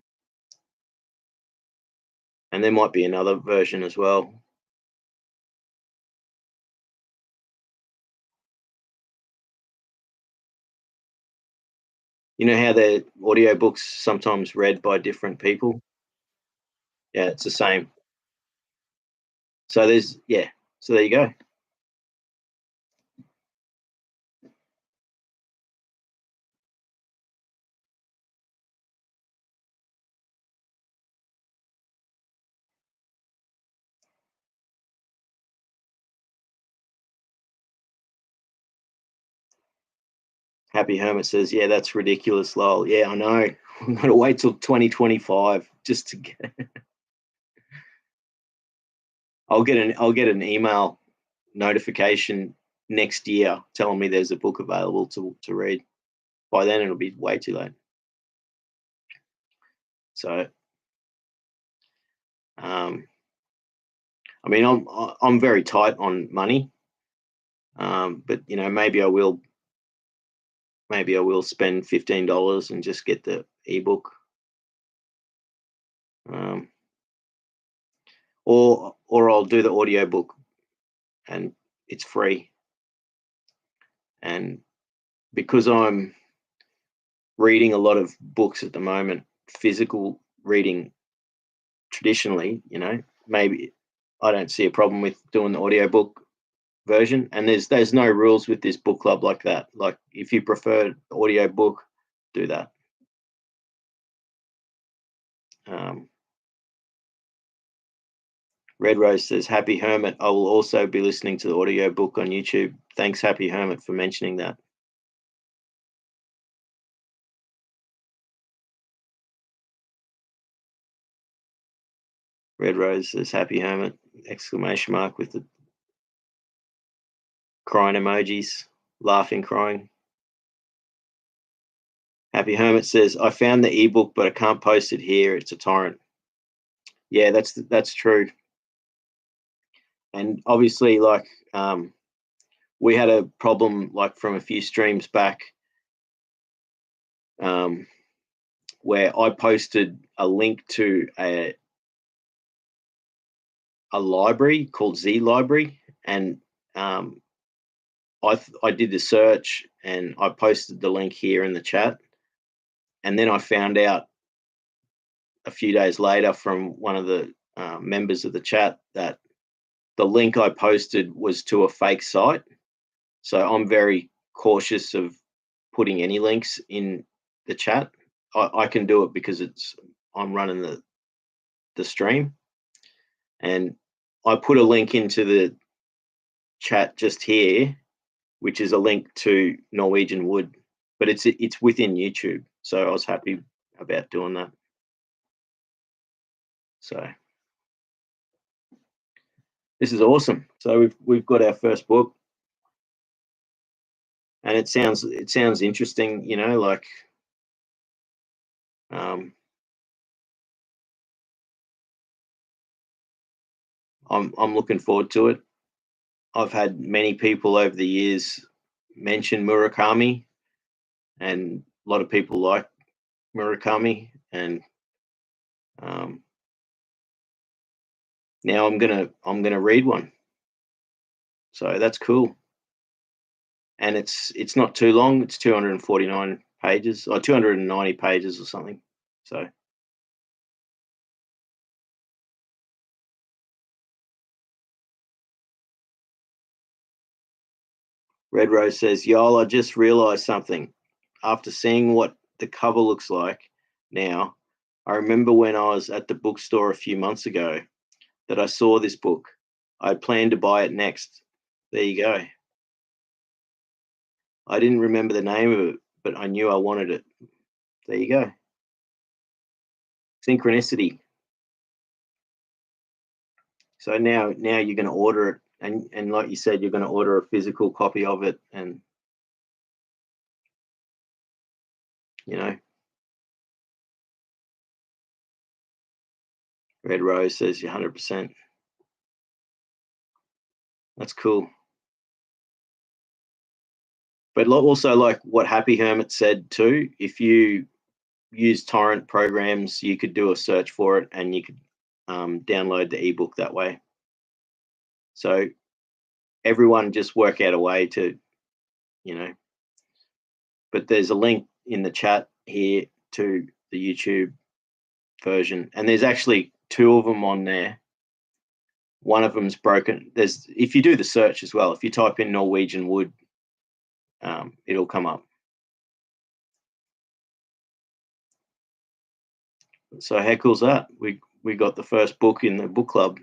and there might be another version as well. You know how the audiobooks sometimes read by different people? Yeah, it's the same. So so there you go. Happy Hermit says, "Yeah, that's ridiculous, lol." Yeah, I know. I'm gonna wait till 2025 just to get. I'll get an email notification next year telling me there's a book available to read. By then, it'll be way too late. So, I mean, I'm very tight on money, but maybe I will spend $15 and just get the ebook, um, or I'll do the audiobook, and it's free. And because I'm reading a lot of books at the moment, physical reading traditionally, maybe I don't see a problem with doing the audiobook version. And there's no rules with this book club like that. Like, if you prefer audiobook, do that. Red Rose says, Happy Hermit, I will also be listening to the audiobook on YouTube. Thanks, Happy Hermit, for mentioning that. Red Rose says, Happy Hermit, exclamation mark with the crying emojis, laughing, crying. Happy Hermit says, I found the ebook, but I can't post it here. It's a torrent. Yeah, that's true. And obviously, like, we had a problem like from a few streams back, where I posted a link to a library called Z Library, and I did the search and I posted the link here in the chat, and then I found out a few days later from one of the members of the chat that the link I posted was to a fake site. So I'm very cautious of putting any links in the chat. I can do it because I'm running the stream, and I put a link into the chat just here, which is a link to Norwegian Wood, but it's within YouTube. So I was happy about doing that. So this is awesome. So we've got our first book. And it sounds interesting, like um, I'm looking forward to it. I've had many people over the years mention Murakami, and a lot of people like Murakami, and um, now I'm gonna read one. So that's cool, and it's not too long. It's 249 pages or 290 pages or something. So Red Rose says, "Y'all, I just realised something. After seeing what the cover looks like now, I remember when I was at the bookstore a few months ago that I saw this book. I planned to buy it next. There you go. I didn't remember the name of it, but I knew I wanted it. There you go. Synchronicity. So now you're going to order it, and like you said, you're going to order a physical copy of it, and you know, Red Rose says you're 100%. That's cool. But also, like what Happy Hermit said too, if you use torrent programs, you could do a search for it, and you could download the ebook that way. So everyone just work out a way to, you know. But there's a link in the chat here to the YouTube version, and there's actually two of them on there. One of them's broken. There's if you do the search as well. If you type in Norwegian wood, it'll come up. So how cool's that? We got the first book in the book club.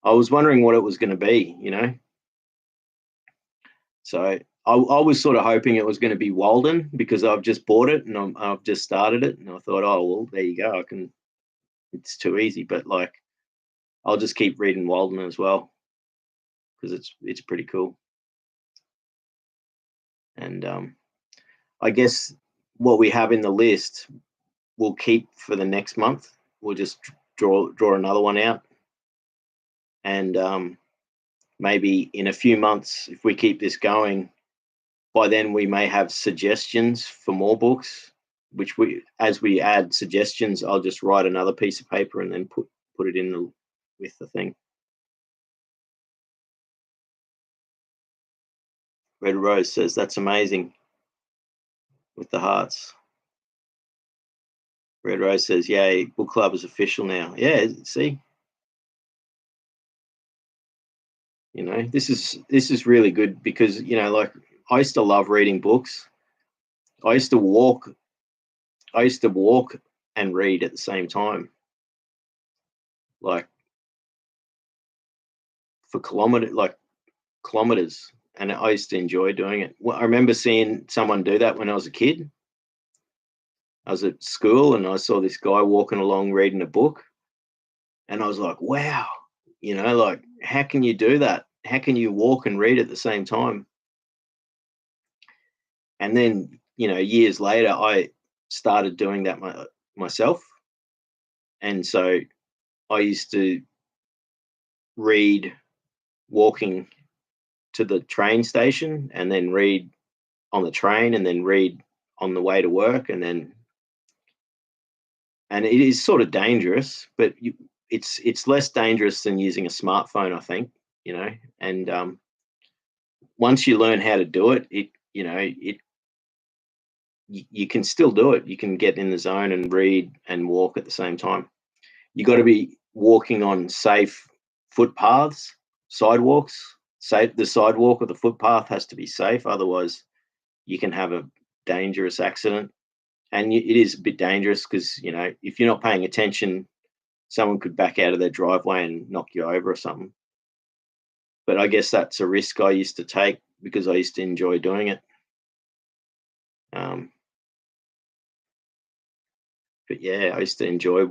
I was wondering what it was going to be, So I was sort of hoping it was going to be Walden because I've just bought it and I've just started it, and I thought, oh well, there you go. It's too easy, but like I'll just keep reading Walden as well because it's pretty cool. And I guess what we have in the list we'll keep for the next month. We'll just draw another one out, and maybe in a few months, if we keep this going, by then we may have suggestions for more books. Which as we add suggestions, I'll just write another piece of paper and then put it in with the thing. Red Rose says that's amazing with the hearts. Red Rose says, "Yay, book club is official now." Yeah, see, this is really good because like I used to love reading books. I used to walk. I used to walk and read at the same time, like for kilometers, and I used to enjoy doing it. Well, I remember seeing someone do that when I was a kid. I was at school and I saw this guy walking along reading a book, and I was like, "Wow, like how can you do that? How can you walk and read at the same time?" And then, years later, I started doing that myself, and so I used to read walking to the train station, and then read on the train, and then read on the way to work, and it is sort of dangerous, but it's less dangerous than using a smartphone, I think, and once you learn how to do it, you can still do it. You can get in the zone and read and walk at the same time. You got to be walking on safe footpaths, sidewalks. Safe, the sidewalk or the footpath has to be safe, otherwise you can have a dangerous accident. And it is a bit dangerous because if you're not paying attention, someone could back out of their driveway and knock you over or something. But I guess that's a risk I used to take because I used to enjoy doing it. Um, but yeah, I used to enjoy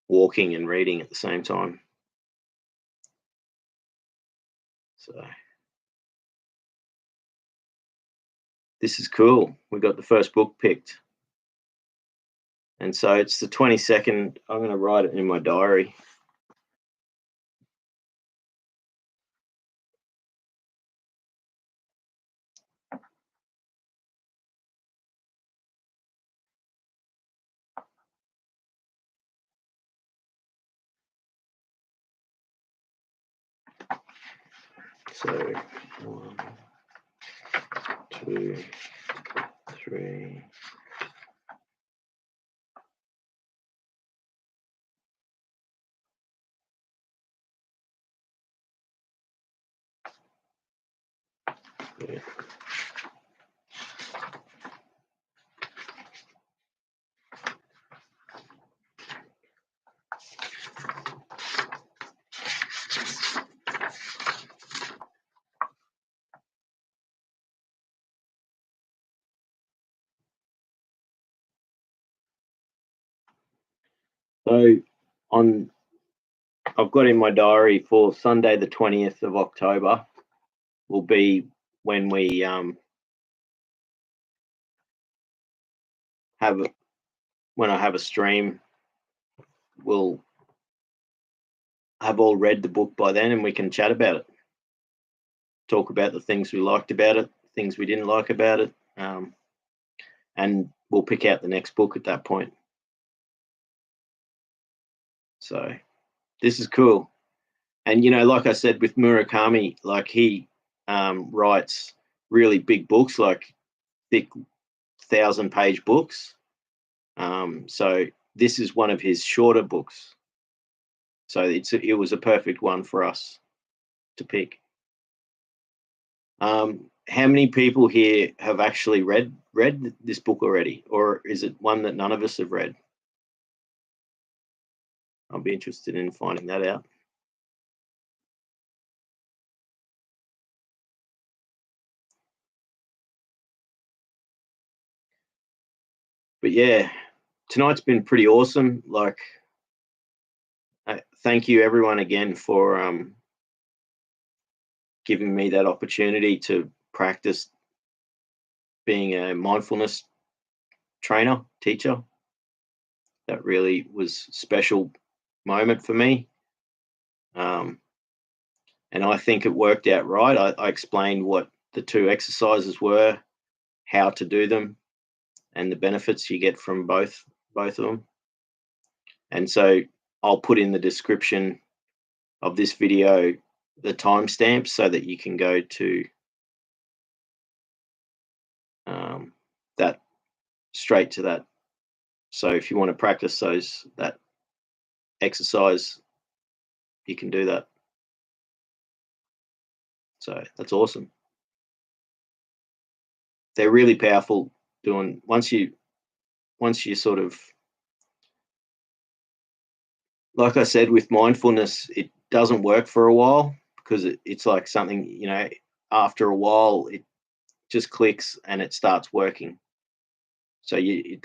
walking and reading at the same time. So this is cool. We got the first book picked. And so it's the 22nd. I'm going to write it in my diary. So 1, 2, 3. Yeah. So on, I've got in my diary for Sunday, the 20th of October, will be when we when I have a stream. We'll have all read the book by then, and we can chat about it. Talk about the things we liked about it, things we didn't like about it, and we'll pick out the next book at that point. So this is cool. And like I said with Murakami, like he writes really big books, like thick 1,000-page books. So this is one of his shorter books. So it was a perfect one for us to pick. How many people here have actually read this book already, or is it one that none of us have read? I'll be interested in finding that out. But yeah, tonight's been pretty awesome. Like, thank you everyone again for giving me that opportunity to practice being a mindfulness trainer, teacher. That really was a special moment for me. And I think it worked out right. I explained what the 2 exercises were, how to do them, and the benefits you get from both of them. And so I'll put in the description of this video the timestamps so that you can go to that straight to that. So if you want to practice that exercise, you can do that. So that's awesome. They're really powerful. Once you sort of, like I said, with mindfulness, it doesn't work for a while because it's like something, after a while it just clicks and it starts working. So you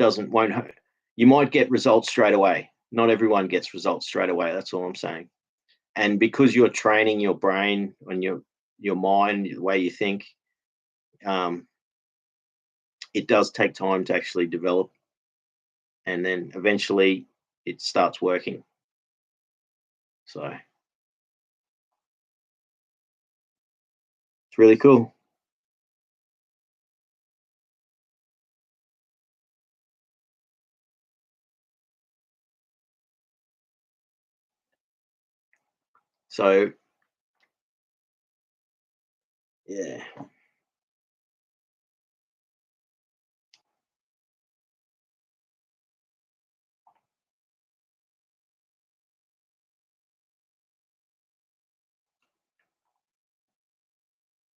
might get results straight away. Not everyone gets results straight away. That's all I'm saying. And because you're training your brain and your mind, the way you think, it does take time to actually develop, and then eventually it starts working. So it's really cool. So yeah.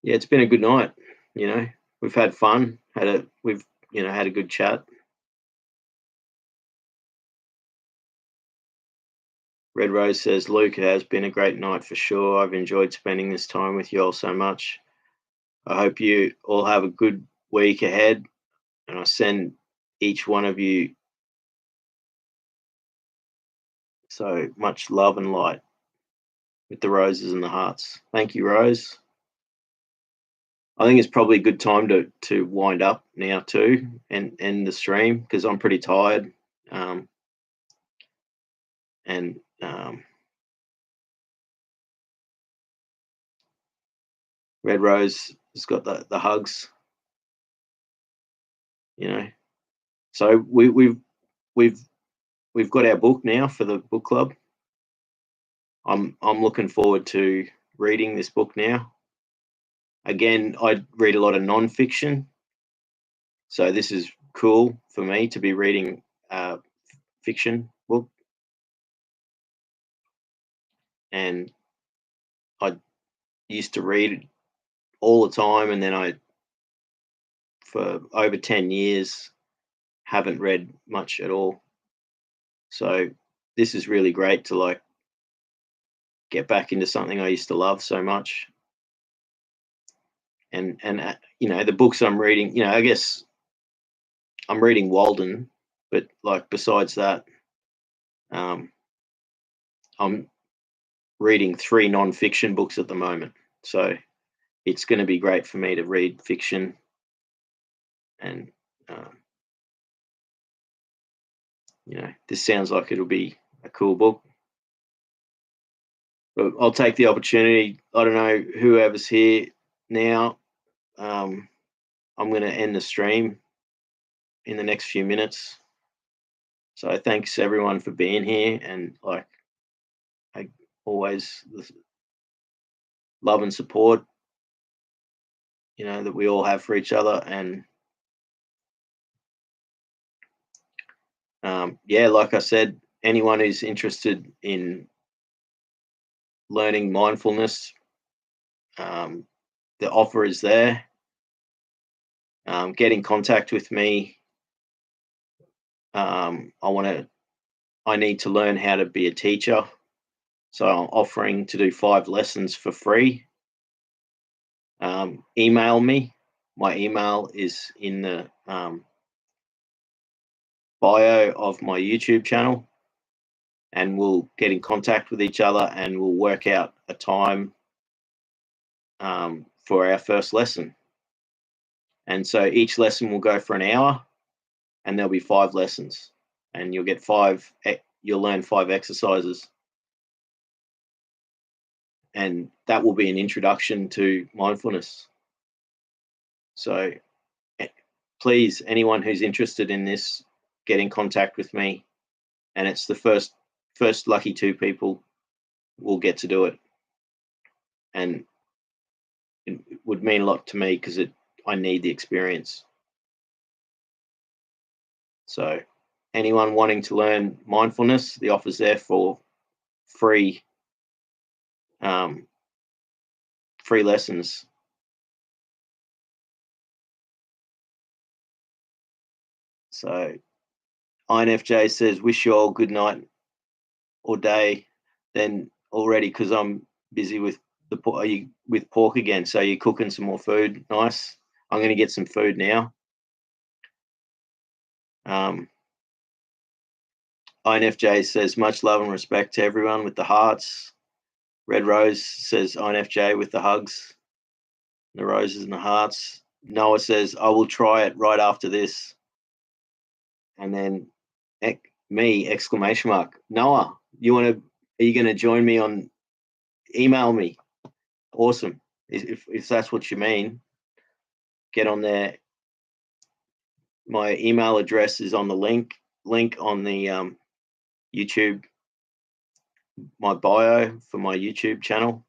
Yeah, it's been a good night. We've had fun. We've had a good chat. Red Rose says, Luke, it has been a great night for sure. I've enjoyed spending this time with you all so much. I hope you all have a good week ahead, and I send each one of you so much love and light with the roses and the hearts. Thank you, Rose. I think it's probably a good time to wind up now too, and end the stream because I'm pretty tired. Um, and Red Rose has got the hugs, you know. So we've got our book now for the book club. I'm looking forward to reading this book now. Again, I read a lot of non-fiction, so this is cool for me to be reading fiction book. And I used to read all the time, and then for over 10 years, haven't read much at all. So this is really great to like get back into something I used to love so much. And the books I'm reading, I guess I'm reading Walden, but like besides that, I'm reading 3 non-fiction books at the moment. So it's going to be great for me to read fiction. And this sounds like it'll be a cool book. But I'll take the opportunity. I don't know whoever's here now. I'm going to end the stream in the next few minutes. So thanks everyone for being here, and like I always love and support that we all have for each other. And like I said, anyone who's interested in learning mindfulness, the offer is there. Get in contact with me. I need to learn how to be a teacher, so I'm offering to do 5 lessons for free. Email me. My email is in the bio of my YouTube channel, and we'll get in contact with each other and we'll work out a time for our first lesson. And so each lesson will go for an hour, and there'll be 5 lessons, and you'll learn 5 exercises, and that will be an introduction to mindfulness. So please, anyone who's interested in this, get in contact with me, and it's the first lucky 2 people will get to do it. And it would mean a lot to me because I need the experience. So anyone wanting to learn mindfulness, the offer's there for free lessons. So INFJ says, wish you all good night or day then already, because I'm busy with with pork again. So you're cooking some more food. Nice. I'm going to get some food now. INFJ says, much love and respect to everyone with the hearts. Red Rose says, INFJ with the hugs, the roses and the hearts. Noah says, I will try it right after this. And then me, exclamation mark. Noah, are you going to join me on, email me? Awesome. If that's what you mean, get on there. My email address is on the link on the YouTube, my bio for my YouTube channel,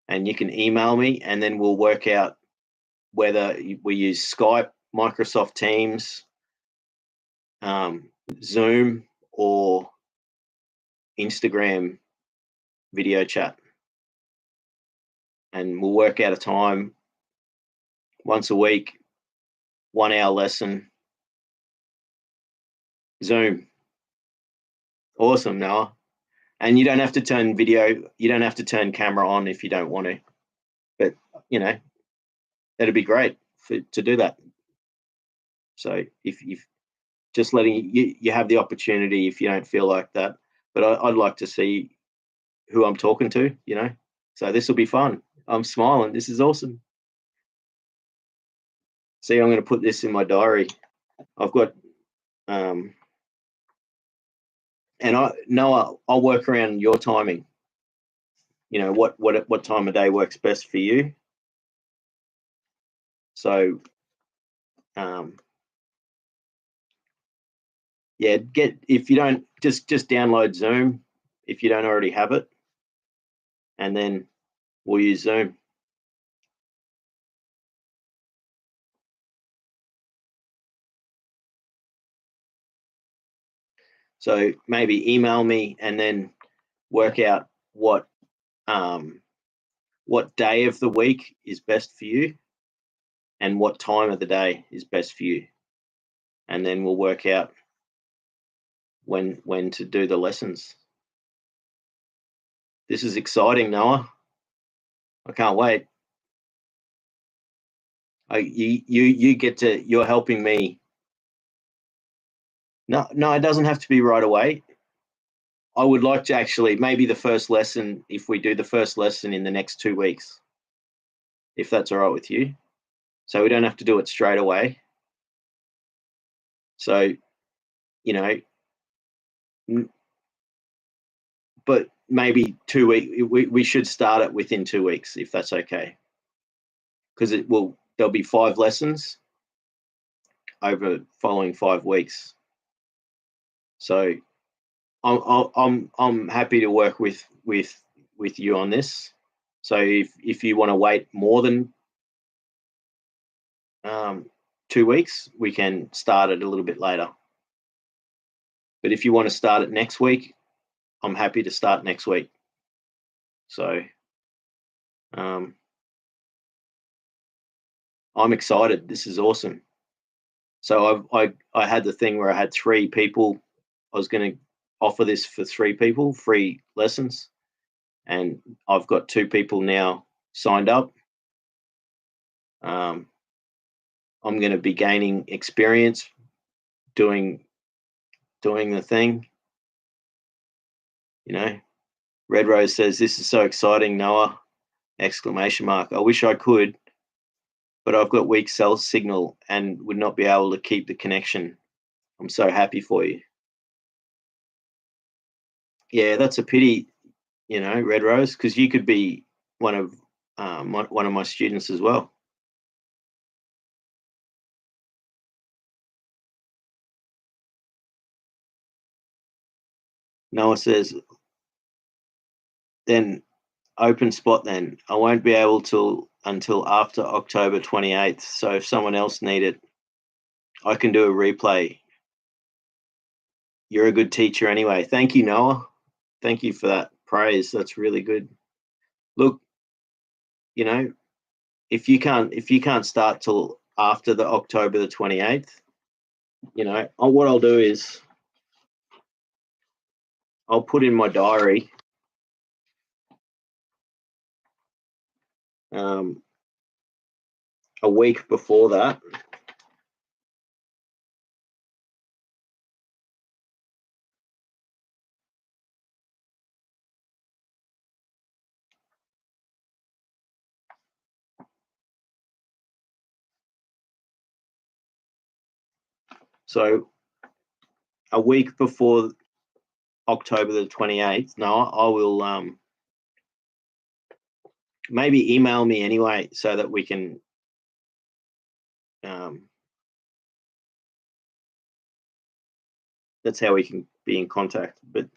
and you can email me, and then we'll work out whether we use Skype, Microsoft Teams, Zoom, or Instagram video chat, and we'll work out a time once a week, 1 hour lesson, Zoom. Awesome, Noah. And you don't have to turn camera on if you don't want to, but that'd be great to do that. So if just letting you have the opportunity if you don't feel like that, but I'd like to see who I'm talking to, so this will be fun. I'm smiling. This is awesome. See, I'm going to put this in my diary. I've got, and Noah, I'll work around your timing. What time of day works best for you. So, yeah, if you don't, just download Zoom if you don't already have it, and then we'll use Zoom. So maybe email me and then work out what day of the week is best for you and what time of the day is best for you, and then we'll work out when to do the lessons. This is exciting, Noah. I can't wait. You get to, you're helping me. No, it doesn't have to be right away. I would like to actually, maybe the first lesson, if we do the first lesson in the next 2 weeks, if that's all right with you. So we don't have to do it straight away. So, but maybe 2 weeks, we should start it within 2 weeks, if that's okay. Because there'll be 5 lessons over following 5 weeks. So I'm happy to work with you on this. So if you want to wait more than 2 weeks, we can start it a little bit later. But if you want to start it next week, I'm happy to start next week. So I'm excited. This is awesome. So I had the thing where I had 3 people. I was going to offer this for 3 people, free lessons, and I've got 2 people now signed up. I'm going to be gaining experience doing the thing. Red Rose says, "This is so exciting, Noah!" ! I wish I could, but I've got weak cell signal and would not be able to keep the connection. I'm so happy for you. Yeah, that's a pity, Red Rose, because you could be one of my students as well. Noah says, then open spot then. I won't be able to until after October 28th. So if someone else need it, I can do a replay. You're a good teacher anyway. Thank you, Noah. Thank you for that praise. That's really good. Look, if you can't start till after the October the 28th, what I'll do is I'll put in my diary a week before that. So a week before October the 28th, no, I will maybe email me anyway so that we can that's how we can be in contact. But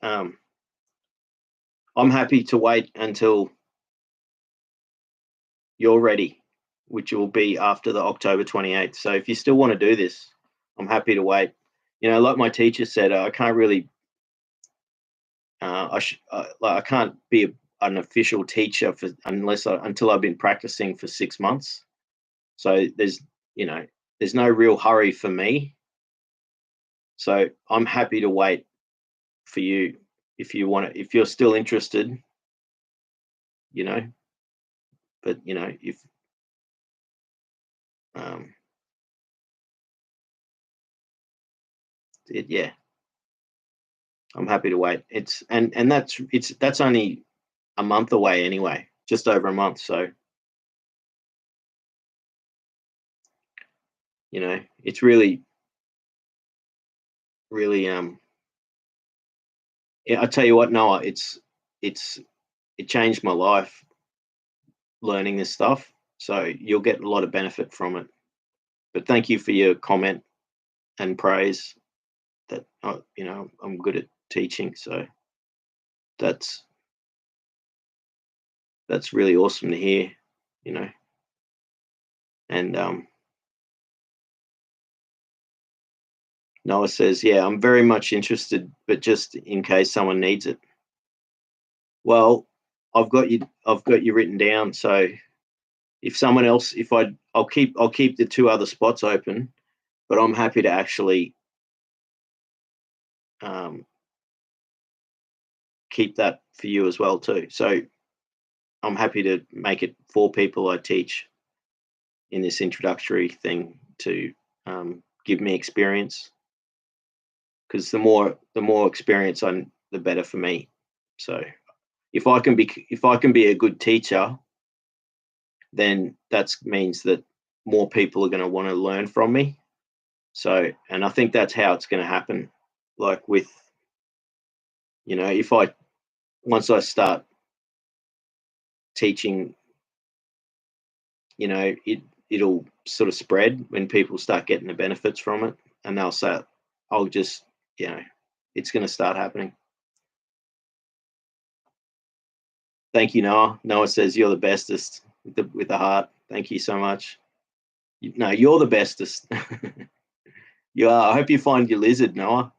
I'm happy to wait until you're ready, which will be after the October 28th. So if you still want to do this, I'm happy to wait. Like my teacher said, I can't really, I can't be an official teacher until I've been practicing for 6 months. So there's no real hurry for me. So I'm happy to wait for you if you want to, if you're still interested, but if yeah, I'm happy to wait. That's only a month away anyway, just over a month. So It's really, really, yeah, I tell you what, Noah, it's it changed my life learning this stuff. So you'll get a lot of benefit from it. But thank you for your comment and praise that, I'm good at teaching. So that's that's really awesome to hear, you know. And Noah says, yeah, I'm very much interested, but just in case someone needs it. Well, I've got you written down. So if someone else, if I'll keep the two other spots open, but I'm happy to actually um, keep that for you as well too. So I'm happy to make it 4 people I teach in this introductory thing to give me experience, because the more experience the better for me. So if I can be a good teacher, then that means that more people are going to want to learn from me. So, and I think that's how it's going to happen. Like with, if I once I start teaching, it'll sort of spread when people start getting the benefits from it, and they'll say, I'll just, it's going to start happening. Thank you, Noah. Noah says you're the bestest with the heart. Thank you so much. No, you're the bestest. You are. I hope you find your lizard, Noah.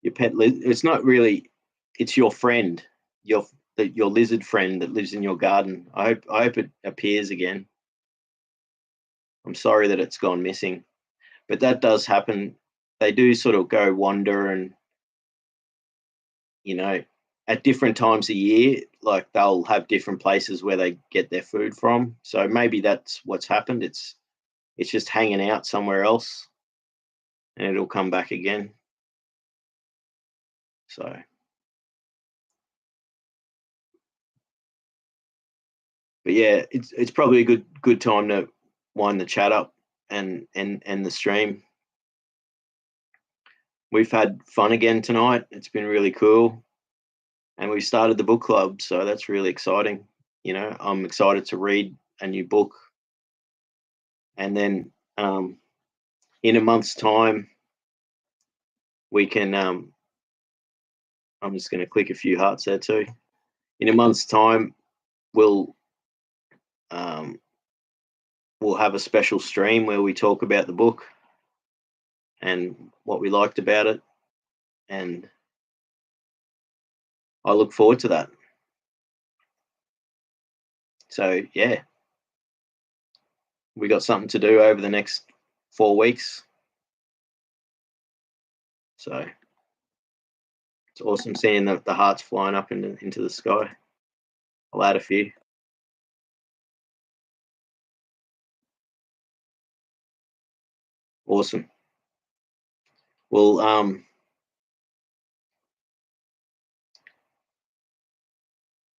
Your pet lizard. It's not really. It's your friend. Your lizard friend that lives in your garden. I hope it appears again. I'm sorry that it's gone missing, but that does happen. They do sort of go wander, and you know, at different times a year, like they'll have different places where they get their food from. So maybe that's what's happened. It's just hanging out somewhere else, and it'll come back again. So, but yeah, it's probably a good time to wind the chat up and the stream. We've had fun again tonight. It's been really cool, and we started the book club, so that's really exciting. I'm excited to read a new book, and then in a month's time, we can. I'm just going to click a few hearts there too. In a month's time, we'll um, we'll have a special stream where we talk about the book and what we liked about it, and I look forward to that. So yeah, we got something to do over the next 4 weeks. So it's awesome seeing the hearts flying up into the sky. I'll add a few. Awesome. Well,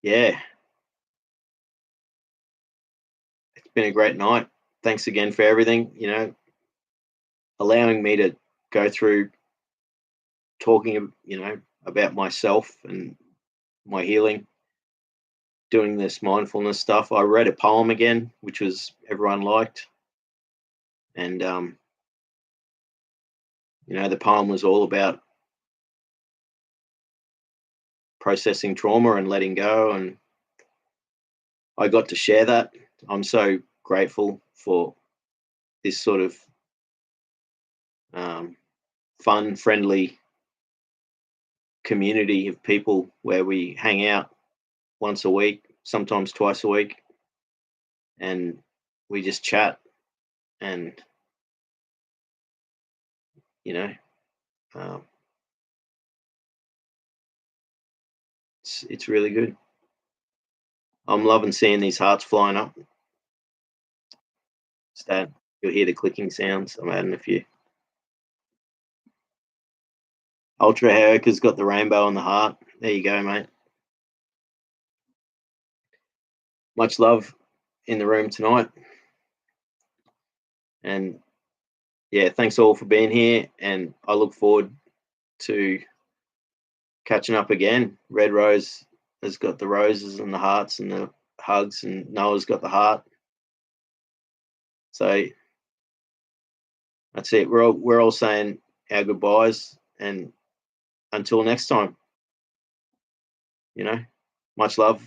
yeah, it's been a great night. Thanks again for everything. Allowing me to go through talking, about myself and my healing, doing this mindfulness stuff. I read a poem again, which was everyone liked, and the poem was all about processing trauma and letting go, and I got to share that. I'm so grateful for this sort of um, fun, friendly community of people where we hang out once a week, sometimes twice a week, and we just chat, and you know um, it's really good. I'm loving seeing these hearts flying up. Stan, you'll hear the clicking sounds. I'm adding a few. Ultra Hairika's got the rainbow on the heart. There you go, mate. Much love in the room tonight, and yeah, thanks all for being here, and I look forward to catching up again. Red Rose has got the roses and the hearts and the hugs, and Noah's got the heart. So that's it. We're all saying our goodbyes, and until next time, you know, much love.